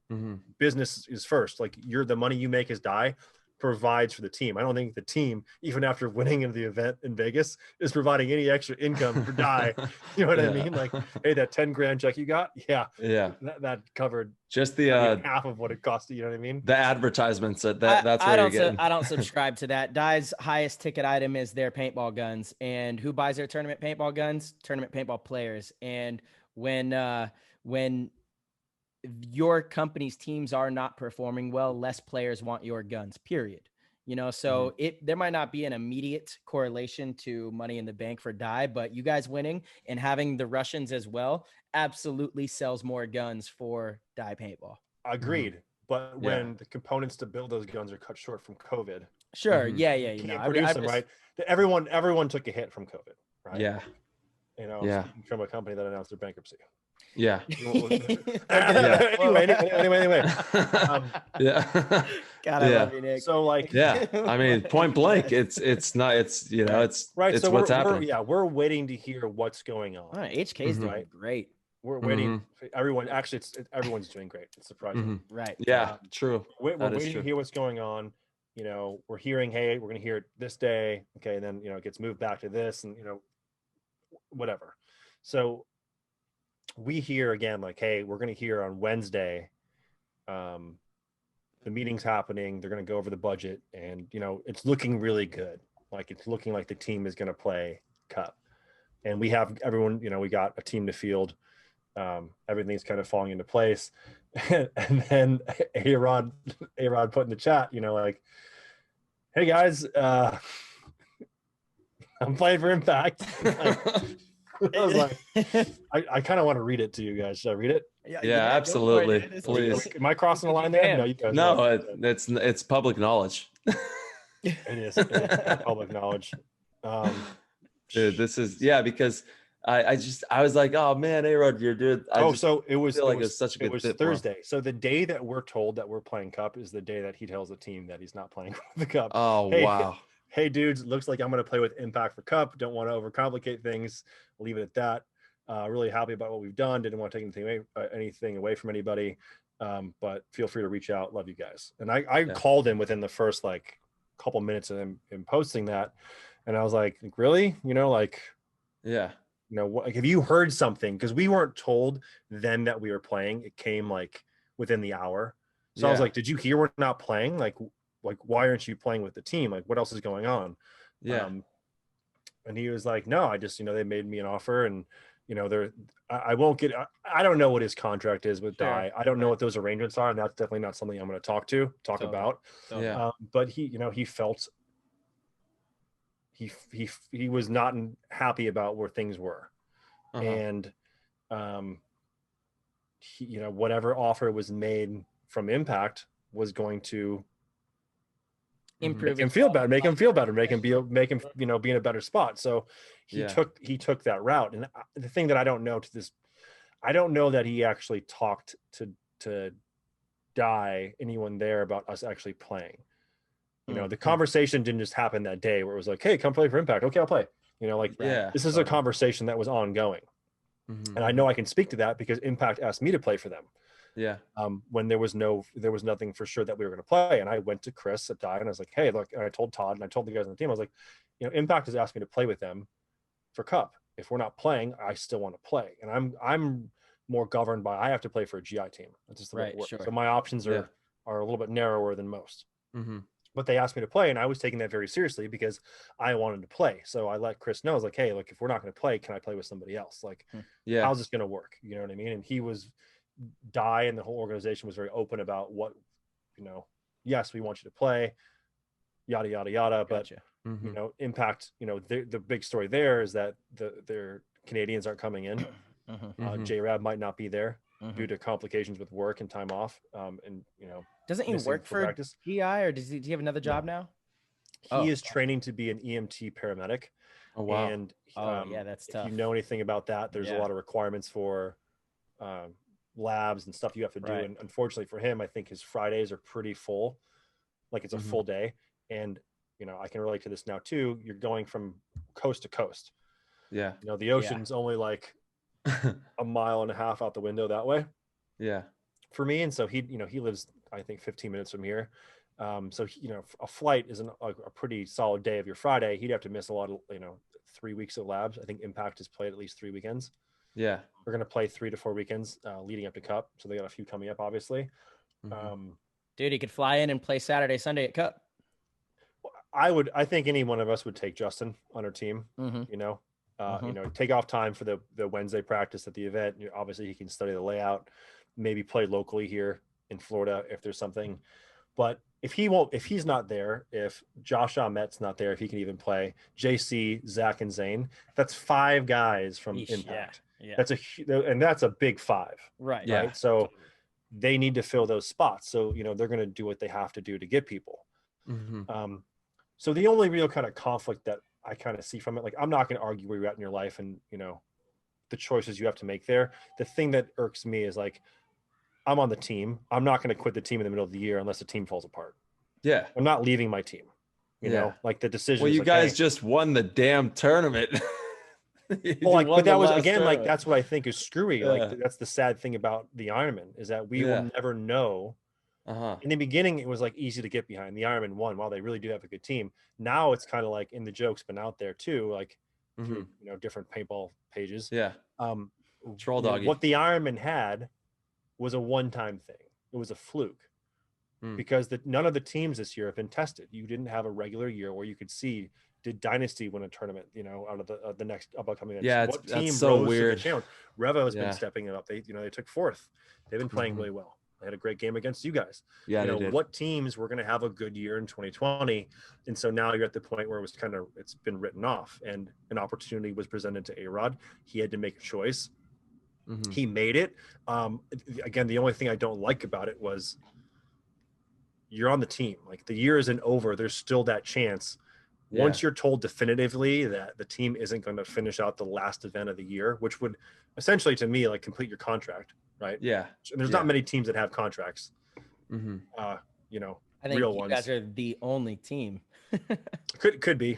S7: business is first. Like, the money you make as Dye provides for the team. I don't think the team, even after winning in the event in Vegas, is providing any extra income for Dye. You know what I mean? Like, hey, that 10 grand check you got, that covered
S5: just the
S7: half of what it cost. You know what I mean?
S5: The advertisements that's where you're getting.
S6: I don't subscribe to that. Dye's highest ticket item is their paintball guns, and who buys their tournament paintball guns? Tournament paintball players. And when your company's teams are not performing well, less players want your guns, period. So there might not be an immediate correlation to Money in the Bank for Dye, but you guys winning and having the Russians as well absolutely sells more guns for Dye paintball.
S7: Agreed. But when the components to build those guns are cut short from COVID,
S6: sure. Yeah.
S7: You can't produce them, right? Everyone took a hit from COVID, right?
S5: Yeah.
S7: From a company that announced their bankruptcy.
S5: Yeah.
S7: Anyway.
S6: God, I love you, Nick.
S7: So, like,
S5: I mean, point blank, it's
S7: right.
S5: It's
S7: so
S5: what's happening.
S7: We're waiting to hear what's going on.
S6: All right, HK's doing great.
S7: We're waiting. Everyone, actually, everyone's doing great. It's surprising.
S6: Right.
S5: Yeah. True.
S7: We're waiting to hear what's going on. We're hearing, hey, we're going to hear it this day. Okay. And then, it gets moved back to this, and, whatever. So we hear again, like, hey, we're going to hear on Wednesday, the meeting's happening. They're going to go over the budget, and, it's looking really good. Like, it's looking like the team is going to play Cup, and we have everyone, we got a team to field. Everything's kind of falling into place. And then A-Rod put in the chat, like, hey guys, I'm playing for Impact. I was like, I kind of want to read it to you guys. Should I read it?
S5: Yeah, absolutely. Please.
S7: Am I crossing the line there? No, you guys.
S5: No, it's public knowledge.
S7: It is public knowledge.
S5: Dude, this is because I was like, oh man, A-Rod, you're dude.
S7: So it was
S5: such a good fit.
S7: Thursday. So the day that we're told that we're playing Cup is the day that he tells the team that he's not playing the Cup.
S5: Oh, wow.
S7: Hey dudes, looks like I'm going to play with Impact for Cup. Don't want to overcomplicate things. Leave it at that. Really happy about what we've done. Didn't want to take anything away from anybody. But feel free to reach out. Love you guys. And I called him within the first couple minutes of him posting that, and I was like, really? Have you heard something? Because we weren't told then that we were playing. It came within the hour. So I was like, did you hear we're not playing? Like why aren't you playing with the team? Like what else is going on?
S5: Yeah.
S7: And he was like, no, I just, they made me an offer, and I won't get, I don't know what his contract is with Dye. I don't know what those arrangements are, and that's definitely not something I'm going to talk about.
S5: Yeah.
S7: But he felt he was not happy about where things were. And whatever offer was made from Impact was going to
S6: Improve
S7: make him feel better, make him be in a better spot. So he took that route. And the thing that I don't know that he actually talked to Dye, anyone there, about us actually playing. The conversation didn't just happen that day where it was like, hey, come play for Impact. Okay, I'll play. This is a conversation that was ongoing. And I know I can speak to that because Impact asked me to play for them.
S5: Yeah.
S7: When there was nothing for sure that we were going to play. And I went to Chris at Dye and I was like, hey, look, and I told Todd and I told the guys on the team, I was like, Impact has asked me to play with them for Cup. If we're not playing, I still want to play. And I'm more governed by, I have to play for a GI team. That's just the way it works. Sure. So my options are a little bit narrower than most. But they asked me to play, and I was taking that very seriously because I wanted to play. So I let Chris know, I was like, hey, look, if we're not going to play, can I play with somebody else? Like, how's this going to work? You know what I mean? And he was, Dye and the whole organization was very open about what, yes, we want you to play, yada, yada, yada. Gotcha. But, Impact, the big story there is that their Canadians aren't coming in. J-Rab might not be there due to complications with work and time off. And,
S6: doesn't he work for practice? GI, or does he have another job now?
S7: He is training to be an EMT paramedic.
S5: Oh, wow.
S7: And
S6: that's tough.
S7: If you know anything about that, there's a lot of requirements for labs and stuff you have to do. And unfortunately for him, I think his Fridays are pretty full. Like it's a full day. And, I can relate to this now too. You're going from coast to coast.
S5: Yeah.
S7: The ocean's only like a mile and a half out the window that way.
S5: Yeah.
S7: For me. And so he lives, I think 15 minutes from here. So, a flight is a pretty solid day of your Friday. He'd have to miss a lot of, 3 weeks of labs. I think Impact has played at least 3 weekends.
S5: Yeah.
S7: We're going to play 3 to 4 weekends leading up to Cup. So they got a few coming up, obviously.
S6: Dude, he could fly in and play Saturday, Sunday at Cup.
S7: I think any one of us would take Justin on our team, take off time for the Wednesday practice at the event. Obviously he can study the layout, maybe play locally here in Florida if there's something. But if he's not there, if Josh Ahmet's not there, if he can even play, JC, Zach, and Zane, that's 5 guys from Impact. Yeah. That's a big 5.
S6: Right.
S7: Yeah. Right? So they need to fill those spots. So, they're going to do what they have to do to get people. So the only real kind of conflict that I kind of see from it, like, I'm not going to argue where you're at in your life and, the choices you have to make there. The thing that irks me is, like, I'm on the team. I'm not going to quit the team in the middle of the year unless the team falls apart.
S5: Yeah.
S7: I'm not leaving my team. You know, like the decision.
S5: Well, you guys just won the damn tournament.
S7: But that was, again, like, that's what I think is screwy. Like, that's the sad thing about the Ironman is that we will never know. In the beginning, it was like easy to get behind. The Ironman won. While they really do have a good team, now it's kind of like, in the joke's been out there too, like through, different paintball pages.
S5: Yeah. Troll doggy.
S7: What the Ironman had was a one-time thing. It was a fluke because none of the teams this year have been tested. You didn't have a regular year where you could see, did Dynasty win a tournament, out of the next upcoming event?
S5: Yeah,
S7: what
S5: that's so weird.
S7: Revo has been stepping it up. They took 4th. They've been playing really well. They had a great game against you guys.
S5: Yeah,
S7: what teams were going to have a good year in 2020? And so now you're at the point where it's been written off, and an opportunity was presented to A-Rod. He had to make a choice. He made it. Again, the only thing I don't like about it was you're on the team. Like, the year isn't over. There's still that chance. Once you're told definitively that the team isn't going to finish out the last event of the year, which would essentially, to me, like, complete your contract. Right. Yeah. And there's not many teams that have contracts.
S6: I think
S7: real
S6: you
S7: ones.
S6: guys are the only team.
S7: could be.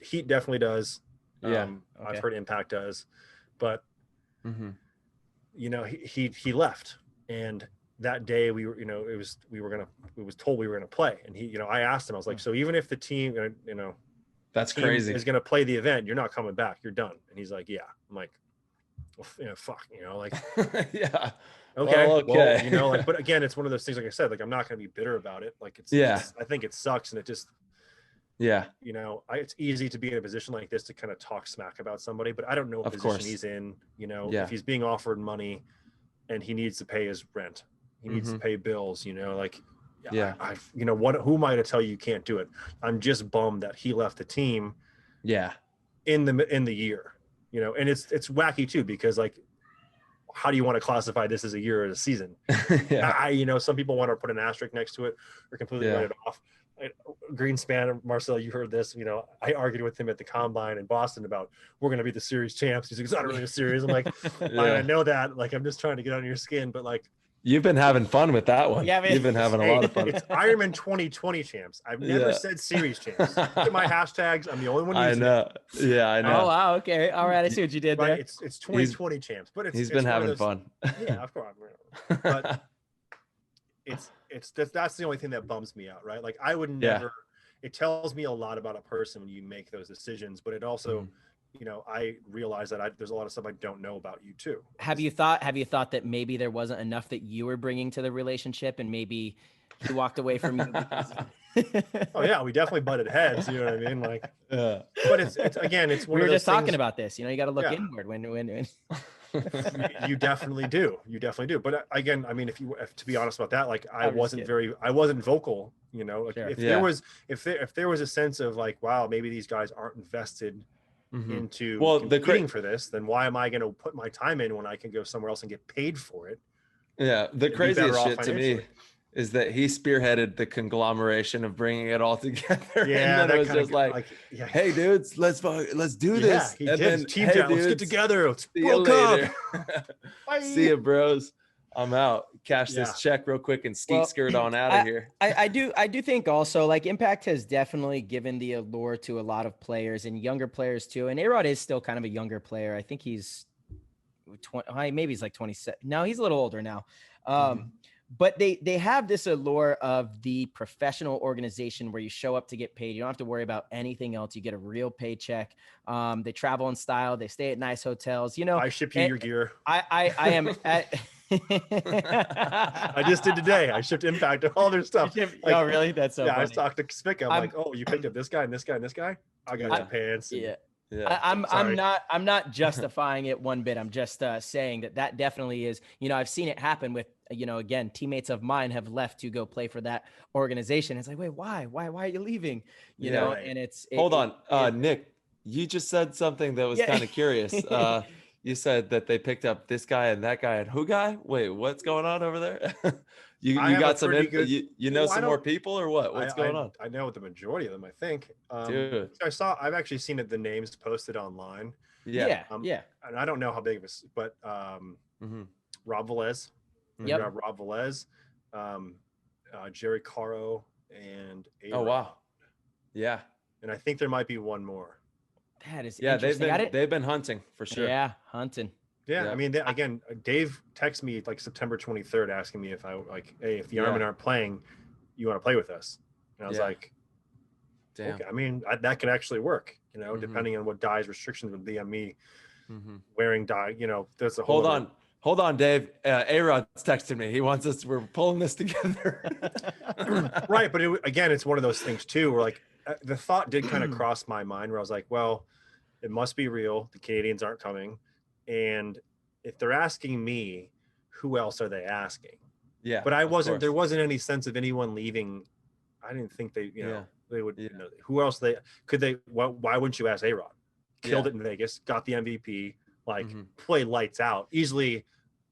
S7: Heat definitely does. I've heard Impact does, but he left, and that day we were, it was told we were gonna play, and I asked him, I was like, so even if the team,
S5: that's crazy,
S7: is gonna play the event, you're not coming back, you're done. And he's like, yeah. I'm like, well, fuck, like,
S5: yeah.
S7: Okay.
S5: Well,
S7: Well, you know, like, but again, it's one of those things, like I said, like, I'm not going to be bitter about it. Like I think it sucks. And it just, you know, it's easy to be in a position like this to kind of talk smack about somebody, but I don't know what position he's in, you know, if he's being offered money and he needs to pay his rent, he needs to pay bills, you know, like, you know, who am I to tell you can't do it? I'm just bummed that he left the team. In the year, you know, and it's wacky too, because like, how do you want to classify this as a year or a season? You know, some people want to put an asterisk next to it or completely write it off. Greenspan, Marcel, you heard this, you know, I argued with him at the combine in Boston about, we're going to be the series champs. He's like, it's not really a series. I'm like, I know that, like, I'm just trying to get under your skin, but like,
S5: you've been having fun with that one.
S6: Yeah, man.
S5: You've been having a lot of fun.
S7: It's Ironman 2020 champs. I've never said series champs. Look at my hashtags. I'm the only one using
S5: it. Yeah, I know.
S6: Oh, wow. Okay. All right. I see what you did there.
S7: It's 2020 champs, but
S5: he's been having fun.
S7: Yeah, of course. But that's the only thing that bums me out, right? Like, I would never. It tells me a lot about a person when you make those decisions, but it also. You know, I realize that there's a lot of stuff I don't know about you too.
S6: Have you thought that maybe there wasn't enough that you were bringing to the relationship, and maybe he walked away from you?
S7: Oh yeah, we definitely butted heads. You know what I mean? Like, but it's again, it's one.
S6: We were
S7: of those
S6: just talking
S7: things,
S6: about this. You know, you got to look inward when.
S7: You definitely do. You definitely do. But again, I mean, if to be honest about that, like, I wasn't vocal. You know, like, if there was a sense of like, wow, maybe these guys aren't invested. Into competing for this, then why am I going to put my time in when I can go somewhere else and get paid for it?
S5: Yeah, the craziest shit to me is that he spearheaded the conglomeration of bringing it all together.
S7: Yeah,
S5: and then it was just like, hey dudes, let's do this.
S7: And
S5: then
S7: team down, let's get together. Let's
S5: see you later. See you, bros. I'm out. Cash this check real quick and skirt on out of here.
S6: I do think also, like, Impact has definitely given the allure to a lot of players and younger players too. And A-Rod is still kind of a younger player. I think he's 20, maybe he's like 27. No, he's a little older now. But they have this allure of the professional organization where you show up to get paid. You don't have to worry about anything else. You get a real paycheck. They travel in style. They stay at nice hotels. You know,
S7: I ship you your gear.
S6: I am at.
S7: I just did today. I shipped Impact and all their stuff.
S6: Oh, really? That's so funny.
S7: I talked to Spick. I'm like, oh, you picked up this guy and this guy and this guy. I got your pants.
S6: I'm not justifying it one bit. I'm just saying that definitely is, you know, I've seen it happen with, you know, again, teammates of mine have left to go play for that organization. It's like, wait, why are you leaving? You know, and
S5: hold on. Nick, you just said something that was kind of curious. You said that they picked up this guy and that guy and who guy? Wait, what's going on over there? you got some you know some more people or what? What's going on?
S7: I know the majority of them, I think.
S5: Dude.
S7: I've actually seen the names posted online.
S6: Yeah.
S7: And I don't know how big of a, but Rob Velez. Rob Velez, Jerry Caro, and A-Rod.
S5: Oh wow. Yeah.
S7: And I think there might be one more.
S6: That is interesting.
S5: They've been hunting for sure.
S6: Yeah, hunting.
S7: Yeah, I mean, again, Dave texted me like September 23rd asking me if I hey, if the Ironmen aren't playing, you want to play with us? And I was like, damn. Okay. I mean, that could actually work, you know, depending on what Dye's restrictions would be on me wearing dye. You know, there's a whole.
S5: Hold on, Dave. A-Rod's texted me. He wants us. We're pulling this together.
S7: Right, but it's one of those things too, where like the thought did kind of cross my mind, where I was like, well, it must be real. The Canadians aren't coming. And if they're asking me, who else are they asking? Yeah. But there wasn't any sense of anyone leaving. I didn't think they would, you know, who else why wouldn't you ask A-Rod? Killed it in Vegas, got the MVP, played lights out. Easily,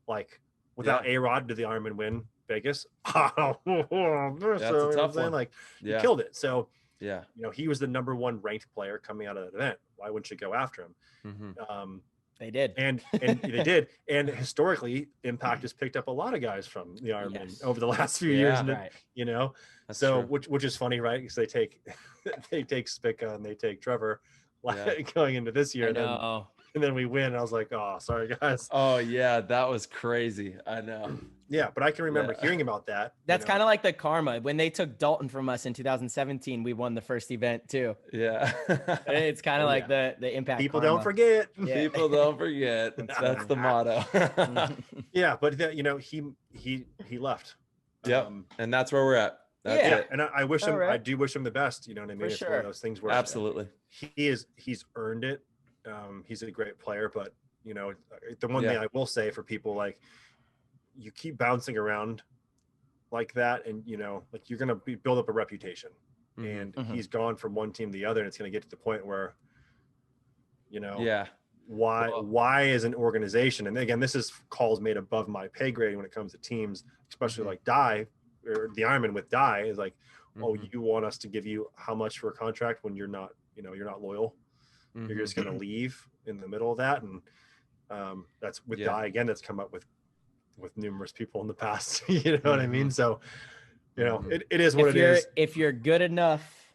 S7: like, without A-Rod, did the Ironman win Vegas? That's
S5: a tough one.
S7: Like, he killed it. So, you know, he was the #1 ranked player coming out of that event. Why wouldn't you go after him?
S6: They did.
S7: And they did. And historically, Impact has picked up a lot of guys from the Ironman over the last few years. And you know, that's so true. which is funny, right? Because they take Spica and they take Trevor going into this year. And then we win. I was like, oh, sorry guys.
S5: Oh yeah, that was crazy. I know.
S7: Yeah, but I can remember hearing about that.
S6: That's kind of like the karma. When they took Dalton from us in 2017, we won the first event too.
S5: Yeah.
S6: It's kind of like the impact.
S7: People
S6: karma.
S7: don't forget.
S6: Yeah.
S5: People don't forget. That's the motto.
S7: Yeah, but he left.
S5: Yep. And that's where we're at. That's it.
S7: And I wish him. I do wish him the best. You know what I mean? It's one of those things where
S5: absolutely
S7: he's earned it. He's a great player, but the one thing I will say for people, like, you keep bouncing around like that, and like, you're gonna build up a reputation. And he's gone from one team to the other, and it's gonna get to the point where why is an organization, and again, this is calls made above my pay grade when it comes to teams, especially like Die or the Ironman with Die, is like, oh, you want us to give you how much for a contract when you're not loyal? You're just going to leave in the middle of that. And that's with Die again, that's come up with numerous people in the past. You know what I mean? So it is what it is.
S6: If you're good enough,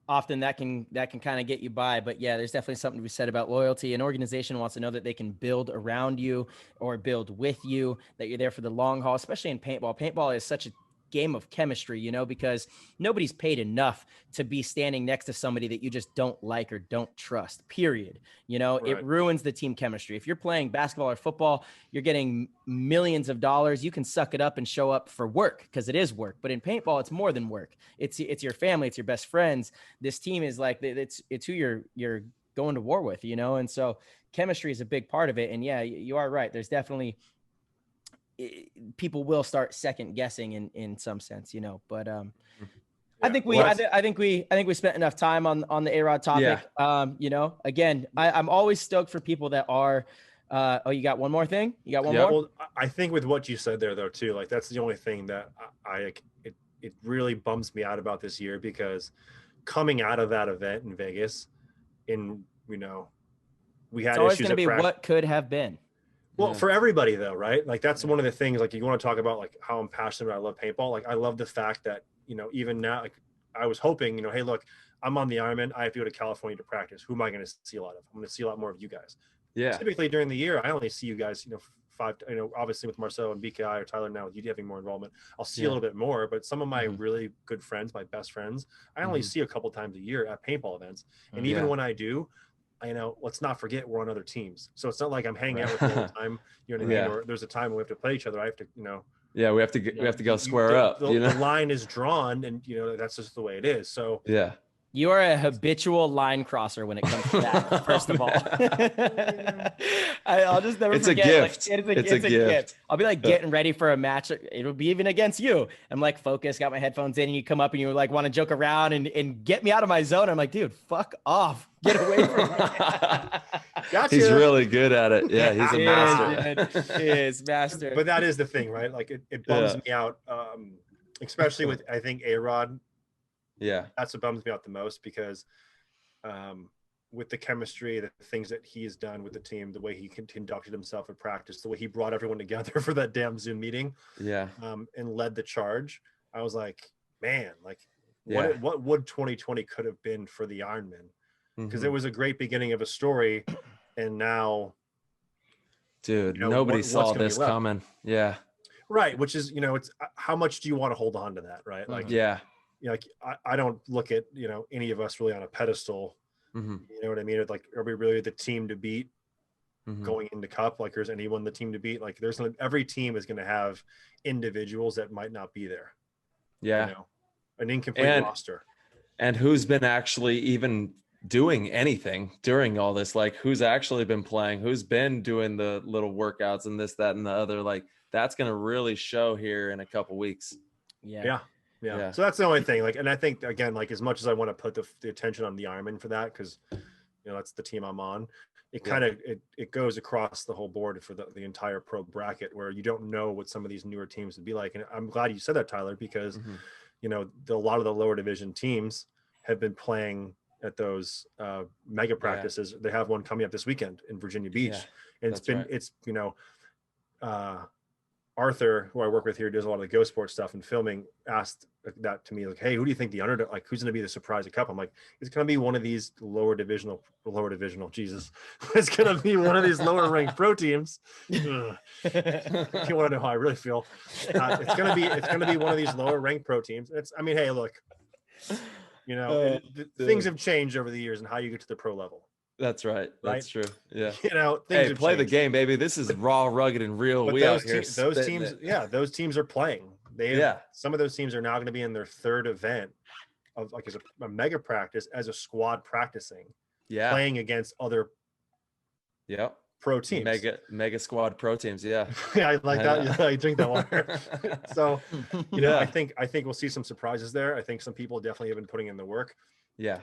S6: often that can kind of get you by. But yeah, there's definitely something to be said about loyalty. An organization wants to know that they can build around you or build with you, that you're there for the long haul, especially in paintball. Paintball is such a game of chemistry, because nobody's paid enough to be standing next to somebody that you just don't like or don't trust, period. It ruins the team chemistry. If you're playing basketball or football, you're getting millions of dollars. You can suck it up and show up for work, because it is work. But in paintball, it's more than work. It's your family. It's your best friends. This team is like, it's who you're going to war with, and so chemistry is a big part of it. And yeah, you are right. There's definitely people will start second guessing in some sense, but I think we spent enough time on the A-Rod topic. Again, I'm always stoked for people that are you got one more thing? You got one more?
S7: Well, I think with what you said there though too, like, that's the only thing that it really bums me out about this year, because coming out of that event in Vegas, we had
S6: it's always
S7: issues
S6: going to be what could have been.
S7: Well, for everybody though, right? Like, that's one of the things, like, you want to talk about like how I'm passionate about, I love paintball. Like, I love the fact that, even now, like, I was hoping, hey, look, I'm on the Ironman. I have to go to California to practice. Who am I going to see a lot of? I'm going to see a lot more of you guys.
S5: Yeah.
S7: Typically during the year, I only see you guys, five, obviously with Marcelo and BKI or Tyler now, with you having more involvement, I'll see a little bit more, but some of my really good friends, my best friends, I only see a couple times a year at paintball events. And even when I do, let's not forget we're on other teams. So it's not like I'm hanging out with them all the time, you know what I mean? Or there's a time when we have to play each other. I have to,
S5: yeah, we have to go square up.
S7: The line is drawn, and that's just the way it is. So
S5: yeah.
S6: You are a habitual line crosser when it comes to that, first of all. I'll just never
S5: forget.
S6: It's a gift.
S5: It's a gift.
S6: I'll be like getting ready for a match. It'll be even against you. I'm like focused, got my headphones in, and you come up and you like want to joke around and get me out of my zone. I'm like, dude, fuck off. Get away from me.
S7: Gotcha.
S5: He's really good at it. Yeah, he's a master.
S6: He is master.
S7: But that is the thing, right? Like, it bums me out, especially with, I think, A-Rod.
S5: Yeah,
S7: that's what bums me out the most, because with the chemistry, the things that he's done with the team, the way he conducted himself at practice, the way he brought everyone together for that damn Zoom meeting, and led the charge, I was like, man, like, what would 2020 could have been for the Ironman? Because it was a great beginning of a story, and now,
S5: dude, nobody saw this coming. Yeah,
S7: right. Which is, it's how much do you want to hold on to that, right? Like, like, I don't look at any of us really on a pedestal. You know what I mean? Like, are we really the team to beat going into Cup? Like, there's anyone the team to beat? Like, every team is going to have individuals that might not be there.
S5: Yeah,
S7: an incomplete roster.
S5: And who's been actually even doing anything during all this? Like, who's actually been playing? Who's been doing the little workouts and this, that, and the other? Like, that's going to really show here in a couple weeks.
S7: Yeah. So that's the only thing. Like, and I think, again, like, as much as I want to put the attention on the Ironman for that, because that's the team I'm on, it kind of it goes across the whole board for the entire pro bracket, where you don't know what some of these newer teams would be like. And I'm glad you said that, Tyler, because a lot of the lower division teams have been playing at those mega practices. They have one coming up this weekend in Virginia Beach, and it's Arthur, who I work with here, does a lot of the GoSports stuff and filming, asked that to me, like, hey, who do you think the underdog, like, who's going to be the surprise at Cup? I'm like, it's going to be one of these lower divisional, Jesus. It's going to be one of these lower ranked pro teams. You want to know how I really feel. It's going to be one of these lower ranked pro teams. I mean, hey, look, things have changed over the years and how you get to the pro level.
S5: That's right. That's true. Yeah.
S7: Things
S5: hey, play
S7: changed.
S5: the game, baby. This is raw, rugged, and real. We out here.
S7: Those teams are playing. Some of those teams are now going to be in their third event of like as a mega practice as a squad practicing. Yeah. Playing against other pro teams.
S5: Mega squad pro teams. Yeah.
S7: Yeah, I like that. I drink that water. So, I think we'll see some surprises there. I think some people definitely have been putting in the work.
S5: Yeah.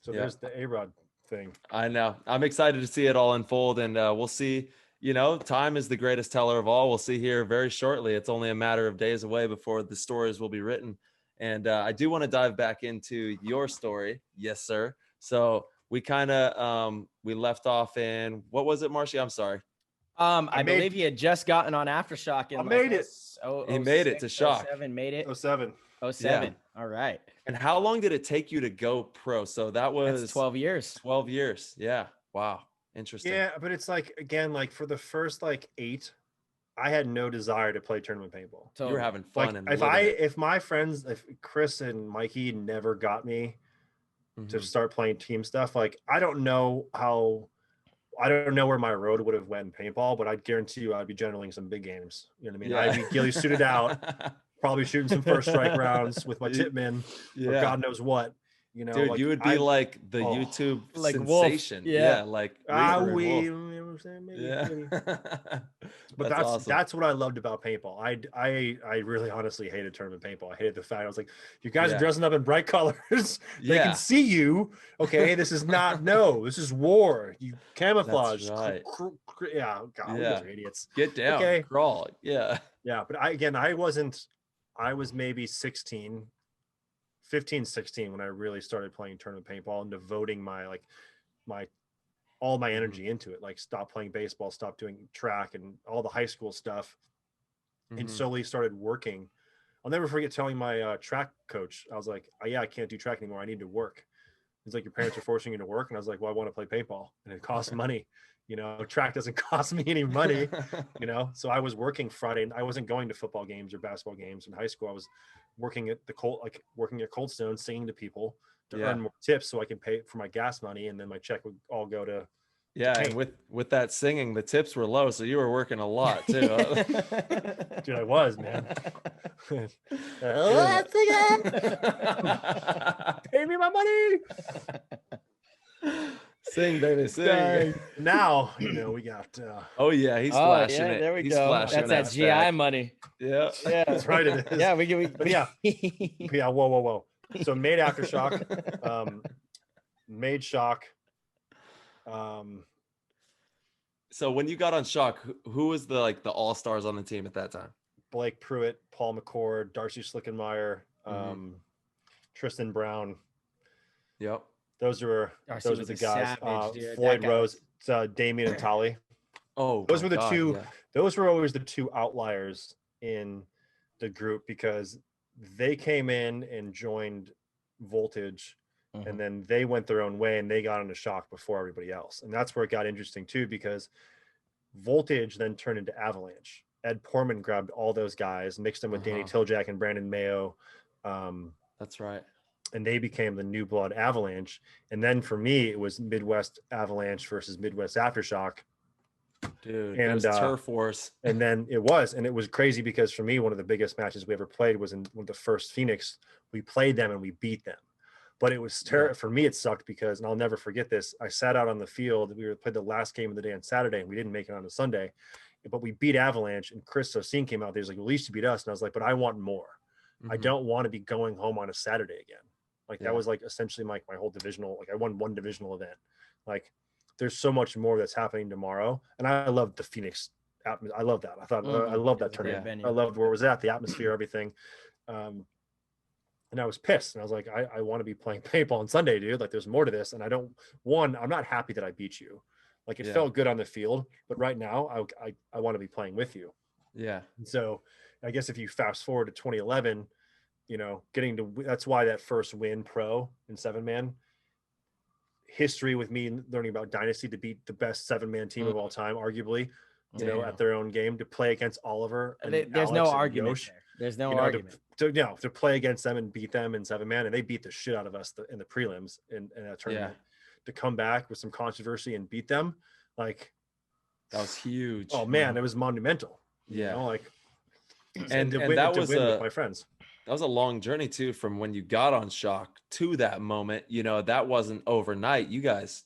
S7: There's the A-Rod thing.
S5: I know. I'm excited to see it all unfold, and we'll see. Time is the greatest teller of all. We'll see here very shortly. It's only a matter of days away before the stories will be written. And I do want to dive back into your story. Yes, sir. So we kind of we left off in, what was it, Marshy? I'm sorry.
S6: I believe he had just gotten on Aftershock.
S7: I made it.
S5: He made it to Shock.
S6: 07, made it.
S7: 07.
S6: Yeah. All right.
S5: And how long did it take you to go pro? So that's
S6: 12 years.
S5: 12 years. Yeah. Wow. Interesting.
S7: Yeah, but it's like, again, like for the first 8, I had no desire to play tournament paintball.
S5: So you were having fun.
S7: If my friends, if Chris and Mikey never got me to start playing team stuff, I don't know where my road would have went in paintball, but I'd guarantee you I'd be generaling some big games. You know what I mean? Yeah. I'd be ghillie suited out, probably shooting some first strike rounds with my Tipman or God knows what.
S5: Dude, you would be like the YouTube sensation.
S6: Wolf. Yeah.
S7: Maybe. But that's awesome. That's what I loved about paintball. I really honestly hated tournament paintball. I hated the fact I was like, you guys are dressing up in bright colors. They can see you. Okay, this is this is war. You camouflage.
S5: That's right.
S7: Yeah, God, you guys are idiots.
S5: Get down. Okay. Crawl. Yeah.
S7: Yeah, but I was maybe 15, 16 when I really started playing tournament paintball and devoting all my energy into it. Stop playing baseball, stop doing track and all the high school stuff, and slowly started working. I'll never forget telling my track coach, I was like, I can't do track anymore. I need to work. He's like, your parents are forcing you to work. And I was like, well, I want to play paintball and it costs money. Track doesn't cost me any money, So I was working Friday and I wasn't going to football games or basketball games in high school. I was working at Cold Stone, singing to people to earn more tips so I can pay for my gas money. And then my check would all go to.
S5: Yeah. And with that singing, the tips were low. So you were working a lot too.
S7: Dude, I was, man. Pay me my money.
S5: Sing, baby, sing.
S7: Now, we got.
S5: Oh yeah, he's flashing it.
S6: There we go. That's that GI money.
S5: Yeah,
S7: that's right. It is.
S6: Yeah,
S7: yeah. Whoa. So made Aftershock, made Shock.
S5: So when you got on Shock, who was the all-stars on the team at that time?
S7: Blake Pruitt, Paul McCord, Darcy Schlickenmeyer, Tristan Brown.
S5: Yep.
S7: Those are the guys.
S6: Savage,
S7: Floyd Rose, Damien and Tolly.
S5: Oh,
S7: those were the two. Yeah. Those were always the two outliers in the group because they came in and joined Voltage, and then they went their own way and they got into Shock before everybody else. And that's where it got interesting too, because Voltage then turned into Avalanche. Ed Portman grabbed all those guys, mixed them with Danny Tiljak and Brandon Mayo.
S5: That's right.
S7: And they became the New Blood Avalanche. And then for me, it was Midwest Avalanche versus Midwest Aftershock.
S5: Dude, and turf wars.
S7: And then it was crazy because for me, one of the biggest matches we ever played was in the first Phoenix. We played them and we beat them. But it was for me, it sucked because, and I'll never forget this, I sat out on the field. We played the last game of the day on Saturday and we didn't make it on a Sunday. But we beat Avalanche and Chris Sosine came out there. He's like, well, at least you beat us. And I was like, but I want more. I don't want to be going home on a Saturday again. That was essentially my whole divisional. I won one divisional event. There's so much more that's happening tomorrow. And I loved the Phoenix. I love that. I thought I love that tournament. I loved where it was at, the atmosphere, everything. And I was pissed. And I was like, I want to be playing paintball on Sunday, dude. There's more to this. And I'm not happy that I beat you. It felt good on the field, but right now I want to be playing with you.
S5: Yeah.
S7: And so I guess if you fast forward to 2011, you know, that's why that first win pro in 7-man history with me learning about Dynasty to beat the best 7-man team of all time, arguably, you know, at their own game, to play against Oliver and
S6: There's
S7: Alex
S6: no
S7: and
S6: argument
S7: Yosh,
S6: there. There's no
S7: you know,
S6: argument.
S7: to play against them and beat them in 7-man, and they beat the shit out of us in the prelims in that tournament. To come back with some controversy and beat them, like,
S5: that was huge.
S7: Oh man, it was monumental.
S5: Yeah.
S7: You know, like,
S5: and
S7: to win with my friends.
S5: That was a long journey too, from when you got on Shock to that moment. You know, that wasn't overnight. You guys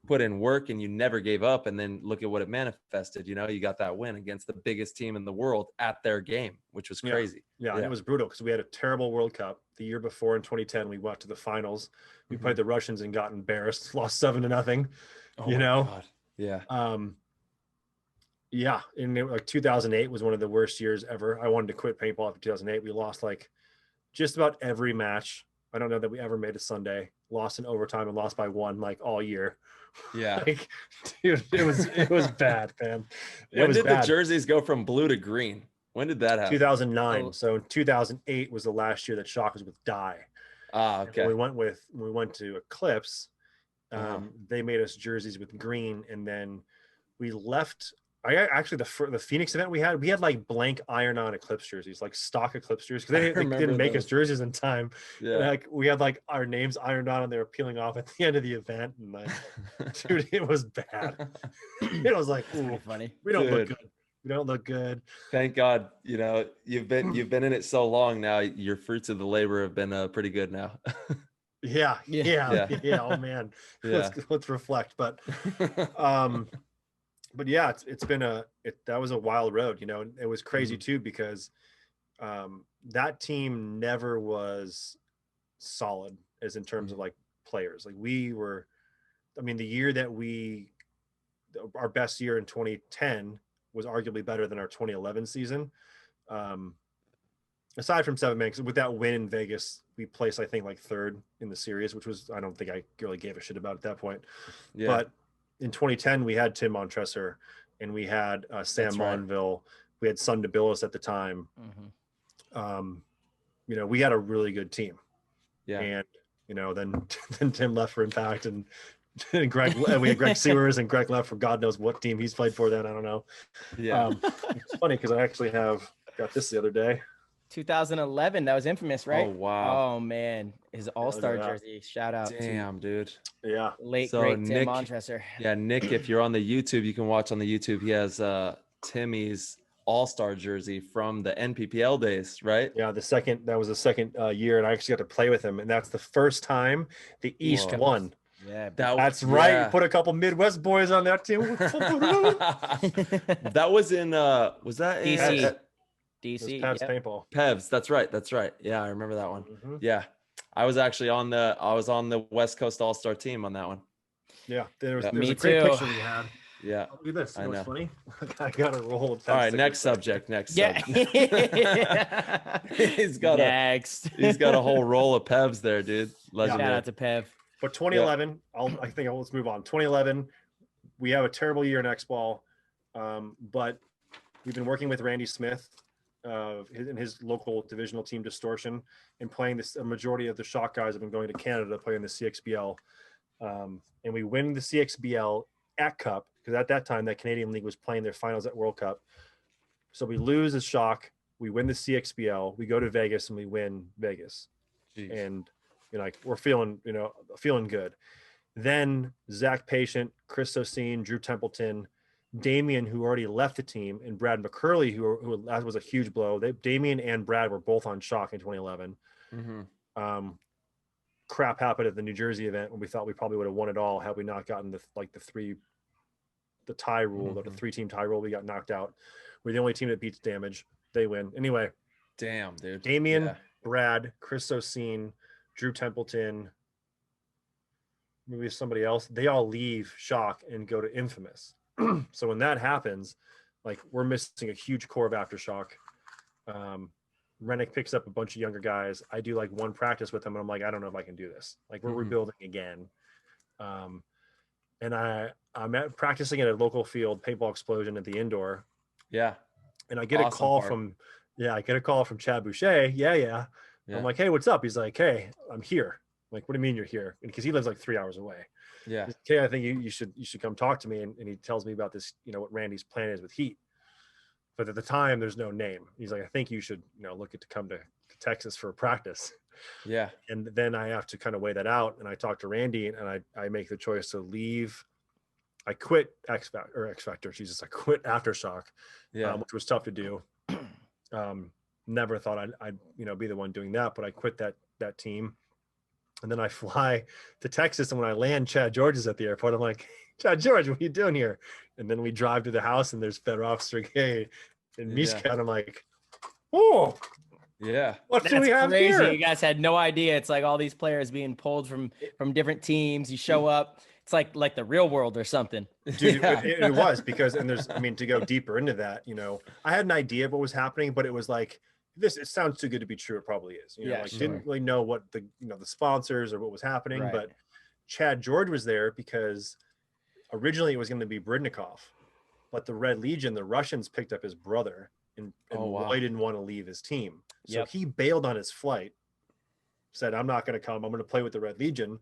S5: put in work and you never gave up. And then look at what it manifested. You know, you got that win against the biggest team in the world at their game, which was crazy.
S7: Yeah. And it was brutal because we had a terrible World Cup the year before in 2010. We went to the finals. We played the Russians and got embarrassed, lost 7-0. You know,
S5: God. Yeah.
S7: Yeah, and like 2008 was one of the worst years ever. I wanted to quit paintball after 2008. We lost like just about every match. I don't know that we ever made a Sunday. Lost in overtime and lost by 1 like all year.
S5: Yeah,
S7: like, dude, it was bad, man.
S5: When did the jerseys go from blue to green? When did that happen?
S7: 2009.
S5: Oh.
S7: So 2008 was the last year that Shock was with Dye.
S5: Ah, okay.
S7: And we went to Eclipse. They made us jerseys with green, and then we left. The Phoenix event we had like blank iron-on Eclipse jerseys, like stock Eclipse jerseys, because they didn't make us jerseys in time.
S5: Yeah,
S7: like we had like our names ironed on and they were peeling off at the end of the event, and like, dude, it was bad. It was like, ooh,
S6: funny.
S7: We don't look good. We don't look good.
S5: Thank God, you know, you've been in it so long now. Your fruits of the labor have been pretty good now.
S7: Yeah. Oh man, let's reflect. But but yeah, that was a wild road, you know. It was crazy too, because that team never was solid as in terms of like players. Like the year that our best year in 2010 was arguably better than our 2011 season. Aside from 7-man, because with that win in Vegas, we placed, I think, like 3rd in the series, which was, I don't think I really gave a shit about at that point. Yeah. But in 2010, we had Tim Montresor, and we had Sam Monville. We had Sun DeBillis at the time. You know, we had a really good team. Yeah. And, you know, then Tim left for Impact, and Greg, we had Greg Sewers, and Greg left for God knows what team he's played for then. I don't know. Yeah. It's funny because I actually got this the other day.
S6: 2011, that was infamous, right?
S5: Oh wow.
S6: Oh man, his all-star jersey. Shout out.
S5: Damn, dude.
S7: Yeah.
S6: Great Tim Montresor.
S5: Yeah, Nick, if you're on the YouTube, you can watch on the YouTube. He has Timmy's all-star jersey from the NPPL days, right?
S7: Yeah, that was the second year, and I actually got to play with him, and that's the first time the East won.
S6: Yeah,
S7: that's right. Yeah. Put a couple Midwest boys on that team.
S5: That was in was that in
S6: DC?
S7: Pev's Paintball.
S5: Pev's, that's right. Yeah, I remember that one. Yeah, I was actually on the West Coast All-Star team on that one.
S7: Yeah, there was a great picture we had.
S5: Yeah,
S7: look at this. You know what's funny? I got a roll of.
S5: All right, next subject. Subject. He's got a whole roll of Pevs there, dude.
S6: Shout out to Pev.
S7: But 2011, let's move on. 2011, we have a terrible year in X-Ball, but we've been working with Randy Smith in his local divisional team Distortion, and playing this. A majority of the Shock guys have been going to Canada to play in the CXBL, and we win the CXBL at Cup, because at that time that Canadian League was playing their finals at World Cup. So we lose as Shock, we win the CXBL, we go to Vegas and we win Vegas. Jeez. And you know, like we're feeling good. Then Zach Patient, Chris Sosine, Drew Templeton, Damien, who already left the team, and Brad McCurley, who that was a huge blow. Damien and Brad were both on Shock in 2011. Crap happened at the New Jersey event when we thought we probably would have won it all had we not gotten the tie rule, the 3-team tie rule. We got knocked out. We're the only team that beats Damage. They win. Anyway.
S5: Damn, dude.
S7: Damien, Brad, Chris Sosine, Drew Templeton, maybe somebody else, they all leave Shock and go to Infamous. So when that happens, like we're missing a huge core of Aftershock. Rennick picks up a bunch of younger guys. I do like one practice with them, and I'm like, I don't know if I can do this. Like we're rebuilding again. And I'm practicing at a local field, Paintball Explosion at the indoor.
S5: Yeah.
S7: And I get a call from Chad Boucher. Yeah. I'm like, hey, what's up? He's like, hey, I'm here. I'm like, what do you mean you're here? Because he lives like 3 hours away.
S5: Yeah.
S7: Like, okay, I think you should come talk to me. And he tells me about this, what Randy's plan is with Heat. But at the time, there's no name. He's like, I think you should, look at to come to Texas for a practice.
S5: Yeah.
S7: And then I have to kind of weigh that out. And I talk to Randy, and I make the choice to leave. I quit X Factor. Jesus, I quit Aftershock, which was tough to do. Never thought I'd be the one doing that, but I quit that team. And then I fly to Texas, and when I land, Chad George is at the airport. I'm like, Chad George, what are you doing here? And then we drive to the house, and there's Fedorov, Sergey, and Mishka, and I'm like, oh,
S5: yeah,
S7: what do we have
S6: crazy.
S7: here?
S6: You guys had no idea. It's like all these players being pulled from different teams. You show up, it's like the real world or something.
S7: Dude, it was because, and to go deeper into that, I had an idea of what was happening, but it was like, it sounds too good to be true. It probably is, didn't really know what the sponsors or what was happening,
S6: Right.
S7: But Chad George was there because originally it was going to be Bridnikov, but the Red Legion, the Russians picked up his brother, and Roy didn't want to leave his team. So he bailed on his flight, said, I'm not going to come. I'm going to play with the Red Legion.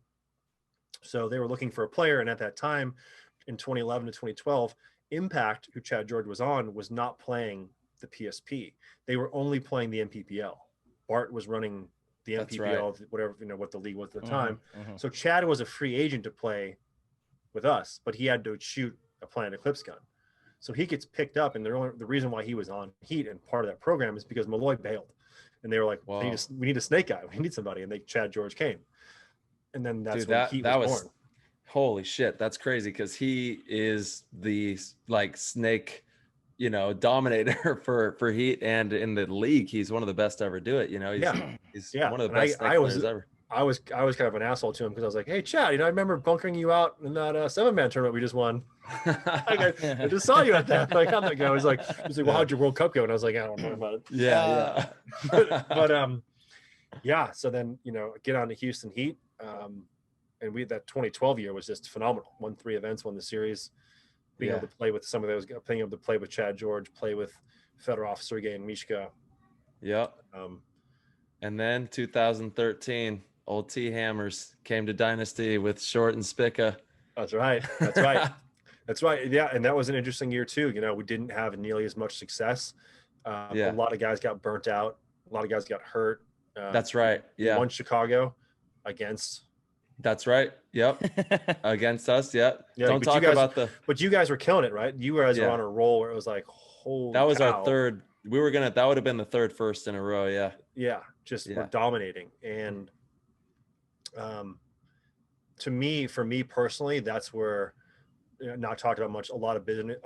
S7: So they were looking for a player. And at that time, in 2011 to 2012, Impact, who Chad George was on, was not playing the PSP. They were only playing the MPPL. Bart was running the MPPL, whatever, what the league was at the time.
S6: Mm-hmm.
S7: So Chad was a free agent to play with us, but he had to shoot a Planet Eclipse gun. So he gets picked up, and the reason why he was on Heat and part of that program is because Malloy bailed. And they were like, we need a snake guy. We need somebody. And Chad George came. And then that's when Heat was born.
S5: Holy shit. That's crazy. Cause he is the snake, dominator for Heat, and in the league, he's one of the best to ever do it. He's one of the best players ever.
S7: I was kind of an asshole to him because I was like, hey, Chad, I remember bunkering you out in that 7-man tournament we just won. I just saw you at that. Like, I'm that guy. He's like, well, how'd your World Cup go? And I was like, I don't know about it.
S5: Yeah.
S7: But so then, get on to Houston Heat. And that 2012 year was just phenomenal. Won 3 events, won the series. Being able to play with some of those, being able to play with Chad George, play with Fedorov, Sergey, and Mishka.
S5: Yep. And then 2013, old T Hammers came to Dynasty with Short and Spica.
S7: That's right. That's right. Yeah, and that was an interesting year too. We didn't have nearly as much success. A lot of guys got burnt out. A lot of guys got hurt.
S5: That's right. Yeah.
S7: Won Chicago against.
S5: That's right. Yep. Against us. Yep.
S7: Yeah.
S5: Don't talk about the.
S7: But you guys were killing it, right? You guys were on a roll where it was like, holy.
S5: That was
S7: cow.
S5: our third. That would have been the third first in a row. Yeah.
S7: Yeah. We're dominating. And for me personally, that's where, not talked about much, a lot of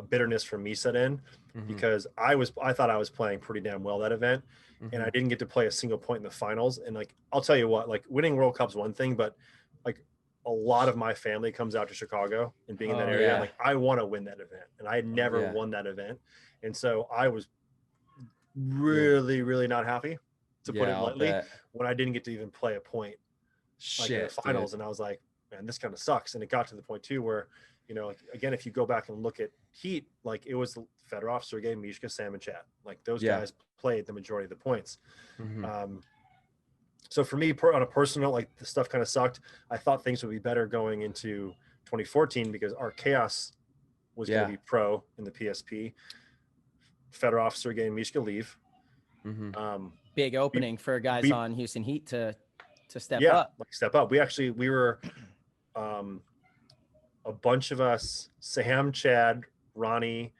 S7: bitterness from me set in, because I thought I was playing pretty damn well that event, and I didn't get to play a single point in the finals. And I'll tell you what, winning World Cup's one thing, but a lot of my family comes out to Chicago, and being in that area,
S5: yeah.
S7: I want to win that event, and I had never won that event. And so I was really, really not happy, to put it lightly, when I didn't get to even play a point in the finals. Dude. And I was like, man, this kind of sucks. And it got to the point too where, again, if you go back and look at Heat, it was Fedorov, Sergey, Mishka, Sam, and Chad. Those guys played the majority of the points. So for me, on a personal note, the stuff kind of sucked. I thought things would be better going into 2014 because our Chaos was going to be pro in the PSP. Fedorov, Sergey, and Mishka leave.
S6: Big opening for guys on Houston Heat to step up.
S7: Step up. We were a bunch of us, Sam, Chad, Ronnie,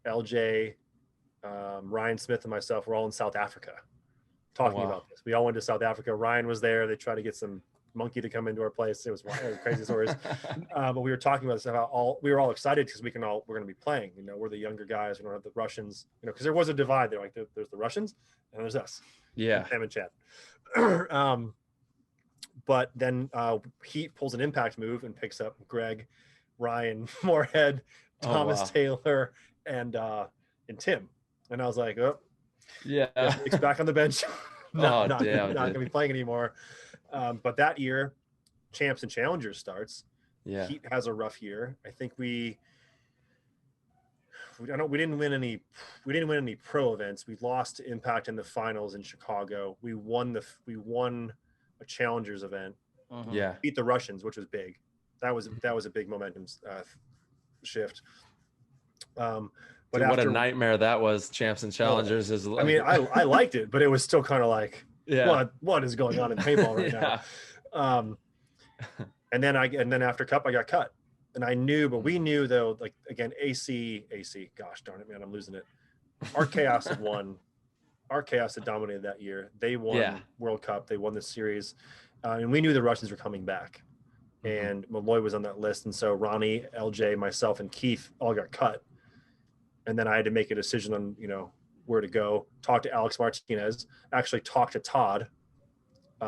S7: LJ, Ryan Smith, and myself, were all in South Africa talking about this. We all went to South Africa. Ryan was there. They tried to get some monkey to come into our place. It was crazy stories. But we were talking about this, how we were all excited because we're going to be playing. We're the younger guys. We don't have the Russians. Because there was a divide there. There's the Russians and there's us.
S5: Yeah.
S7: Sam and Chad. But then Heat pulls an Impact move and picks up Greg, Ryan, Moorhead, Thomas Taylor, and Tim. And I was like, it's back on the bench. not going to be playing anymore. But that year, Champs and Challengers starts.
S5: Yeah.
S7: Heat has a rough year. I think we we didn't win any pro events. We lost to Impact in the finals in Chicago. We won a challengers event.
S5: Yeah.
S7: Beat the Russians, which was big. That was a big momentum shift. But
S5: dude, what a nightmare that was. Champs and challengers is like,
S7: I mean, I liked it, but it was still kind of like,
S5: yeah,
S7: what is going on in paintball right now? And then after Cup, I got cut. And I knew, but we knew though, like again, AC, gosh darn it, man, I'm losing it. Our Chaos had won. Our Chaos had dominated that year. They won World Cup. They won the series. And we knew the Russians were coming back. And Malloy was on that list. And so Ronnie, LJ, myself, and Keith all got cut. And then I had to make a decision on, where to go. Talk to Alex Martinez, actually talk to Todd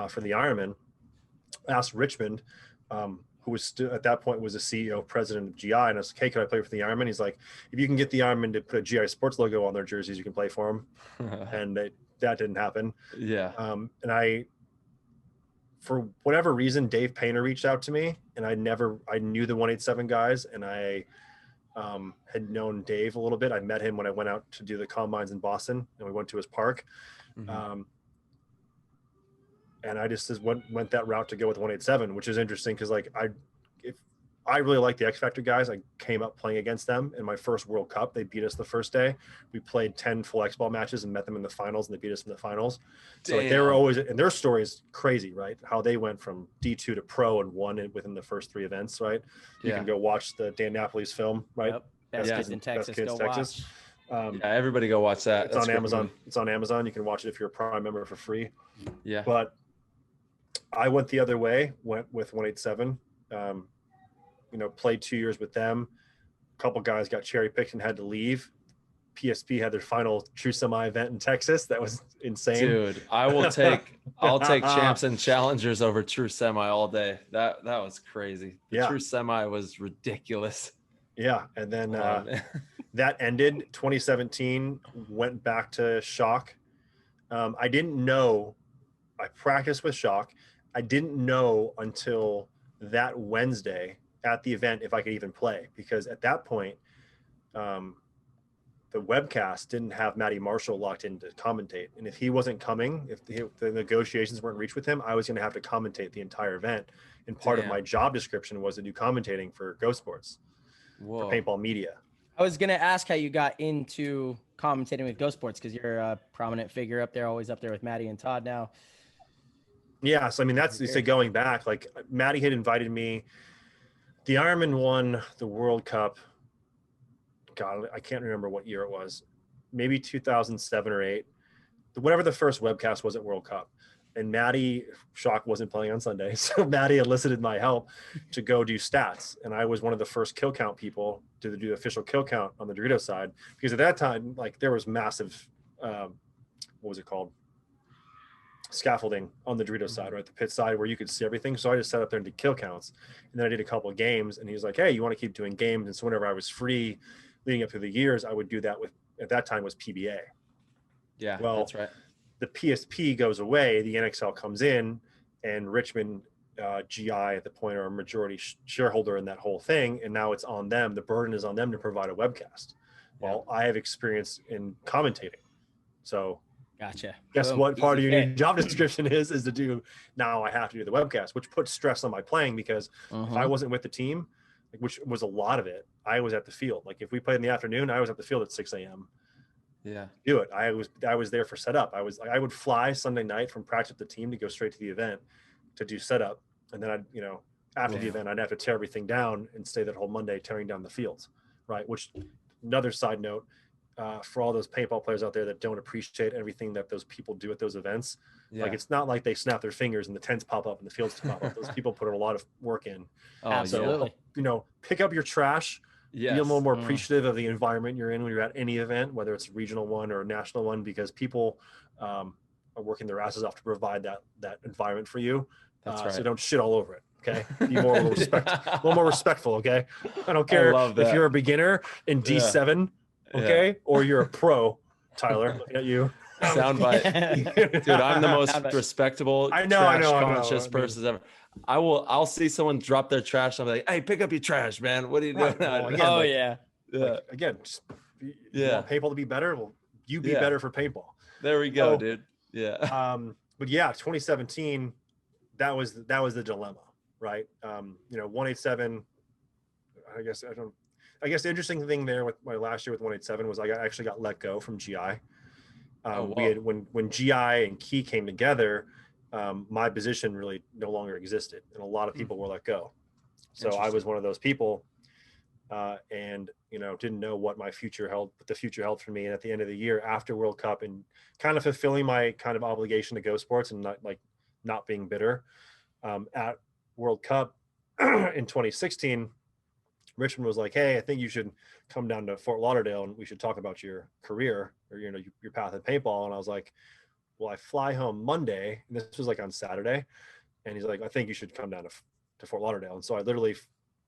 S7: for the Ironman. Asked Richmond, who was still at that point was the CEO, president of GI, and I was like, hey, can I play for the Ironman? He's like, if you can get the Ironman to put a GI Sportz logo on their jerseys, you can play for them. And that didn't happen. Yeah. And for whatever reason, Dave Painter reached out to me, and I knew the 187 guys, and I had known Dave a little bit. I met him when I went out to do the combines in Boston, and we went to his park. And I just went that route to go with 187, which is interesting because I really like the X Factor guys. I came up playing against them in my first World Cup. They beat us the first day. We played 10 full X ball matches and met them in the finals, and they beat us in the finals. So they were always, and their story is crazy, right? How they went from D2 to pro and won it within the first 3 events, right? You can go watch the Dan Napoli's film, right?
S6: Yep. Best Kids in Texas. Go watch.
S5: Everybody go watch that.
S7: It's on Amazon. It's on Amazon. You can watch it if you're a Prime member for free.
S5: Yeah.
S7: But I went the other way, went with 187, played 2 years with them. A couple guys got cherry picked and had to leave. PSP had their final true semi event in Texas. That was insane.
S5: Dude, I'll take champs and challengers over true semi all day. That was crazy. The true semi was ridiculous.
S7: Yeah. And then that ended 2017, went back to Shock. I didn't know, I practiced with Shock. I didn't know until that Wednesday at the event if I could even play, because at that point, the webcast didn't have Matty Marshall locked in to commentate. And if he wasn't coming, if the negotiations weren't reached with him, I was going to have to commentate the entire event. And part of my job description was to do commentating for GoSports, for Paintball Media.
S6: I was going to ask how you got into commentating with GoSports, because you're a prominent figure up there, always up there with Matty and Todd now.
S7: Yeah, so I mean, that's, you say, going back, like Matty had invited me. The Ironman won the World Cup. God, I can't remember what year it was. Maybe 2007 or 8. Whatever the first webcast was at World Cup. And Matty, Shock wasn't playing on Sunday, so Matty elicited my help to go do stats. And I was one of the first kill count people to do the official kill count on the Dorito side, because at that time, like, there was massive, what was it called? Scaffolding on the Dorito side, right? The pit side, where you could see everything. So I just sat up there and did kill counts. And then I did a couple of games, and he was like, hey, you want to keep doing games? And so whenever I was free leading up through the years, I would do that with, at that time was PBA.
S5: Yeah,
S7: well,
S5: that's right.
S7: The PSP goes away, the NXL comes in, and Richmond GI at the point are a majority shareholder in that whole thing. And now it's on them. The burden is on them to provide a webcast. Well, I have experience in commentating. So
S6: gotcha.
S7: Guess what part of your new job description is to do, now I have to do the webcast, which puts stress on my playing, because if I wasn't with the team, which was a lot of it, I was at the field. Like if we played in the afternoon, I was at the field at 6 a.m.
S5: Yeah.
S7: Do it. I was there for setup. I would fly Sunday night from practice with the team to go straight to the event to do setup. And then I'd, after the event, I'd have to tear everything down and stay that whole Monday tearing down the fields. Right. Which, another side note, for all those paintball players out there that don't appreciate everything that those people do at those events. Like, it's not like they snap their fingers and the tents pop up and the fields pop up. Those people put a lot of work in.
S6: Absolutely.
S7: So, pick up your trash. Be a little more appreciative of the environment you're in when you're at any event, whether it's a regional one or a national one, because people are working their asses off to provide that environment for you.
S5: That's right.
S7: So don't shit all over it. Okay. Be more a little more respectful. Okay. I don't care if you're a beginner in D7. Okay. Or you're a pro, Tyler, looking at you.
S5: Soundbite. Dude, I'm the most respectable, trash-conscious person ever. I'll see someone drop their trash. I'm like, hey, pick up your trash, man. What are you doing?
S7: Again, just You want paintball to be better? Well, you be better for paintball.
S5: There we go, dude. Yeah.
S7: But yeah, 2017, that was the dilemma, right? 187. I guess the interesting thing there with my last year with 187 was I actually got let go from GI. We had when GI and Key came together, my position really no longer existed, and a lot of people were let go. So I was one of those people, and didn't know what the future held for me. And at the end of the year, after World Cup, and kind of fulfilling my kind of obligation to GoSports and not being bitter, at World Cup in 2016, Richmond was like, "Hey, I think you should come down to Fort Lauderdale and we should talk about your career or your path at paintball." And I was like, "Well, I fly home Monday," and this was like on Saturday, and he's like, "I think you should come down to Fort Lauderdale." And so I literally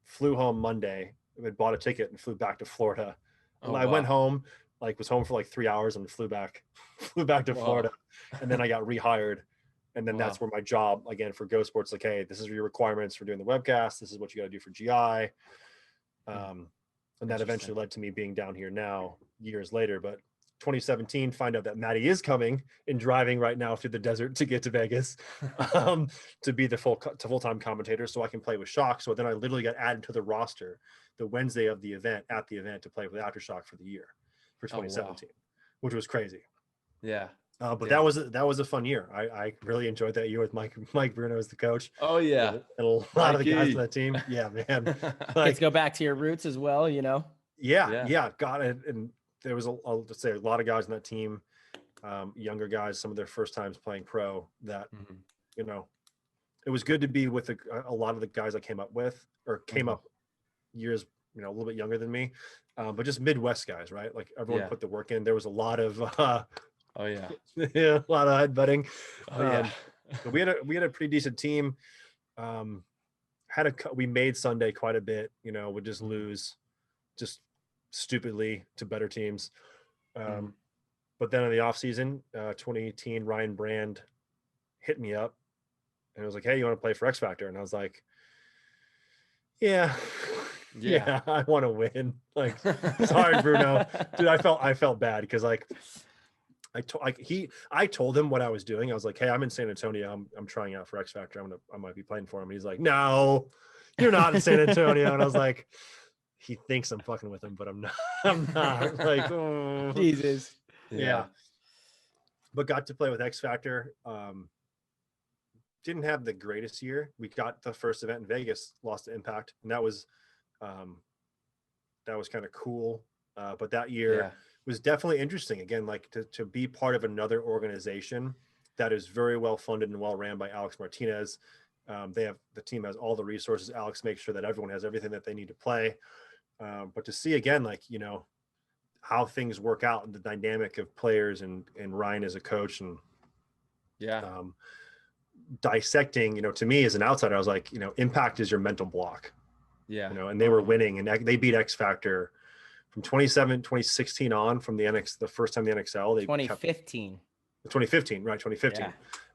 S7: flew home Monday, had bought a ticket and flew back to Florida. I went home, was home for 3 hours and flew back to Florida, and then I got rehired. And then that's where my job again for GoSports, like, "Hey, this is your requirements for doing the webcast. This is what you got to do for GI." And that eventually led to me being down here now years later. But 2017, find out that Maddie is coming and driving right now through the desert to get to Vegas to be the full-time commentator so I can play with Shock. So then I literally got added to the roster the Wednesday of the event to play with Aftershock for the year for 2017, which was crazy.
S5: Yeah.
S7: But that was a fun year. I really enjoyed that year with Mike Bruno as the coach.
S5: Oh yeah,
S7: and a lot of the guys on that team. Yeah, man.
S6: Let's go back to your roots as well.
S7: Yeah, got it. And there was I'll just say a lot of guys on that team, younger guys, some of their first times playing pro. That it was good to be with a lot of the guys I came up years a little bit younger than me, but just Midwest guys, right? Like everyone put the work in. There was a lot of
S5: oh yeah,
S7: a lot of headbutting.
S5: But
S7: we had a pretty decent team. We made Sunday quite a bit. Would just lose, just stupidly to better teams. But then in the off season, 2018, Ryan Brand hit me up and was like, "Hey, you want to play for X Factor?" And I was like, "Yeah, I want to win." Sorry, Bruno, dude. I felt bad because I told him what I was doing. I was like, "Hey, I'm in San Antonio. I'm trying out for X Factor. I might be playing for him." And he's like, "No, you're not in San Antonio." And I was like, he thinks I'm fucking with him, but I'm not. I'm not. Oh.
S6: Jesus.
S7: Yeah. But got to play with X Factor. Didn't have the greatest year. We got the first event in Vegas, lost to Impact, and that was kind of cool. But that year was definitely interesting. Again, to be part of another organization that is very well funded and well ran by Alex Martinez. The team has all the resources. Alex makes sure that everyone has everything that they need to play. But to see again, how things work out and the dynamic of players and Ryan as a coach and dissecting, to me as an outsider, I was like, Impact is your mental block.
S5: Yeah.
S7: And they were winning and they beat X Factor from 2016 on from the first time the NXL.
S6: 2015.
S7: 2015, right? 2015.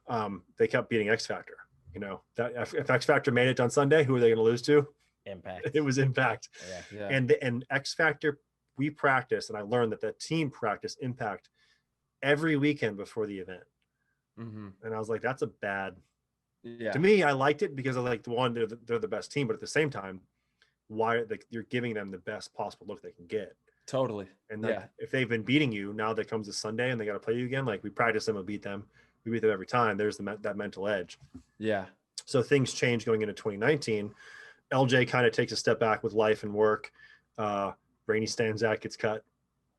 S7: Yeah. They kept beating X Factor. That if X Factor made it on Sunday, who are they going to lose to?
S6: Impact.
S7: It was Impact.
S5: Yeah.
S7: And X Factor, we practiced, and I learned that the team practiced Impact every weekend before the event. And I was like, that's a bad. Yeah. To me, I liked it because I like they're the best team, but at the same time, you're giving them the best possible look they can get.
S5: Totally.
S7: And if they've been beating you, now that comes to Sunday and they got to play you again, we practice them and beat them. We beat them every time. There's that mental edge.
S5: Yeah.
S7: So things change going into 2019. LJ kind of takes a step back with life and work. Brainy Stanzak gets cut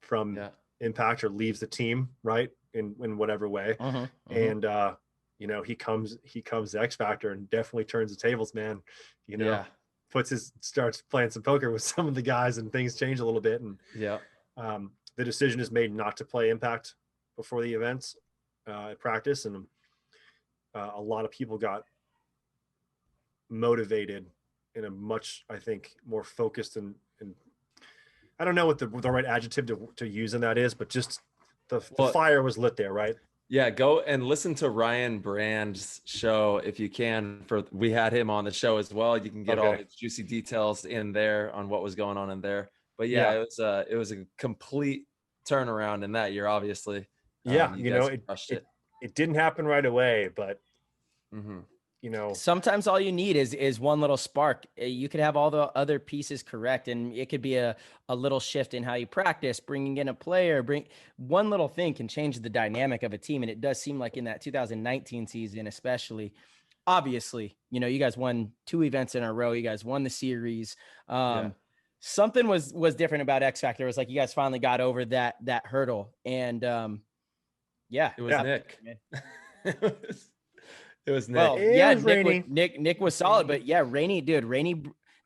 S7: from Impact or leaves the team, right? In whatever way. And he comes to X Factor and definitely turns the tables, man. Starts playing some poker with some of the guys and things change a little bit. And the decision is made not to play Impact before the events at practice. And a lot of people got motivated in a much, I think, more focused and I don't know what the right adjective to use in that is, but just the fire was lit there, right?
S5: Yeah, go and listen to Ryan Brand's show if you can. We had him on the show as well. You can get all the juicy details in there on what was going on in there. But yeah, it was a complete turnaround in that year, obviously.
S7: Yeah,
S5: You
S7: you
S5: guys
S7: know,
S5: crushed it.
S7: it didn't happen right away, but you know,
S6: sometimes all you need is one little spark. You could have all the other pieces correct, and it could be a little shift in how you practice, bringing in a player, one little thing can change the dynamic of a team. And it does seem like in that 2019 season, especially, obviously, you know, you guys won 2 events in a row. You guys won the series. Something was different about X Factor. It was like you guys finally got over that hurdle. And it
S5: was Nick. It was Nick.
S6: Well,
S7: Rainey.
S6: Nick was solid, but Rainey,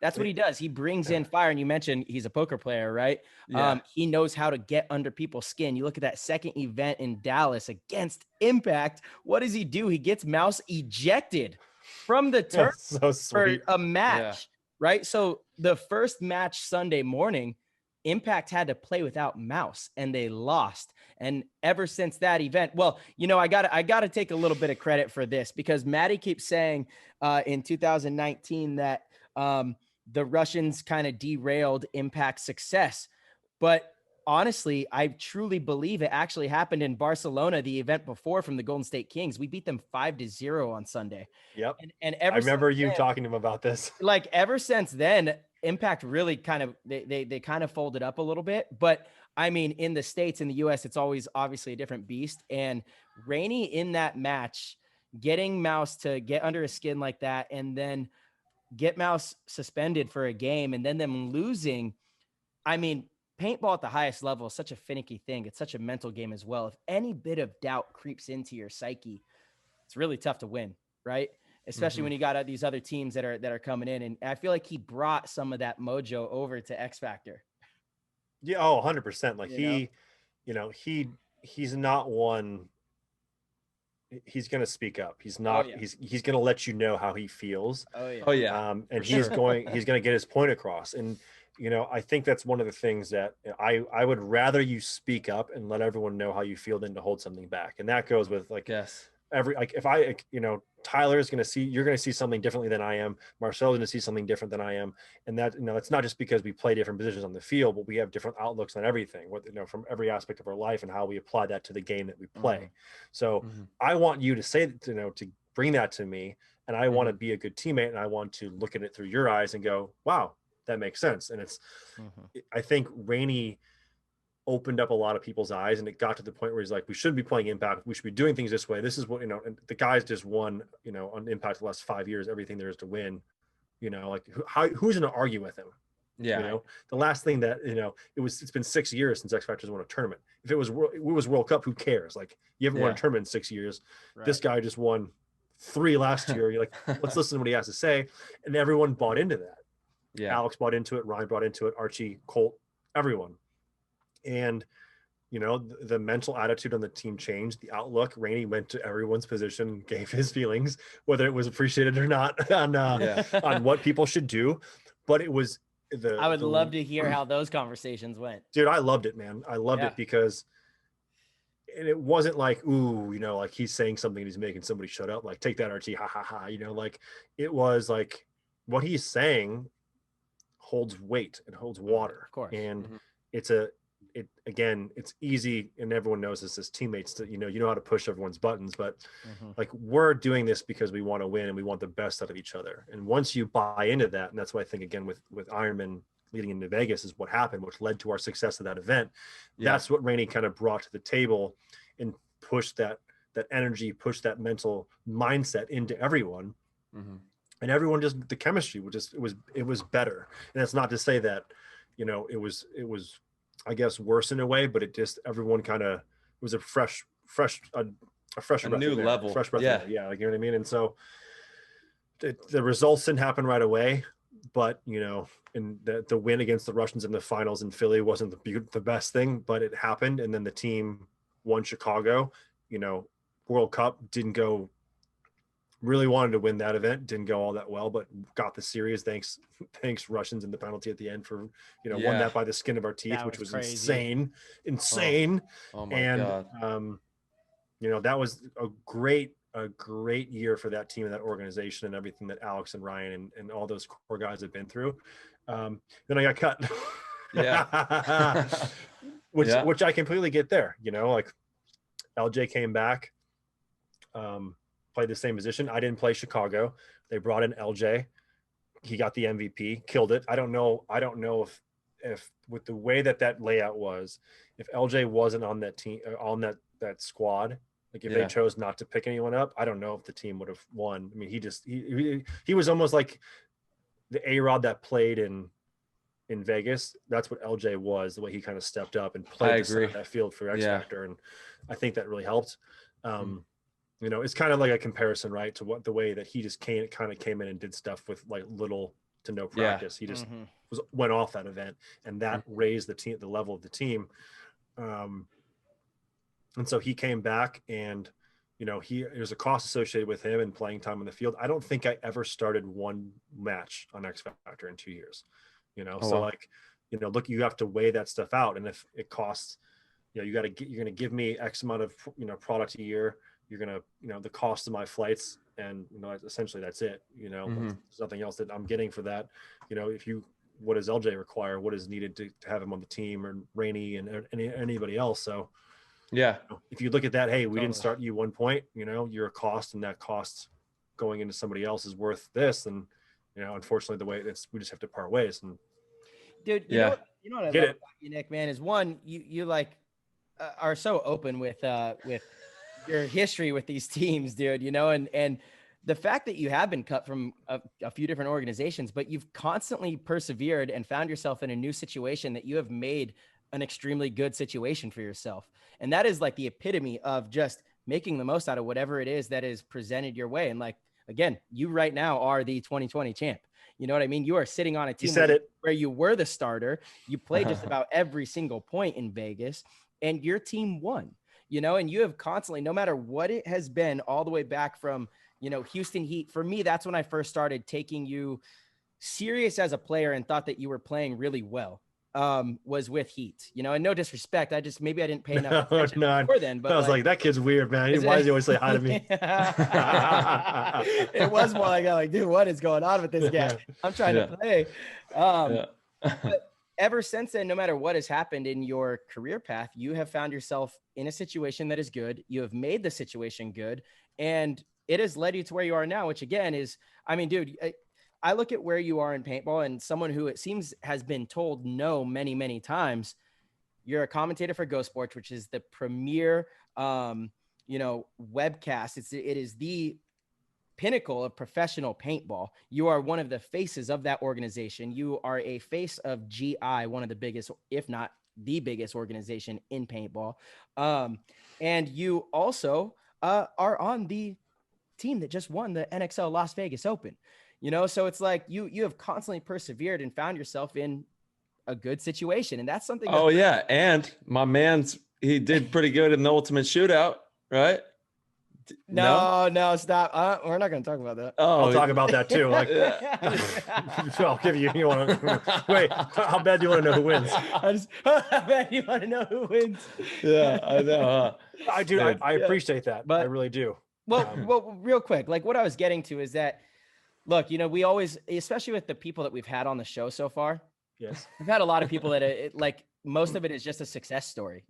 S6: that's what he does. He brings in fire. And you mentioned he's a poker player, right?
S5: Yeah.
S6: He knows how to get under people's skin. You look at that second event in Dallas against Impact. What does he do? He gets Mouse ejected from the turn for a match, right? So the first match Sunday morning, Impact had to play without Mouse, and they lost. And ever since that event, well, you know, I gotta take a little bit of credit for this, because Maddie keeps saying in 2019 that the Russians kind of derailed Impact's success. But honestly, I truly believe it actually happened in Barcelona, the event before, from the Golden State Kings. We beat them 5-0 on Sunday.
S7: Yep.
S6: And
S7: I remember you talking to him about this.
S6: Like, ever since then, Impact really kind of, they kind of folded up a little bit. But I mean, in the States, in the US, it's always obviously a different beast. And Rainey in that match, getting Mouse to get under his skin like that, and then get Mouse suspended for a game, and then them losing. I mean, paintball at the highest level is such a finicky thing. It's such a mental game as well. If any bit of doubt creeps into your psyche, it's really tough to win, right? Especially when you got these other teams that are coming in. And I feel like he brought some of that mojo over to X Factor.
S7: Yeah. Oh, 100%. Like he's not one. He's going to speak up. He's not, he's going to let you know how he feels. And he's going to get his point across. And, you know, I think that's one of the things that I would rather you speak up and let everyone know how you feel than to hold something back. And that goes with Tyler's going to see, you're going to see something differently than I am. Marcel's going to see something different than I am. And that, you know, it's not just because we play different positions on the field, but we have different outlooks on everything, from every aspect of our life and how we apply that to the game that we play. So I want you to say, to bring that to me. And I want to be a good teammate, and I want to look at it through your eyes and go, wow, that makes sense. And it's, I think Rainey opened up a lot of people's eyes, and it got to the point where he's like, we shouldn't be playing Impact. We should be doing things this way. This is what, and the guys just won, on Impact the last 5 years, everything there is to win, like who's going to argue with him? The last thing that, it's been 6 years since X Factor's won a tournament. If it was World Cup, who cares? Like, you haven't won a tournament in 6 years. Right. This guy just won 3 last year. You're like, let's listen to what he has to say. And everyone bought into that. Yeah. Alex bought into it. Ryan bought into it. Archie, Colt, everyone. And, the mental attitude on the team changed. The outlook. Rainey went to everyone's position, gave his feelings, whether it was appreciated or not, on what people should do. But it was
S6: I would love to hear how those conversations went.
S7: Dude, I loved it, man. I loved it because it wasn't like, ooh, like he's saying something and he's making somebody shut up. Like, take that, Archie, ha, ha, ha. Like, it was like what he's saying holds weight. It holds water.
S6: Of course.
S7: And it's easy, and everyone knows this as teammates, that you know how to push everyone's buttons, but like, we're doing this because we want to win and we want the best out of each other. And once you buy into that, and that's why I think, again, with Ironman leading into Vegas is what happened, which led to our success of that event. That's what Rainey kind of brought to the table and pushed that energy, pushed that mental mindset into everyone. And everyone just, the chemistry it was better. And that's not to say that, it was I guess worse in a way, but it just, everyone kind of was a fresh
S5: new level,
S7: fresh breath. Like, you know what I mean? And so the results didn't happen right away, but and the win against the Russians in the finals in Philly wasn't the best thing, but it happened. And then the team won Chicago. World Cup didn't go, really wanted to win that event, didn't go all that well, but got the series. Thanks Russians in the penalty at the end for, won that by the skin of our teeth, which was crazy. insane.
S5: Oh my God.
S7: That was a great year for that team and that organization and everything that Alex and Ryan and all those core guys have been through. Then I got cut.
S5: Yeah.
S7: which I completely get there. Like LJ came back, played the same position. I didn't play Chicago. They brought in LJ. He got the MVP, killed it. I don't know if with the way that layout was, if LJ wasn't on that team, on that squad, like if they chose not to pick anyone up, I don't know if the team would have won. I mean, he was almost like the A-Rod that played in Vegas. That's what LJ was, the way he kind of stepped up and played that field for X Factor. And I think that really helped. It's kind of like a comparison, right, to the way that he just came in and did stuff with like little to no practice. He just went off that event, and that raised the level of the team. And so he came back, and there's a cost associated with him and playing time on the field. I don't think I ever started one match on X Factor in 2 years. Look, you have to weigh that stuff out, and if it costs, you're going to give me X amount of product a year. You're going to, the cost of my flights, and essentially that's it. There's nothing else that I'm getting for that. What does LJ require? What is needed to have him on the team, or Rainey and anybody else? So if you look at that, hey, we didn't start you 1 point. You're a cost, and that cost going into somebody else is worth this. And unfortunately, the way we just have to part ways. And
S6: dude, you know what I love about you, Nick, man, is one, you like are so open with your history with these teams, dude, and the fact that you have been cut from a few different organizations, but you've constantly persevered and found yourself in a new situation that you have made an extremely good situation for yourself. And that is like the epitome of just making the most out of whatever it is that is presented your way. And like, again, you right now are the 2020 champ. You know what I mean? You are sitting on a team where you were the starter. You played just about every single point in Vegas, and your team won. And you have constantly, no matter what it has been, all the way back from, Houston Heat. For me, that's when I first started taking you serious as a player and thought that you were playing really well, was with Heat. And no disrespect, maybe I didn't pay enough attention before then. But I was
S7: like, that kid's weird, man. Why does he always say hi to me?
S6: It was more like, dude, what is going on with this guy? I'm trying to play. But ever since then, no matter what has happened in your career path, you have found yourself in a situation that is good. You have made the situation good, and it has led you to where you are now, which again is, I mean, dude, I look at where you are in paintball, and someone who it seems has been told no many, many times. You're a commentator for GoSports, which is the premier, webcast. It is the pinnacle of professional paintball. You are one of the faces of that organization. You are a face of GI, one of the biggest, if not the biggest organization in paintball. And you also are on the team that just won the NXL Las Vegas Open. So it's like you have constantly persevered and found yourself in a good situation. And that's something.
S5: And my he did pretty good in the ultimate shootout, right?
S6: No, stop. We're not going to talk about that.
S7: I'll talk about that too. Like, I'll give you. You want to wait? How bad do you want to know who wins?
S6: How bad do you want to know who wins?
S5: Yeah, I know.
S7: I do. I appreciate that, but I really do.
S6: Well, real quick, like what I was getting to is that, look, we always, especially with the people that we've had on the show so far.
S7: Yes,
S6: we've had a lot of people that like. Most of it is just a success story.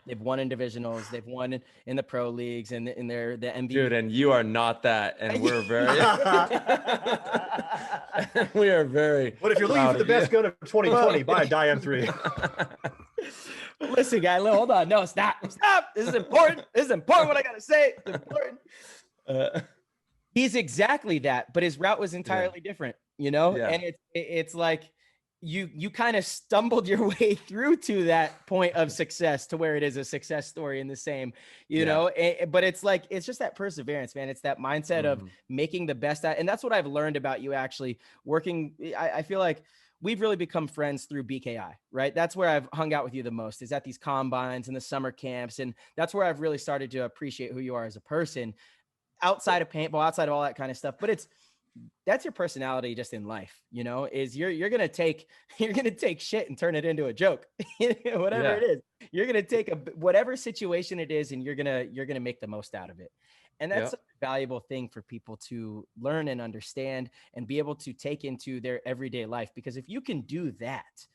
S6: They've won in divisionals, they've won in the pro leagues, and they're the MVP.
S5: Dude, and you are not that, and we're very. We are very.
S7: But if you're looking for the best gun of 2020, buy a Die M3.
S6: Listen, guy, hold on. No, stop. This is important. What I gotta say. It's important. He's exactly that, but his route was entirely different. And it's like. You kind of stumbled your way through to that point of success to where it is a success story in the same, but it's like, it's just that perseverance, man. It's that mindset of making the best out. And that's what I've learned about you actually working. I feel like we've really become friends through BKI, right? That's where I've hung out with you the most, is at these combines and the summer camps. And that's where I've really started to appreciate who you are as a person outside of paintball, outside of all that kind of stuff. But that's your personality just in life, is you're going to take shit and turn it into a joke, whatever it is. You're going to take whatever situation it is, and you're going to make the most out of it. And that's a valuable thing for people to learn and understand and be able to take into their everyday life. Because if you can do that,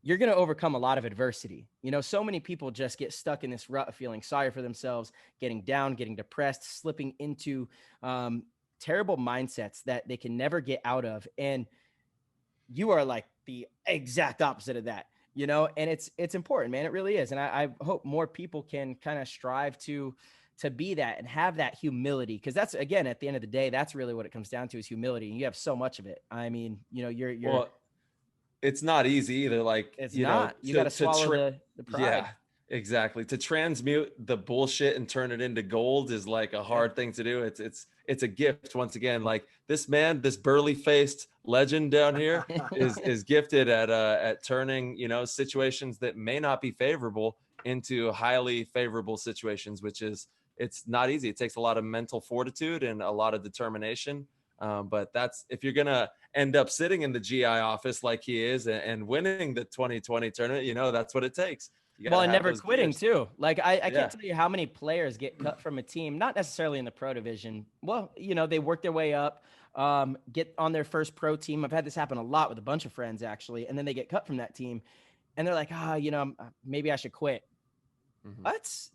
S6: you're going to overcome a lot of adversity. You know, so many people just get stuck in this rut of feeling sorry for themselves, getting down, getting depressed, slipping into terrible mindsets that they can never get out of. And you are like the exact opposite of that, you know, and it's important, man. It really is. And I hope more people can kind of strive to be that and have that humility. Cause that's, again, at the end of the day, that's really what it comes down to, is humility. And you have so much of it. I mean, you know, you're
S5: well, it's not easy either. Like,
S6: it's
S5: you
S6: not,
S5: know,
S6: you got to swallow the pride.
S5: Yeah, exactly. To transmute the bullshit and turn it into gold is like a hard thing to do. It's a gift. Once again, like this man, this burly faced legend down here is gifted at turning, you know, situations that may not be favorable into highly favorable situations, which is, it's not easy. It takes a lot of mental fortitude and a lot of determination. But that's, if you're going to end up sitting in the GI office like he is and winning the 2020 tournament, you know, that's what it takes.
S6: Well, and never quitting too. Like I can't tell you how many players get cut from a team, not necessarily in the pro division. Well, you know, they work their way up, get on their first pro team. I've had this happen a lot with a bunch of friends actually. And then they get cut from that team and they're like, you know, maybe I should quit. That's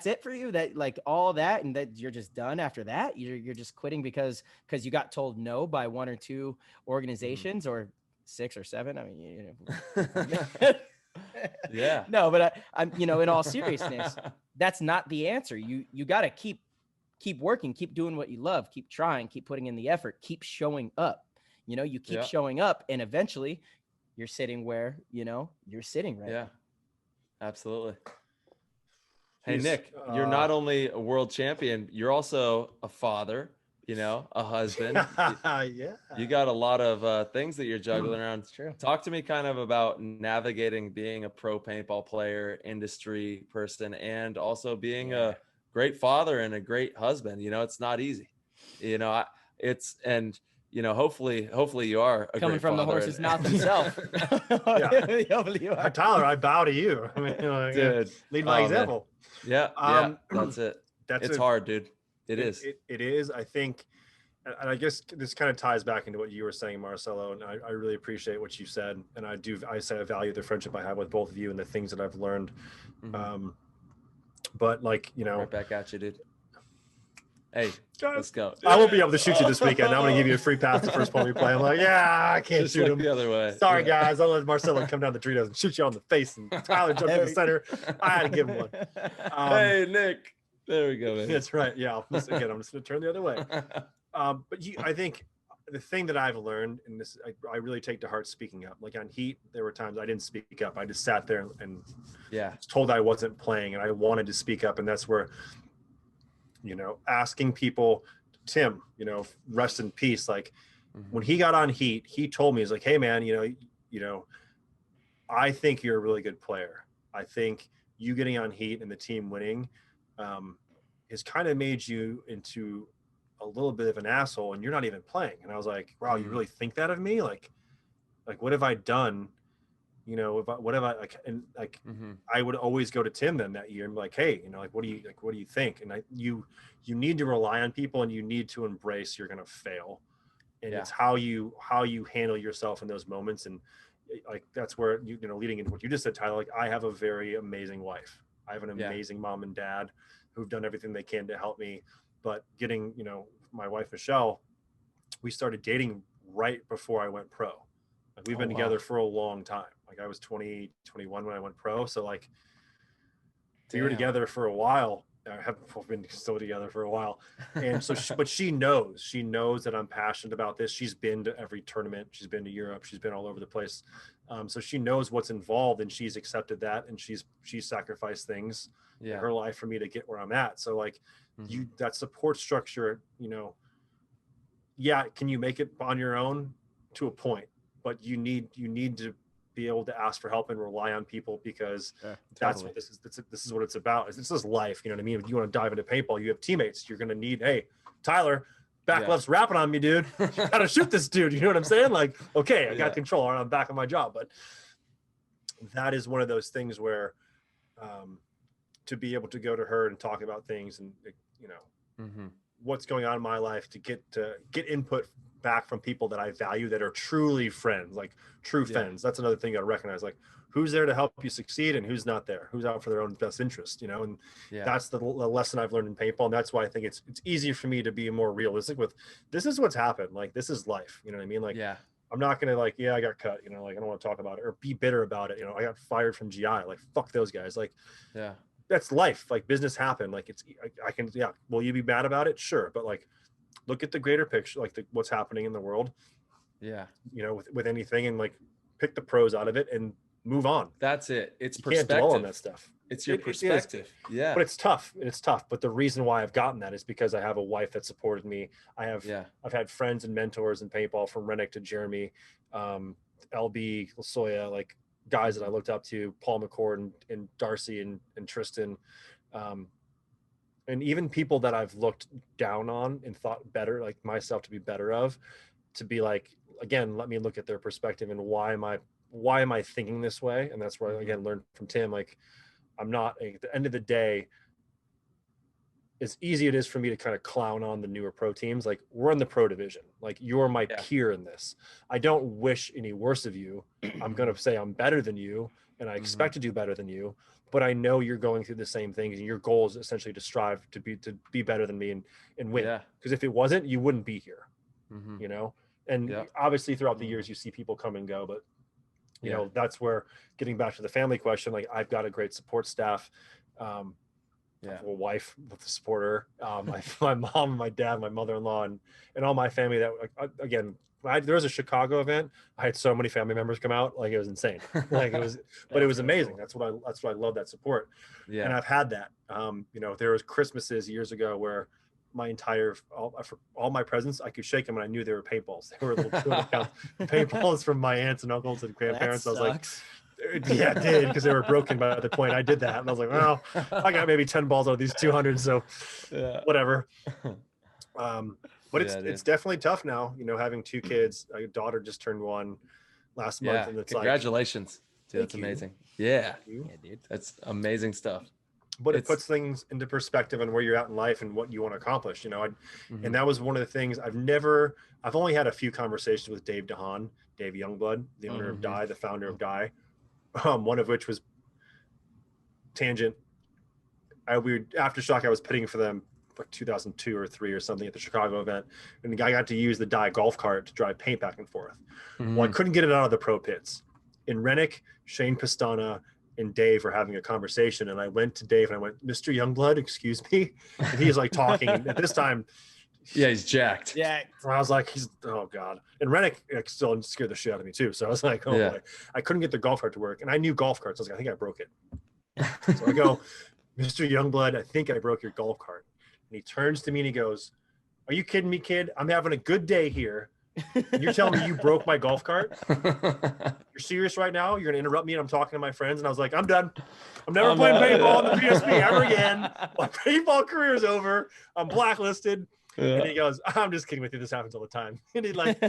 S6: it for you, that like all that, and that you're just done after that. You're just quitting because you got told no by one or two organizations or 6 or 7. I mean, you know.
S5: Yeah.
S6: No, but I'm, you know, in all seriousness, that's not the answer. You got to keep working, keep doing what you love, keep trying, keep putting in the effort, keep showing up. You know, you keep showing up, and eventually you're sitting where, you know, you're sitting right now.
S5: Absolutely. Hey, Nick, you're not only a world champion, you're also a father, you know, a husband. You got a lot of things that you're juggling around.
S6: It's true.
S5: Talk to me kind of about navigating being a pro paintball player, industry person, and also being a great father and a great husband. You know, it's not easy. You know, you know, hopefully you are a
S6: coming
S5: great
S6: from
S5: father.
S6: The horse's mouth himself.
S7: Hopefully you are. Tyler, I bow to you. I mean, like,
S5: dude,
S7: lead by example.
S5: Yeah, that's it. It's hard, dude. It is.
S7: It is. I think, and I guess this kind of ties back into what you were saying, Marcelo. And I really appreciate what you said. And I value the friendship I have with both of you and the things that I've learned. But like, you know,
S5: right back at you, dude. Hey, let's go.
S7: I won't be able to shoot you this weekend. I'm going to give you a free pass the first one we play. I'm like, I can't shoot him
S5: the other way.
S7: Sorry, guys. I'll let Marcelo come down the Doritos and shoot you on the face. And Tyler jumped in the center. I had to give him one.
S5: Hey, Nick. There we go, man.
S7: That's right. Yeah. I'm just going to turn the other way. But I think the thing that I've learned, and this I really take to heart, speaking up. Like on Heat, there were times I didn't speak up. I just sat there and was told I wasn't playing, and I wanted to speak up. And that's where, you know, asking people, Tim, you know, rest in peace. Like when he got on Heat, he told me, he's like, hey man, you know, I think you're a really good player. I think you getting on Heat and the team winning has kind of made you into a little bit of an asshole, and you're not even playing. And I was like, wow, you really think that of me? Like what have I done? You know, what have I like? And like, I would always go to Tim then that year and be like, hey, you know, like, what do you think? And you need to rely on people, and you need to embrace you're going to fail. And it's how you handle yourself in those moments. And like, that's where, you know, leading into what you just said, Tyler, like I have a very amazing wife. I have an amazing mom and dad who've done everything they can to help me. But getting, you know, my wife, Michelle, we started dating right before I went pro. Like we've been together for a long time. Like I was 20, 21 when I went pro. So like we were together for a while. I haven't been still together for a while. And so, but she knows that I'm passionate about this. She's been to every tournament. She's been to Europe. She's been all over the place. So she knows what's involved, and she's accepted that. And she's sacrificed things in her life for me to get where I'm at. So like that support structure, you know, can you make it on your own to a point, but you need to be able to ask for help and rely on people, because that's what this is what it's about. This is life. You know what I mean? If you want to dive into paintball, you have teammates. You're going to need, hey, Tyler, back left's wrapping on me, dude. You got to shoot this dude. You know what I'm saying? Like, okay, I got control. I'm back on my job. But that is one of those things where to be able to go to her and talk about things, and, you know, what's going on in my life to get input back from people that I value, that are truly friends, like true friends. That's another thing I recognize, like who's there to help you succeed and who's not there, who's out for their own best interest, you know. And that's the lesson I've learned in paintball. And that's why I think it's easier for me to be more realistic with, this is what's happened. Like, this is life. You know what I mean? Like, I'm not going to like, I got cut, you know, like I don't want to talk about it or be bitter about it. You know, I got fired from GI, like, fuck those guys. Like, that's life. Like, business happened. Like, I can, will you be mad about it? Sure. But like, look at the greater picture, like what's happening in the world. You know, with anything, and like pick the pros out of it and move on.
S5: That's it. It's
S7: you
S5: perspective.
S7: Can't dwell on that stuff.
S5: It's your perspective.
S7: But it's tough. It's tough. But the reason why I've gotten that is because I have a wife that supported me. I've had friends and mentors in paintball, from Rennick to Jeremy, LB, Lasoya, like guys that I looked up to, Paul McCord and Darcy and Tristan. And even people that I've looked down on and thought better, like myself, to be better of, to be like, again, let me look at their perspective and why am I thinking this way? And that's where I, again, learned from Tim, like, I'm not, at the end of the day, as easy it is for me to kind of clown on the newer pro teams, like, we're in the pro division, like, you're my peer in this. I don't wish any worse of you. I'm going to say I'm better than you, and I expect to do better than you, but I know you're going through the same things, and your goal is essentially to strive to be better than me and win. Because if it wasn't, you wouldn't be here, you know? And obviously throughout the years, you see people come and go, but you know, that's where, getting back to the family question, like, I've got a great support staff. I have a wife with a supporter, my mom, my dad, my mother-in-law, and all my family that, again, there was a Chicago event. I had so many family members come out, like, it was insane. Like, it was, but it was amazing. That's why I love that support. And I've had that. You know, there was Christmases years ago where my all my presents, I could shake them and I knew they were paintballs. They were little 200 pound paintballs from my aunts and uncles and grandparents. I was like, yeah, it did, because they were broken by the point I did that. And I was like, well, I got maybe 10 balls out of these 200, so whatever. But it's definitely tough now, you know, having two kids. A daughter just turned 1 last month, and it's
S5: congratulations. Dude, that's amazing. Yeah,
S6: dude,
S5: that's amazing stuff.
S7: But it puts things into perspective on where you're at in life and what you want to accomplish, you know. And that was one of the things I've only had a few conversations with Dave DeHaan, Dave Youngblood, the owner of Die, the founder of Die. One of which was Tangent. Aftershock, I was pitting for them like 2002 or 3 or something at the Chicago event, and the guy got to use the Die golf cart to drive paint back and forth. Well, I couldn't get it out of the pro pits. In Rennick, Shane Pastana and Dave were having a conversation, and I went to Dave and I went, "Mr. Youngblood, excuse me," and he's like talking. At this time,
S5: he's jacked.
S7: Yeah, I was like, oh god. And Rennick still scared the shit out of me too. So I was like, oh boy, I couldn't get the golf cart to work, and I knew golf carts. I was like, I think I broke it. So I go, "Mr. Youngblood, I think I broke your golf cart." And he turns to me and he goes, "Are you kidding me, kid? I'm having a good day here, and you're telling me you broke my golf cart? You're serious right now? You're gonna interrupt me and I'm talking to my friends?" And I was like, "I'm done. I'm never playing paintball on the PSP ever again. My paintball career is over. I'm blacklisted." And he goes, "I'm just kidding with you. This happens all the time." And he like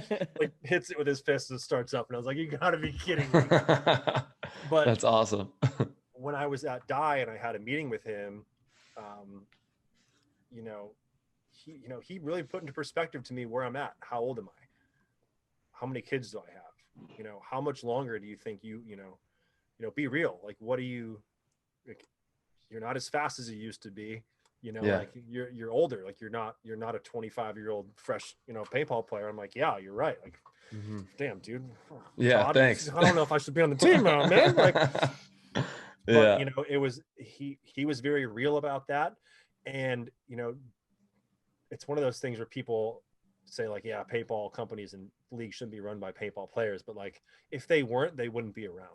S7: hits it with his fist and starts up. And I was like, "You gotta be kidding me." But
S5: that's awesome.
S7: When I was at Die and I had a meeting with him, he really put into perspective to me where I'm at. How old am I? How many kids do I have? You know, how much longer do you think you be real? Like, what are you, like, you're not as fast as you used to be, you know, like you're older, like you're not a 25-year-old fresh, you know, paintball player. I'm like, yeah, you're right. Like, damn, dude.
S5: Yeah. Thanks.
S7: I don't know if I should be on the team now, man. Like, but you know, it was, he was very real about that. And, you know, it's one of those things where people say like, yeah, paintball companies and leagues shouldn't be run by paintball players, but like, if they weren't, they wouldn't be around.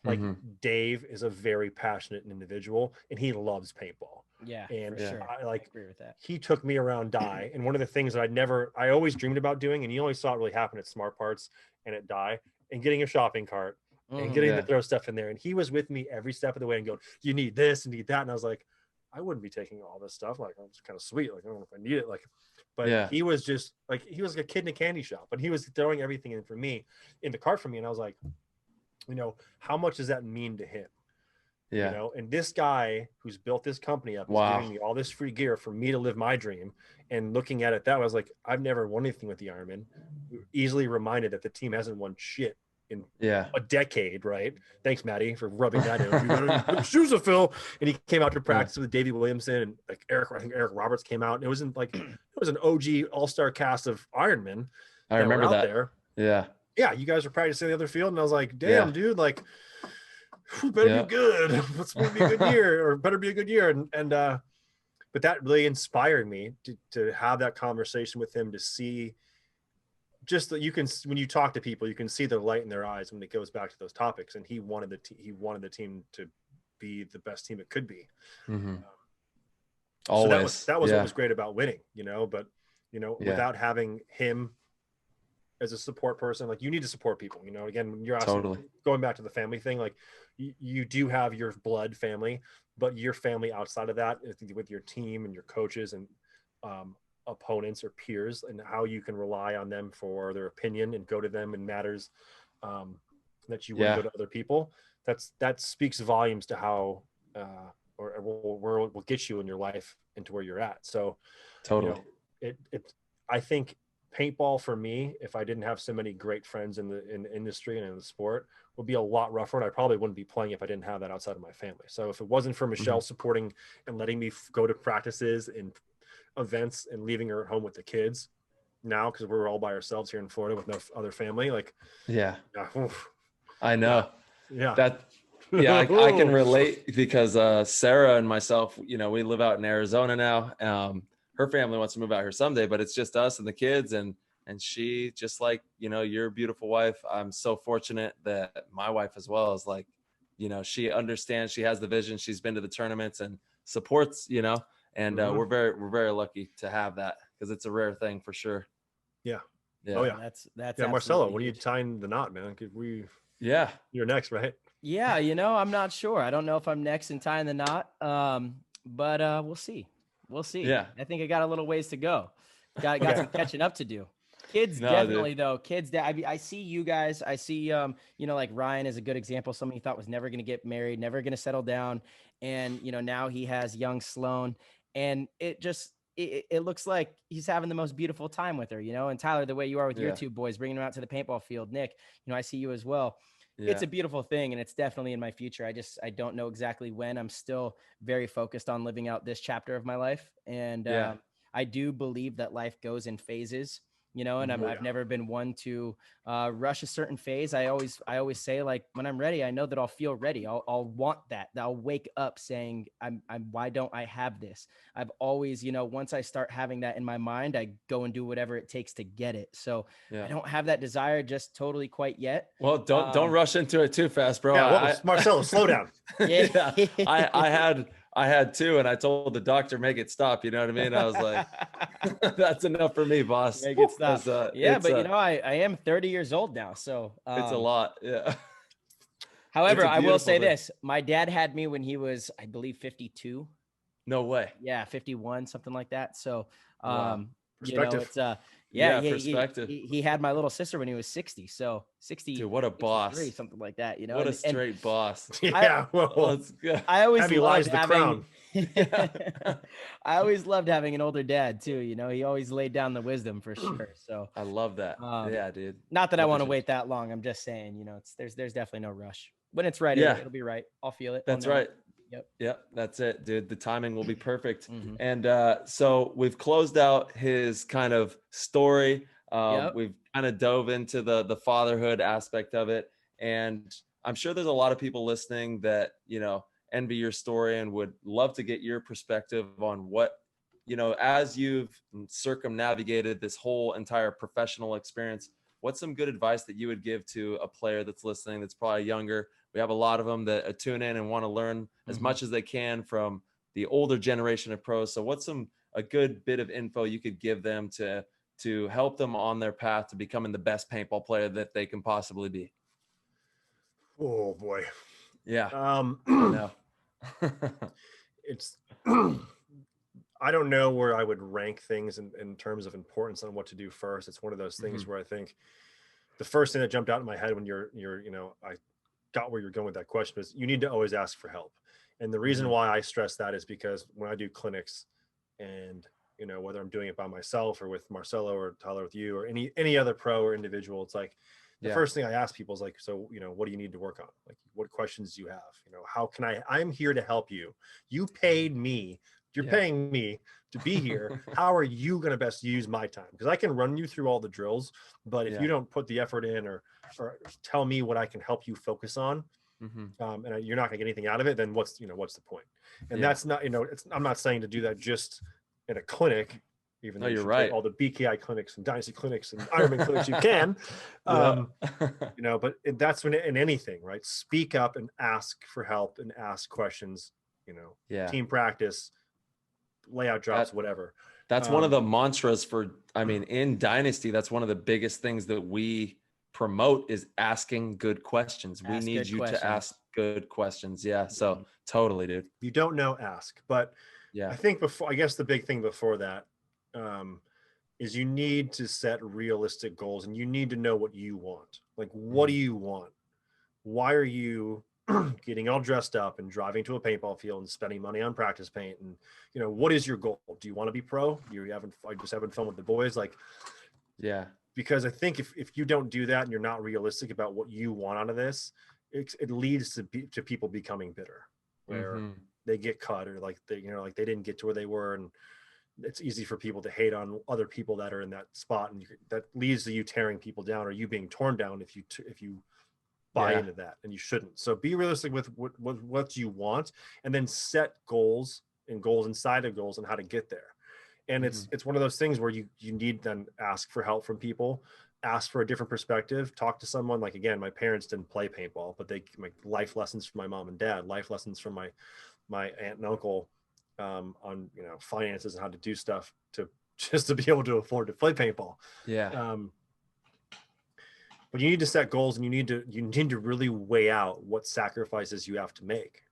S7: Like, Dave is a very passionate individual and he loves paintball.
S6: Yeah.
S7: And
S6: sure.
S7: I
S6: agree with that.
S7: He took me around Die. And one of the things that I always dreamed about doing, and you only saw it really happen at Smart Parts and at Die, and getting a shopping cart and getting to throw stuff in there. And he was with me every step of the way and going, "You need this and need that." And I was like, I wouldn't be taking all this stuff. Like, it's kind of sweet. Like, I don't know if I need it. Like, but he was just like, he was like a kid in a candy shop, but he was throwing everything in the cart for me. And I was like, you know, how much does that mean to him?
S5: Yeah.
S7: You know, and this guy who's built this company up is giving me all this free gear for me to live my dream. And looking at it that way, I was like, I've never won anything with the Ironman. Easily reminded that the team hasn't won shit in a decade, right? Thanks, Maddie, for rubbing that in. You better shoes of Phil. And he came out to practice with Davey Williamson and like I think Eric Roberts came out. And it wasn't like it was an OG all-star cast of Ironmen.
S5: I remember that.
S7: There.
S5: Yeah.
S7: Yeah, you guys were practicing the other field, and I was like, damn, dude, like better be good. Let's be a good year, or better be a good year. And but that really inspired me to have that conversation with him, to see just that you can, when you talk to people, you can see the light in their eyes when it goes back to those topics. And he wanted the team to be the best team it could be.
S5: Always.
S7: So that was what was great about winning, you know. But you know, without having him as a support person, like you need to support people, you know. Again, when you're asking, going back to the family thing, like you do have your blood family, but your family outside of that, with your team and your coaches and opponents or peers, and how you can rely on them for their opinion and go to them in matters that you wouldn't go to other people. That speaks volumes to how or will get you in your life into where you're at. So you know, I think paintball for me, if I didn't have so many great friends in the industry and in the sport, would be a lot rougher. And I probably wouldn't be playing if I didn't have that outside of my family. So if it wasn't for Michelle supporting and letting me go to practices and events and leaving her at home with the kids now, because we're all by ourselves here in Florida with no other family, like I know
S5: I can relate, because Sarah and myself, you know, we live out in Arizona now. Her family wants to move out here someday, but it's just us and the kids, and she, just like, you know, your beautiful wife, I'm so fortunate that my wife as well is like, you know, she understands, she has the vision, she's been to the tournaments and supports, you know, and we're very lucky to have that, because it's a rare thing for sure.
S6: That's
S7: Marcelo, when are you tying the knot, man? You're next, right?
S6: You know, I'm not sure. I don't know if I'm next in tying the knot, but we'll see. I think I got a little ways to go. Got some catching up to do. Kids, definitely, though. Kids, I see you guys. I see, you know, like Ryan is a good example. Someone he thought was never going to get married, never going to settle down. And, you know, now he has young Sloan. And it just, it looks like he's having the most beautiful time with her, you know. And Tyler, the way you are with your two boys, bringing them out to the paintball field. Nick, you know, I see you as well. It's a beautiful thing, and it's definitely in my future. I don't know exactly when. I'm still very focused on living out this chapter of my life. And I do believe that life goes in phases, you know, and I've never been one to rush a certain phase. I always say, like, when I'm ready, I know that I'll feel ready. I'll want that. I'll wake up saying, why don't I have this? I've always, you know, once I start having that in my mind, I go and do whatever it takes to get it. So I don't have that desire just totally quite yet.
S5: Well, don't rush into it too fast, bro.
S7: Marcelo, slow down.
S5: I had two, and I told the doctor, make it stop. You know what I mean? I was like, that's enough for me, boss.
S6: Make it stop. But you know, I am 30 years old now. So
S5: it's a lot. Yeah.
S6: However, I will say this. My dad had me when he was, I believe, 52.
S5: No way.
S6: Yeah. 51, something like that. So,
S7: Perspective.
S6: You know, it's,
S5: perspective.
S6: He had my little sister when he was 60. So 60.
S5: Dude, what a boss.
S6: Something like that, you know.
S5: What a straight boss.
S7: Yeah.
S6: I always loved
S7: the crown.
S6: I always loved having an older dad too. You know, he always laid down the wisdom for sure. So
S5: I love that. Yeah, dude.
S6: Not that I want to wait that long. I'm just saying, you know, there's definitely no rush. When it's right, it'll be right. I'll feel it.
S5: That's right. Yep. That's it, dude. The timing will be perfect. And so we've closed out his kind of story. We've kind of dove into the fatherhood aspect of it. And I'm sure there's a lot of people listening that, you know, envy your story and would love to get your perspective on what, you know, as you've circumnavigated this whole entire professional experience, what's some good advice that you would give to a player that's listening, that's probably younger? We have a lot of them that tune in and want to learn as much as they can from the older generation of pros. So what's a good bit of info you could give them to help them on their path to becoming the best paintball player that they can possibly be?
S7: Oh boy.
S5: Yeah.
S7: No. It's I don't know where I would rank things in terms of importance on what to do first. It's one of those things where I think the first thing that jumped out in my head when you're you know, got where you're going with that question, is you need to always ask for help. And the reason why I stress that is because when I do clinics, and whether I'm doing it by myself or with Marcelo or Tyler with you or any other pro or individual, it's like the first thing I ask people is like, so what do you need to work on? Like, what questions do you have? How can I'm here to help you. You paid me. You're paying me to be here. How are you going to best use my time? Because I can run you through all the drills, but if you don't put the effort in or tell me what I can help you focus on, and you're not gonna get anything out of it, then what's the point? And that's not, I'm not saying to do that just in a clinic, even though you're right. All the BKI clinics and Dynasty clinics and Ironman clinics you can, but that's when in anything, right? Speak up and ask for help and ask questions, team practice, layout drops, whatever.
S5: That's one of the mantras in Dynasty, that's one of the biggest things that we promote is asking good questions. We need you to ask good questions. Yeah. So totally, dude.
S7: You don't know, ask. But I think I guess the big thing before that is you need to set realistic goals, and you need to know what you want. Like, what do you want? Why are you getting all dressed up and driving to a paintball field and spending money on practice paint? And, what is your goal? Do you want to be pro? You're just having fun with the boys? Like, because I think if you don't do that and you're not realistic about what you want out of this, it leads to people becoming bitter, where they get cut or like they didn't get to where they were, and it's easy for people to hate on other people that are in that spot, and that leads to you tearing people down or you being torn down if you buy into that, and you shouldn't. So be realistic with what you want, and then set goals and goals inside of goals and how to get there. And it's one of those things where you need then ask for help from people, ask for a different perspective, talk to someone. Like, again, my parents didn't play paintball, but they like life lessons from my mom and dad, life lessons from my aunt and uncle on finances and how to do stuff to be able to afford to play paintball. But you need to set goals, and you need to really weigh out what sacrifices you have to make.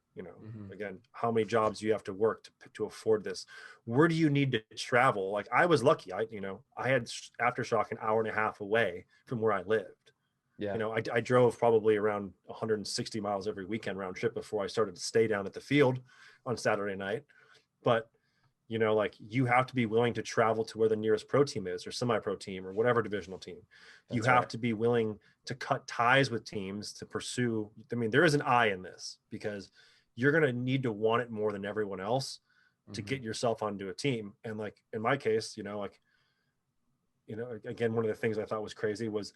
S7: Again, how many jobs you have to work to afford this? Where do you need to travel? Like, I was lucky. I had Aftershock an hour and a half away from where I lived. I drove probably around 160 miles every weekend round trip before I started to stay down at the field on Saturday night. But like, you have to be willing to travel to where the nearest pro team is, or semi-pro team, or whatever divisional team. You have to be willing to cut ties with teams to pursue. There is an I in this, because you're going to need to want it more than everyone else to get yourself onto a team. And like, in my case, again, one of the things I thought was crazy was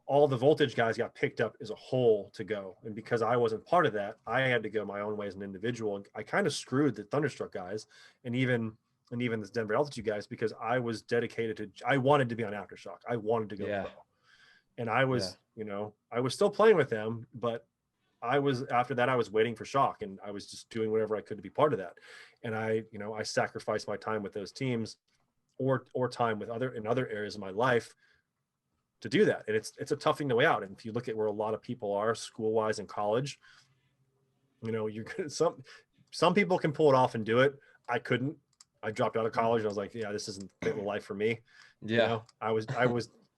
S7: all the Voltage guys got picked up as a whole to go. And because I wasn't part of that, I had to go my own way as an individual. And I kind of screwed the Thunderstruck guys and even this Denver Altitude guys, because I was dedicated I wanted to be on Aftershock. I wanted to go pro. And I was, I was still playing with them, but after that, I was waiting for Shock, and I was just doing whatever I could to be part of that. And I sacrificed my time with those teams or time with in other areas of my life to do that. And it's a tough thing to weigh out. And if you look at where a lot of people are school-wise in college, some people can pull it off and do it. I couldn't. I dropped out of college and I was like, this isn't the life for me. I was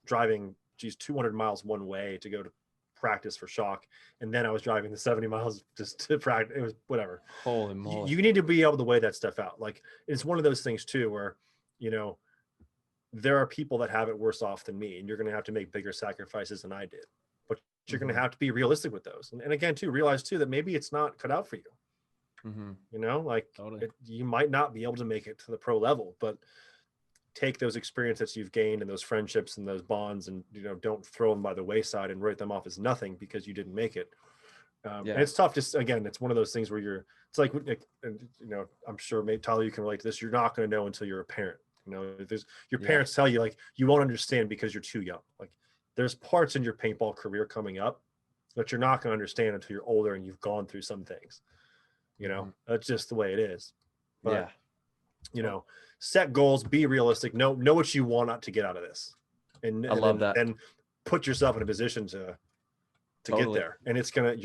S7: driving 200 miles one way to go to practice for Shock, and then I was driving the 70 miles just to practice. It was whatever.
S5: Holy moly.
S7: You need to be able to weigh that stuff out. Like, it's one of those things too, where there are people that have it worse off than me, and you're going to have to make bigger sacrifices than I did, but you're going to have to be realistic with those. And again, too, realize too that maybe it's not cut out for you. Totally. You might not be able to make it to the pro level, but take those experiences you've gained and those friendships and those bonds, and don't throw them by the wayside and write them off as nothing because you didn't make it. And it's tough. Just again, it's one of those things where it's like I'm sure Tyler, you can relate to this. You're not going to know until you're a parent. Your parents tell you, like, you won't understand because you're too young. Like, there's parts in your paintball career coming up that you're not going to understand until you're older and you've gone through some things. That's just the way it is. But set goals, be realistic, know what you want to get out of this, and love that, and put yourself in a position to get there. And it's gonna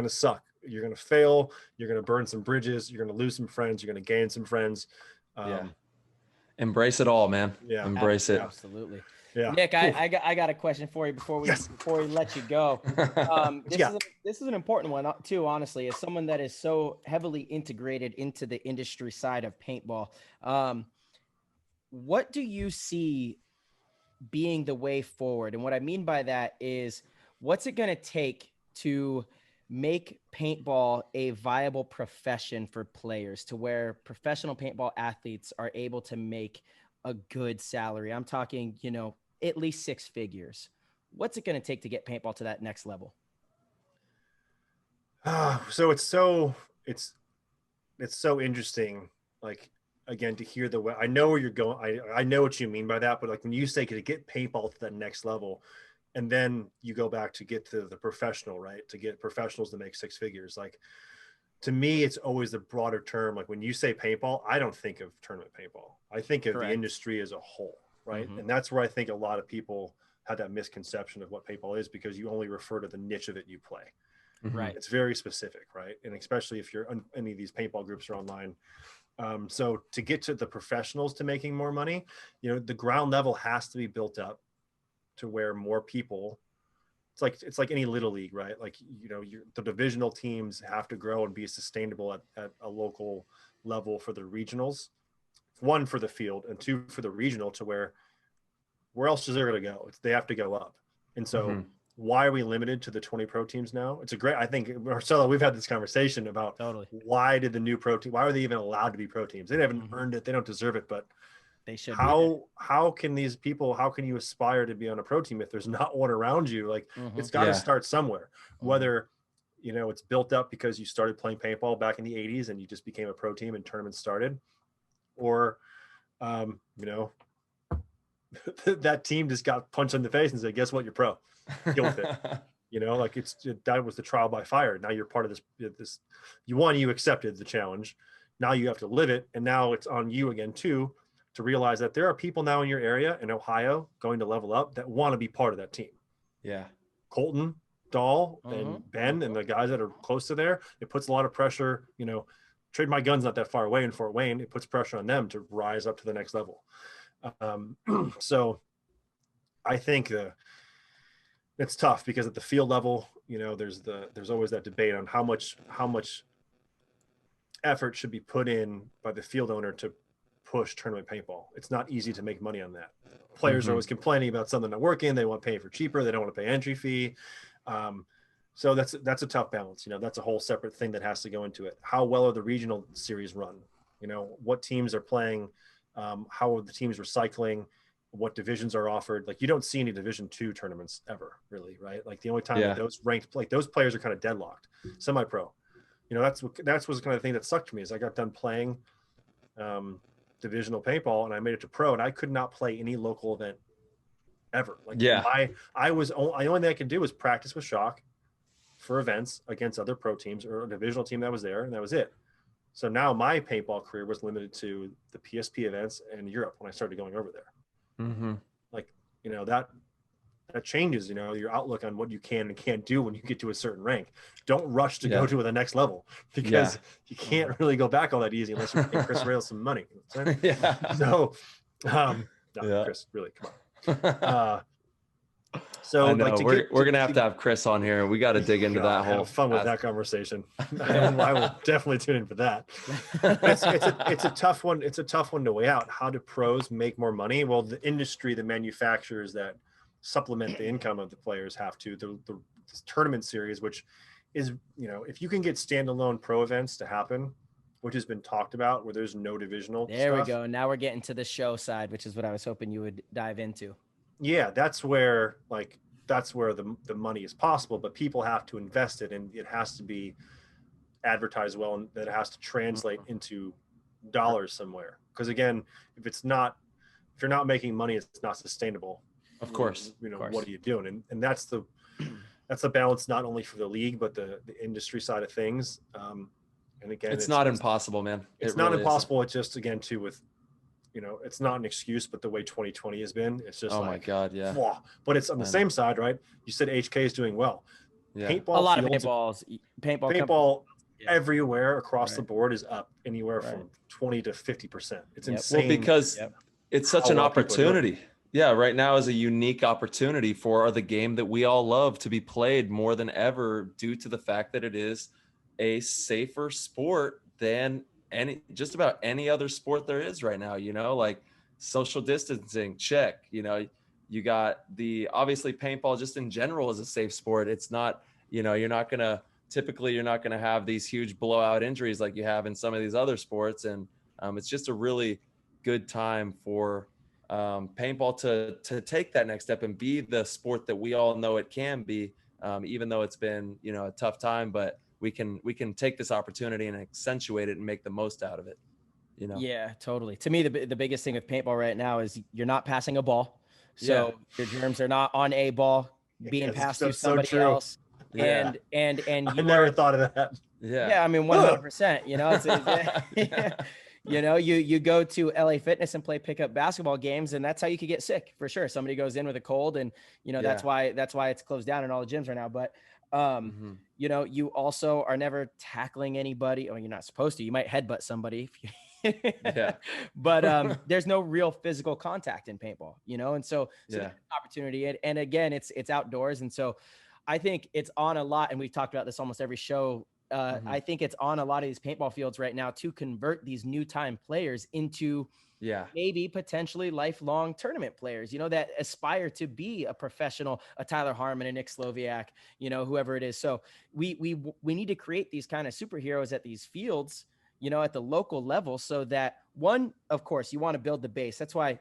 S7: suck. You're gonna fail. You're gonna burn some bridges. You're gonna lose some friends. You're gonna gain some friends.
S5: Embrace it all, man. Embrace it.
S6: Absolutely.
S7: Yeah.
S6: Nick, I got a question for you before we let you go. This is an important one too, honestly, as someone that is so heavily integrated into the industry side of paintball. What do you see being the way forward? And what I mean by that is, what's it going to take to make paintball a viable profession for players, to where professional paintball athletes are able to make a good salary? I'm talking, at least 6 figures. What's it going to take to get paintball to that next level?
S7: So it's so interesting. Like, again, to hear the way, I know where you're going. I know what you mean by that, but like when you say to get paintball to that next level, and then you go back to get to the professional, right? To get professionals to make 6 figures. Like, to me, it's always the broader term. Like when you say paintball, I don't think of tournament paintball. I think of the industry as a whole, right? And that's where I think a lot of people had that misconception of what paintball is, because you only refer to the niche of it you play.
S6: Right.
S7: It's very specific, right? And especially if you're any of these paintball groups are online. So to get to the professionals to making more money, the ground level has to be built up to where more people, it's like any little league, right? Like, the divisional teams have to grow and be sustainable at a local level for the regionals, 1 for the field, and 2 for the regional, to where else is there going to go? They have to go up. And so why are we limited to the 20 pro teams now? I think, Marcelo, we've had this conversation about why did the new pro team, why are they even allowed to be pro teams? They haven't earned it. They don't deserve it, but
S6: they should.
S7: How can these people, how can you aspire to be on a pro team if there's not one around you? Like, it's got to start somewhere, whether, it's built up because you started playing paintball back in the 80s and you just became a pro team and tournaments started, or, that team just got punched in the face and said, guess what? You're pro. Deal with it. Like that was the trial by fire. Now you're part of this, you accepted the challenge. Now you have to live it. And now it's on you again too, to realize that there are people now in your area in Ohio going to level up that want to be part of that team.
S5: Yeah.
S7: Colton, Dahl, and Ben, and the guys that are close to there, it puts a lot of pressure. Trade My Gun's not that far away in Fort Wayne. It puts pressure on them to rise up to the next level. So I think it's tough, because at the field level, there's always that debate on how much effort should be put in by the field owner to push tournament paintball. It's not easy to make money on that. Players are always complaining about something not working. They want to pay for cheaper. They don't want to pay entry fee. So that's a tough balance. That's a whole separate thing that has to go into it. How well are the regional series run? What teams are playing? How are the teams recycling? What divisions are offered? Like, you don't see any Division II tournaments ever, really, right? Like, the only time that those ranked, like, those players are kind of deadlocked. Semi-pro, that's was the kind of thing that sucked me, is I got done playing divisional paintball and I made it to pro, and I could not play any local event ever. Like, the only thing I could do was practice with Shock for events against other pro teams or a divisional team that was there, and that was it. So now my paintball career was limited to the PSP events and Europe when I started going over there. Like, that changes, your outlook on what you can and can't do when you get to a certain rank. Don't rush to go to the next level, because you can't really go back all that easy unless you pay Chris Rails some money. So, Chris, really, come on. So
S5: I know. We're gonna have to have Chris on here. We got to dig into that whole.
S7: Have fun with that conversation. I will definitely tune in for that. It's a tough one. It's a tough one to weigh out. How do pros make more money? Well, the industry, the manufacturers that supplement the income of the players have to. The tournament series, which is, if you can get standalone pro events to happen, which has been talked about, where there's no divisional.
S6: There we go. Now we're getting to the show side, which is what I was hoping you would dive into.
S7: Yeah, that's where the money is possible, but people have to invest it, and it has to be advertised well, and that it has to translate into dollars somewhere. Because again, if you're not making money, it's not sustainable.
S5: Of course.
S7: What are you doing? And that's the balance, not only for the league, but the industry side of things. And again,
S5: it's not impossible, man.
S7: It's not impossible. It's just, again, too, with, it's not an excuse, but the way 2020 has been, it's just
S5: my God, yeah.
S7: Blah. But it's on the same side, right? You said HK is doing well.
S5: Yeah.
S7: Paintball,
S6: a lot of paintball
S7: everywhere across the board is up anywhere from 20 to 50%. It's insane.
S5: Well, because it's such an opportunity. Yeah, right now is a unique opportunity for the game that we all love to be played more than ever, due to the fact that it is a safer sport than just about any other sport there is right now. Like social distancing, check. You got obviously paintball just in general is a safe sport. It's not, you're not gonna have these huge blowout injuries like you have in some of these other sports, and it's just a really good time for paintball to take that next step and be the sport that we all know it can be, even though it's been a tough time. But we can take this opportunity and accentuate it and make the most out of it.
S6: Yeah, totally. To me, the biggest thing with paintball right now is you're not passing a ball, so your germs are not on a ball being passed to somebody else. And
S7: I
S6: you
S7: never thought of that.
S6: Yeah, I mean 100%. You go to LA Fitness and play pickup basketball games, and that's how you could get sick for sure. Somebody goes in with a cold, and that's why it's closed down in all the gyms right now. But you also are never tackling anybody. Oh, you're not supposed to. You might headbutt somebody if you but there's no real physical contact in paintball, and so there's an opportunity. And again, it's outdoors, and so I think it's on a lot, and we've talked about this almost every show. I think it's on a lot of these paintball fields right now to convert these new time players into maybe potentially lifelong tournament players, that aspire to be a professional, a Tyler Harmon, a Nick Slowiak, whoever it is. So we need to create these kind of superheroes at these fields, at the local level, so that one, of course, you want to build the base. That's why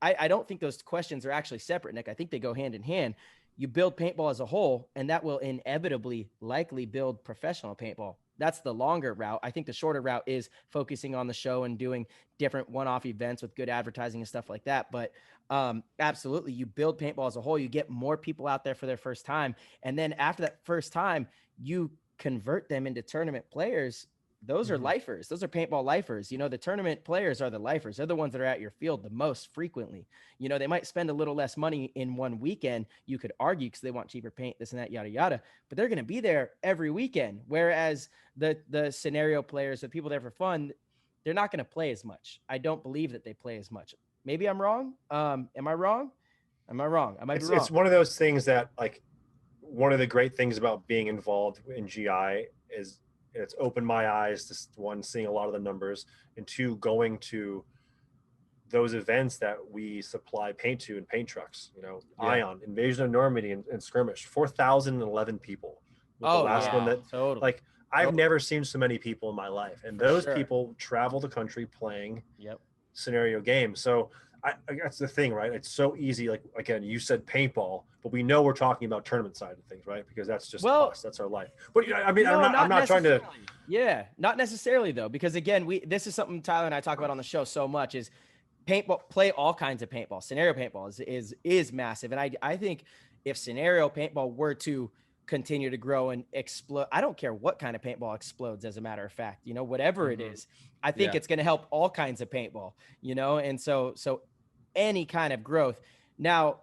S6: I don't think those questions are actually separate, Nick. I think they go hand in hand. You build paintball as a whole, and that will inevitably likely build professional paintball. That's the longer route. I think the shorter route is focusing on the show and doing different one-off events with good advertising and stuff like that. But absolutely, you build paintball as a whole, you get more people out there for their first time. And then after that first time, you convert them into tournament players. Those are lifers. Those are paintball lifers. The tournament players are the lifers. They're the ones that are at your field the most frequently. They might spend a little less money in one weekend, you could argue, because they want cheaper paint, this and that, yada, yada. But they're going to be there every weekend. Whereas the scenario players, the people there for fun, they're not going to play as much. I don't believe that they play as much. Maybe I'm wrong. Am I wrong? I might be wrong.
S7: It's one of those things that, like, one of the great things about being involved in GI is it's opened my eyes to, one, seeing a lot of the numbers, and two, going to those events that we supply paint to and paint trucks, Ion, Invasion of Normandy, and Skirmish, 4,011 people. The last one that like, I've never seen so many people in my life. And those people travel the country playing scenario games. So that's the thing, right? It's so easy. Like, again, you said paintball, but we know we're talking about tournament side of things, right? Because that's just us. That's our life. But I mean, no, I'm not trying to.
S6: Yeah, not necessarily though, because again, this is something Tyler and I talk about on the show so much, is paintball, play all kinds of paintball. Scenario paintball is massive. And I think if scenario paintball were to continue to grow and explode, I don't care what kind of paintball explodes, as a matter of fact, whatever it is, I think it's going to help all kinds of paintball, and so any kind of growth. Now,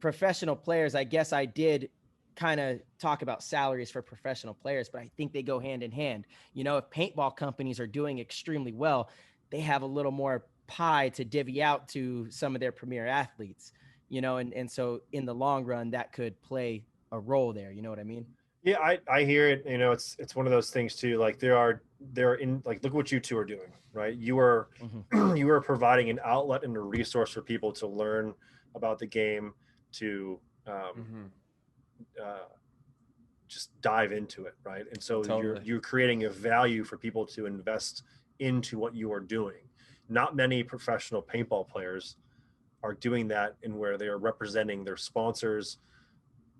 S6: professional players, I guess I did kind of talk about salaries for professional players, but I think they go hand in hand. If paintball companies are doing extremely well, they have a little more pie to divvy out to some of their premier athletes, and so in the long run, that could play a role there. You know what I mean?
S7: Yeah, I hear it. It's one of those things too. Like they're in, like, look what you two are doing, right? You are you are providing an outlet and a resource for people to learn about the game, to just dive into it, right? And so you're creating a value for people to invest into what you are doing. Not many professional paintball players are doing that, in where they are representing their sponsors,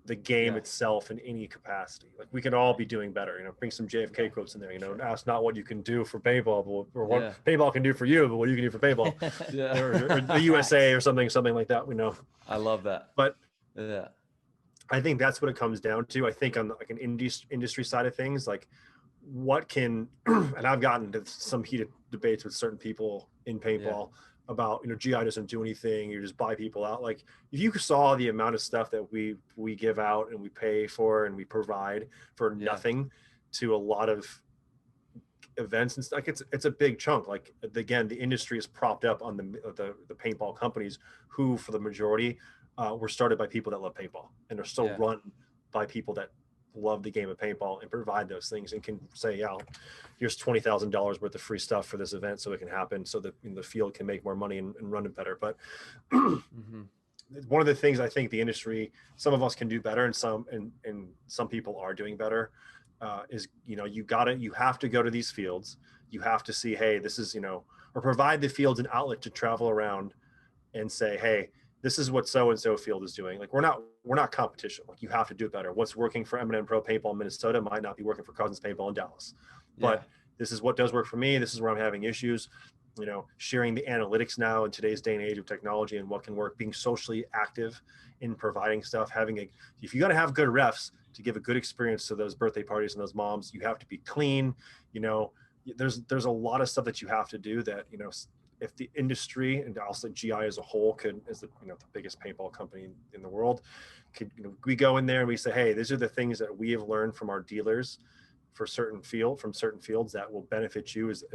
S7: the game itself, in any capacity. Like, we can all be doing better, bring some JFK quotes in there, ask not what you can do for paintball, or what paintball can do for you, but what you can do for paintball. or the USA or something like that.
S5: I love that.
S7: But I think that's what it comes down to. I think on like an industry side of things, like, what can, and I've gotten into some heated debates with certain people in paintball about, GI doesn't do anything, you just buy people out. Like, if you saw the amount of stuff that we give out and we pay for and we provide for nothing to a lot of events and stuff, like it's a big chunk. Like again, the industry is propped up on the paintball companies who, for the majority, were started by people that love paintball, and they're still run by people that love the game of paintball and provide those things and can say, yeah, here's $20,000 worth of free stuff for this event so it can happen, so that the field can make more money and run it better. But one of the things I think the industry, some of us can do better, and some people are doing better, is, you have to go to these fields. You have to see, hey, this is, or provide the fields an outlet to travel around and say, hey, this is what so-and-so field is doing. Like, we're not competition. Like, you have to do it better. What's working for M&M Pro Paintball in Minnesota might not be working for Cousins Paintball in Dallas. But this is what does work for me. This is where I'm having issues. Sharing the analytics now in today's day and age of technology and what can work, being socially active in providing stuff, if you got to have good refs to give a good experience to those birthday parties and those moms, you have to be clean. There's a lot of stuff that you have to do that, if the industry, and also GI as a whole, as the biggest paintball company in the world, we go in there and we say, hey, these are the things that we have learned from our dealers from certain fields that will benefit you as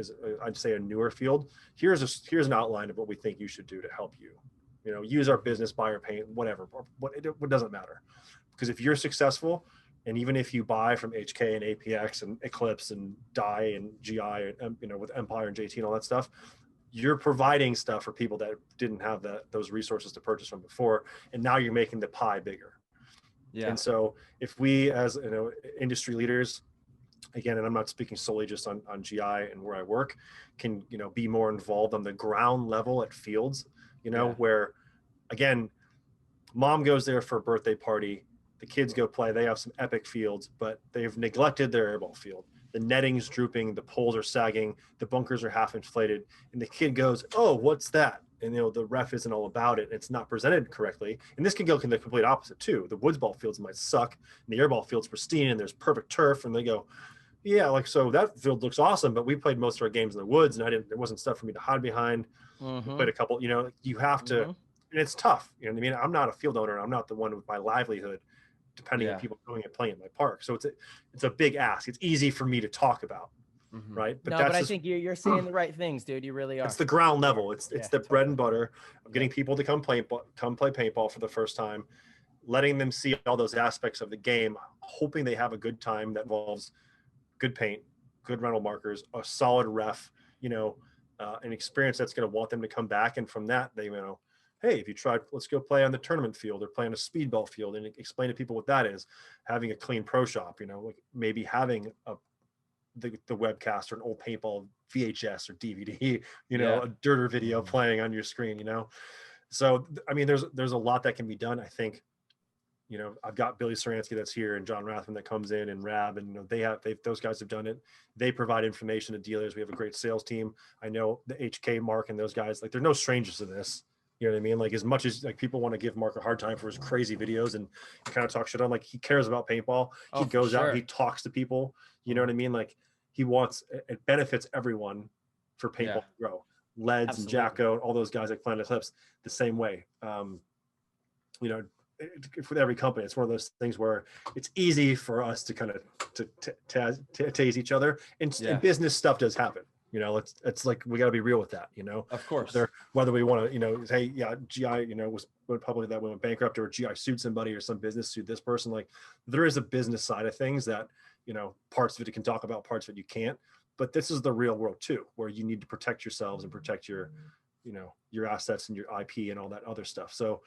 S7: I'd say a newer field. Here's an outline of what we think you should do to help you. Use our business, buy our paint, whatever. What doesn't matter, because if you're successful, and even if you buy from HK and APX and Eclipse and Dye and GI, and with Empire and JT and all that stuff, you're providing stuff for people that didn't have those resources to purchase from before, and now you're making the pie bigger. Yeah. And so if we, as industry leaders, again, and I'm not speaking solely just on GI and where I work, can be more involved on the ground level at fields, where, again, mom goes there for a birthday party, the kids go play, they have some epic fields, but they've neglected their airball field. The netting's drooping, the poles are sagging, the bunkers are half inflated, and the kid goes, oh, what's that? And the ref isn't all about it. It's not presented correctly. And this can go the complete opposite too. The woods ball fields might suck, and the airball field's pristine, and there's perfect turf, and they go, yeah, so that field looks awesome, but we played most of our games in the woods, and there wasn't stuff for me to hide behind. Played a couple, you have to, and it's tough. You know what I mean? I'm not a field owner. I'm not the one with my livelihood depending on people going and playing in my park. So it's a big ask. It's easy for me to talk about, right? But
S6: I think you're saying the right things, dude. You really are.
S7: It's the ground level. It's the bread and butter of getting people to come play paintball for the first time, letting them see all those aspects of the game, hoping they have a good time that involves good paint, good rental markers, a solid ref, an experience that's going to want them to come back. And from that, they, hey, if you tried, let's go play on the tournament field or play on a speedball field, and explain to people what that is. Having a clean pro shop, like maybe having the webcast or an old paintball VHS or DVD, a dirter video playing on your screen, So, I mean, there's a lot that can be done. I think, I've got Billy Saransky that's here, and John Rathman that comes in, and Rab, and those guys have done it. They provide information to dealers. We have a great sales team. I know the HK Mark and those guys, like, they're no strangers to this. You know what I mean? Like, as much as like people want to give Mark a hard time for his crazy videos and kind of talk shit on, like, he cares about paintball. He goes out, he talks to people. You know what I mean? Like, it benefits everyone for paintball to grow. Leds and Jacko, all those guys like Planet Eclipse, the same way. With every company, it's one of those things where it's easy for us to kind of to tase each other, and business stuff does happen. It's like, we got to be real with that.
S5: Of course.
S7: Whether we want to, say, yeah, GI, was publicly that went bankrupt, or GI sued somebody, or some business sued this person. Like, there is a business side of things that, parts of it you can talk about, parts of it you can't. But this is the real world too, where you need to protect yourselves and protect your, your assets and your IP and all that other stuff. So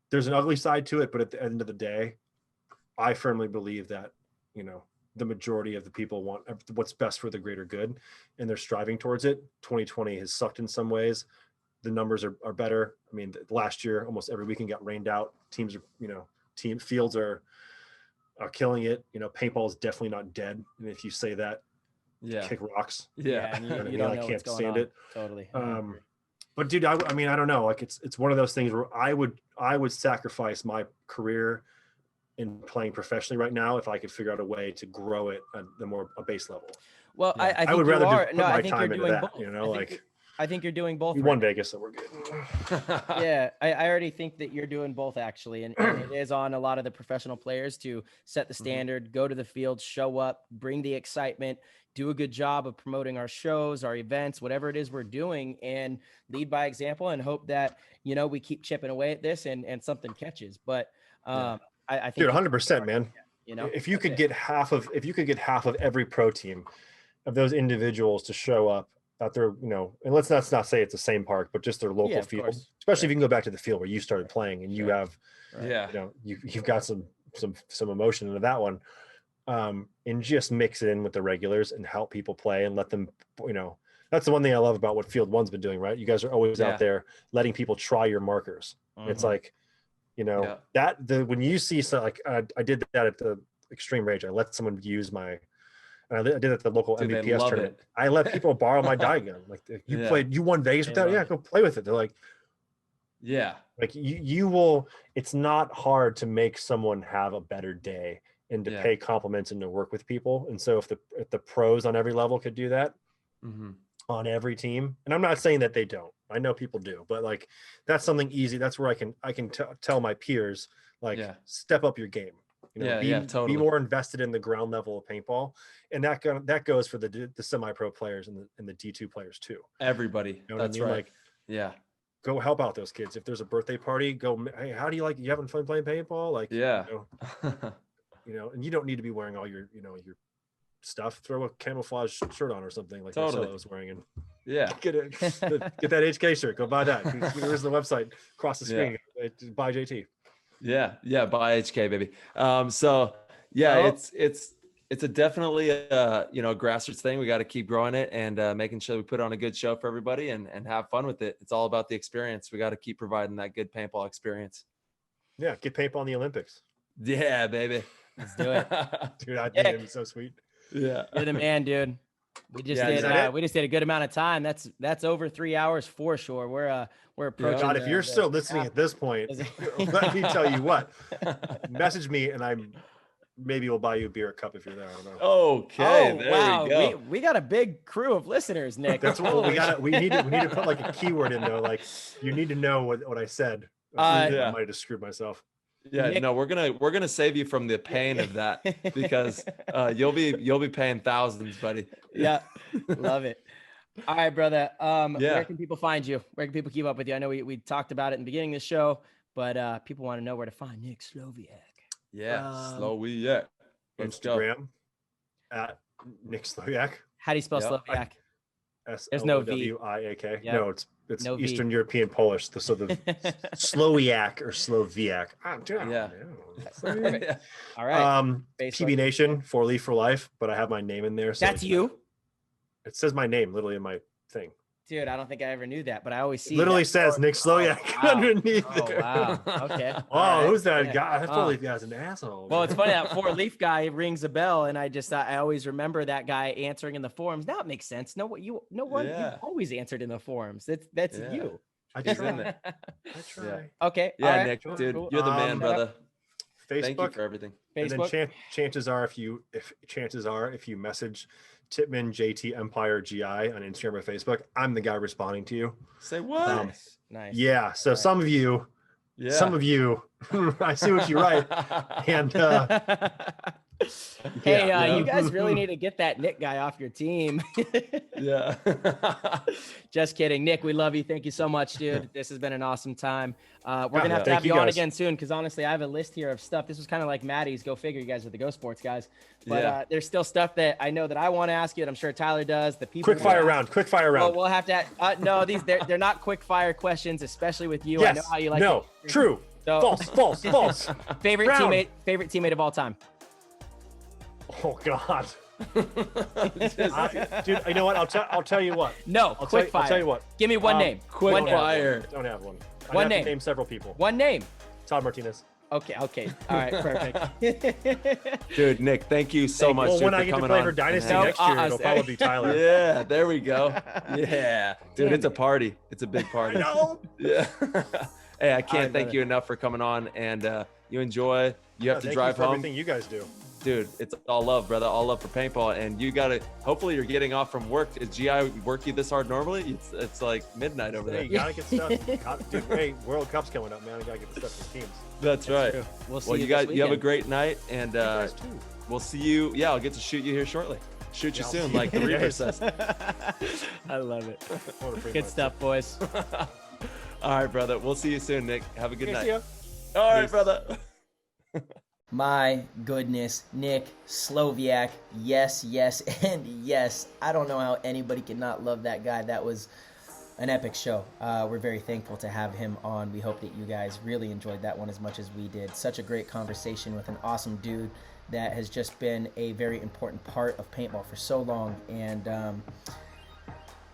S7: there's an ugly side to it, but at the end of the day, I firmly believe that, the majority of the people want what's best for the greater good, and they're striving towards it. 2020 has sucked in some ways. The numbers are better. I mean, last year, almost every weekend got rained out. Teams are, team fields are killing it. Paintball is definitely not dead. And if you say that, kick rocks.
S6: Yeah. And you I can't stand it. Totally.
S7: But dude, I mean, I don't know. Like, it's one of those things where I would sacrifice my career in playing professionally right now if I could figure out a way to grow it at a base level.
S6: Well, I think I would rather put my time into that. I think you're doing both.
S7: We won Vegas, so we're good.
S6: Yeah, I already think that you're doing both actually, and it is on a lot of the professional players to set the standard, go to the field, show up, bring the excitement, do a good job of promoting our shows, our events, whatever it is we're doing, and lead by example and hope that, you know, we keep chipping away at this and something catches. But I think,
S7: Dude, 100%, man.
S6: You know,
S7: if you could get half of every pro team of those individuals to show up out there, you know, and let's not say it's the same park, but just their local field, especially if you can go back to the field where you started playing and you have, you know, you've got some emotion into that one, and just mix it in with the regulars and help people play and let them, you know, that's the one thing I love about what Field One's been doing, right? You guys are always out there letting people try your markers. It's like, you know, when you see, so like I did that at the Extreme Rage, I let someone use my, and I did it at the local MVPS tournament. I let people borrow my die gun. Like, you won Vegas with that? Yeah, go play with it. They're like, like you will, it's not hard to make someone have a better day and to pay compliments and to work with people. And so if the pros on every level could do that on every team, and I'm not saying that they don't, I know people do, but like, that's something easy. That's where I can tell my peers, like, step up your game. You know, be more invested in the ground level of paintball, and that goes for the semi-pro players and the D2 players too.
S5: Everybody,
S7: you know that's what I mean?
S5: Like,
S7: go help out those kids. If there's a birthday party, go. Hey, how do you you having fun playing paintball? Like, you know, and you don't need to be wearing all your, you know, your stuff. Throw a camouflage shirt on or something like Marcelo was wearing, and get that HK shirt. Go buy that. There's the website across the screen. Buy JT.
S5: Yeah, buy HK, baby. So it's a definitely you know, grassroots thing. We got to keep growing it and making sure we put on a good show for everybody and have fun with it. It's all about the experience. We got to keep providing that good paintball experience.
S7: Yeah, get paintball in the Olympics.
S5: Yeah, baby.
S6: Let's do it.
S7: Dude, I think it'd be so sweet.
S6: Yeah. You're the man, dude. We just did a good amount of time. That's over 3 hours for sure. We're approaching.
S7: God, if you're still listening at this point, let me tell you what. Message me and maybe we'll buy you a beer, a cup if you're there. I don't know.
S5: Okay. There we go.
S6: We got a big crew of listeners, Nick.
S7: That's what we need to put like a keyword in there. Like, you need to know what I said. I might have just screwed myself.
S5: Yeah, Nick, no, we're gonna save you from the pain of that because you'll be paying thousands, buddy.
S6: Yeah, love it. All right, brother. Where can people find you? Where can people keep up with you? I know we talked about it in the beginning of the show, but people want to know where to find Nick Slowiak.
S5: Yeah, Slowiak.
S7: Instagram at Nick Slowiak.
S6: How do you spell Slowiak?
S7: There's no V. Slowiak. No, it's no Eastern European Polish. So the Slowiak or Slowiak.
S6: All right.
S7: PB Nation, 4 Leaf for life, but I have my name in there. So
S6: that's you.
S7: It says my name literally in my thing.
S6: Dude, I don't think I ever knew that, but I always see
S7: literally says Nick Slowiak underneath there.
S6: Wow. Okay.
S7: Oh, who's that guy? That 4 Leaf guy's an asshole.
S6: Well, it's funny, that 4 Leaf guy rings a bell, and I always remember that guy answering in the forums. Now it makes sense. You always answered in the forums. That's you.
S7: I try.
S6: Okay.
S5: Yeah,
S6: right.
S5: Nick, dude, you're the man, brother.
S7: Facebook.
S5: Thank you for everything.
S6: Facebook.
S7: And then chances are, if you message Titman JT Empire GI on Instagram or Facebook, I'm the guy responding to you.
S5: Say what?
S6: Nice.
S7: Yeah. So some of you, I see what you write. And
S6: hey, you guys really need to get that Nick guy off your team.
S5: Yeah.
S6: Just kidding. Nick, we love you. Thank you so much, dude. This has been an awesome time. We're going to have you on again soon, because honestly, I have a list here of stuff. This was kind of like Maddie's Go Figure, you guys are the GoSports guys. But there's still stuff that I know that I want to ask you, and I'm sure Tyler does. The people
S7: quick fire round.
S6: Well, we'll have to no, they're not quick fire questions, especially with you.
S7: Yes.
S6: I know how you like it.
S7: True.
S6: So,
S7: false.
S6: Favorite teammate of all time.
S7: Oh God. Dude, you know what? I'll tell you what.
S6: No, quick fire.
S7: I'll tell you what.
S6: Give me one name.
S5: Quick fire.
S7: Don't have one.
S6: One name.
S7: Name several people.
S6: One name.
S7: Todd Martinez.
S6: Okay. All right, perfect.
S5: Dude, Nick, thank you so much.
S7: Well, when I get to play for Dynasty next year, it'll probably be Tyler.
S5: Yeah, there we go. Yeah, dude, it's a party. It's a big party.
S7: I know.
S5: Yeah. Hey, I can't thank you enough for coming on, and you enjoy. You have to drive home.
S7: Everything you guys do.
S5: Dude, it's all love, brother. All love for paintball. And you gotta, hopefully you're getting off from work. Is GI work you this hard normally? It's like midnight over there.
S7: Hey, you gotta get stuff. Dude, hey, World Cup's coming up, man. I gotta get the stuff for the teams.
S5: That's right.
S6: True. We'll see
S5: Well,
S6: you
S5: you
S6: this
S5: have a
S6: weekend.
S5: great night, and
S7: guys too.
S5: we'll see you. Yeah, I'll get to shoot you here shortly. Shoot you
S7: Yeah, I'll
S5: soon,
S7: see
S5: like the
S7: you.
S5: Reaper
S7: Yes.
S5: says.
S6: I love it.
S7: What a free
S6: Good
S7: lunch.
S6: stuff, boys.
S5: All right, brother. We'll see you soon, Nick. Have a good
S7: Okay,
S5: night.
S7: see ya.
S5: All right,
S7: Peace.
S5: brother.
S1: My goodness, Nick Slowiak. Yes, yes, and yes. I don't know how anybody could not love that guy. That was an epic show. We're very thankful to have him on. We hope that you guys really enjoyed that one as much as we did. Such a great conversation with an awesome dude that has just been a very important part of paintball for so long. And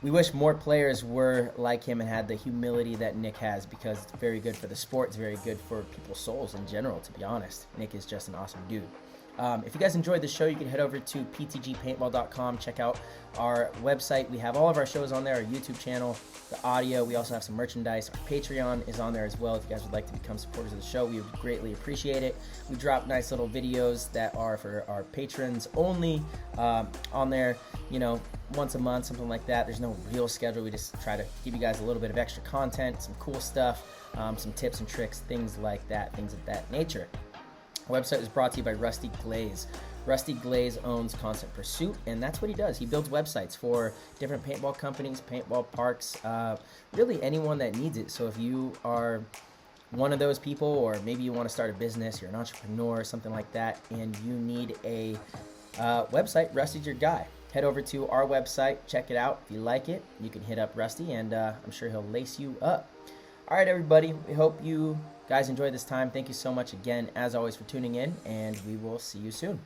S1: we wish more players were like him and had the humility that Nick has, because it's very good for the sport. It's very good for people's souls in general, to be honest. Nick is just an awesome dude. If you guys enjoyed the show, you can head over to ptgpaintball.com. Check out our website. We have all of our shows on there, our YouTube channel, the audio. We also have some merchandise. Our Patreon is on there as well. If you guys would like to become supporters of the show, we would greatly appreciate it. We drop nice little videos that are for our patrons only on there, you know, once a month, something like that. There's no real schedule. We just try to give you guys a little bit of extra content, some cool stuff, some tips and tricks, things like that, things of that nature. Our website is brought to you by Rusty Glaze. Rusty Glaze owns Constant Pursuit, and that's what he does. He builds websites for different paintball companies, paintball parks, really anyone that needs it. So if you are one of those people, or maybe you want to start a business, you're an entrepreneur, something like that, and you need a website, Rusty's your guy. Head over to our website, check it out. If you like it, you can hit up Rusty, and I'm sure he'll lace you up. All right, everybody, we hope you guys enjoyed this time. Thank you so much again, as always, for tuning in, and we will see you soon.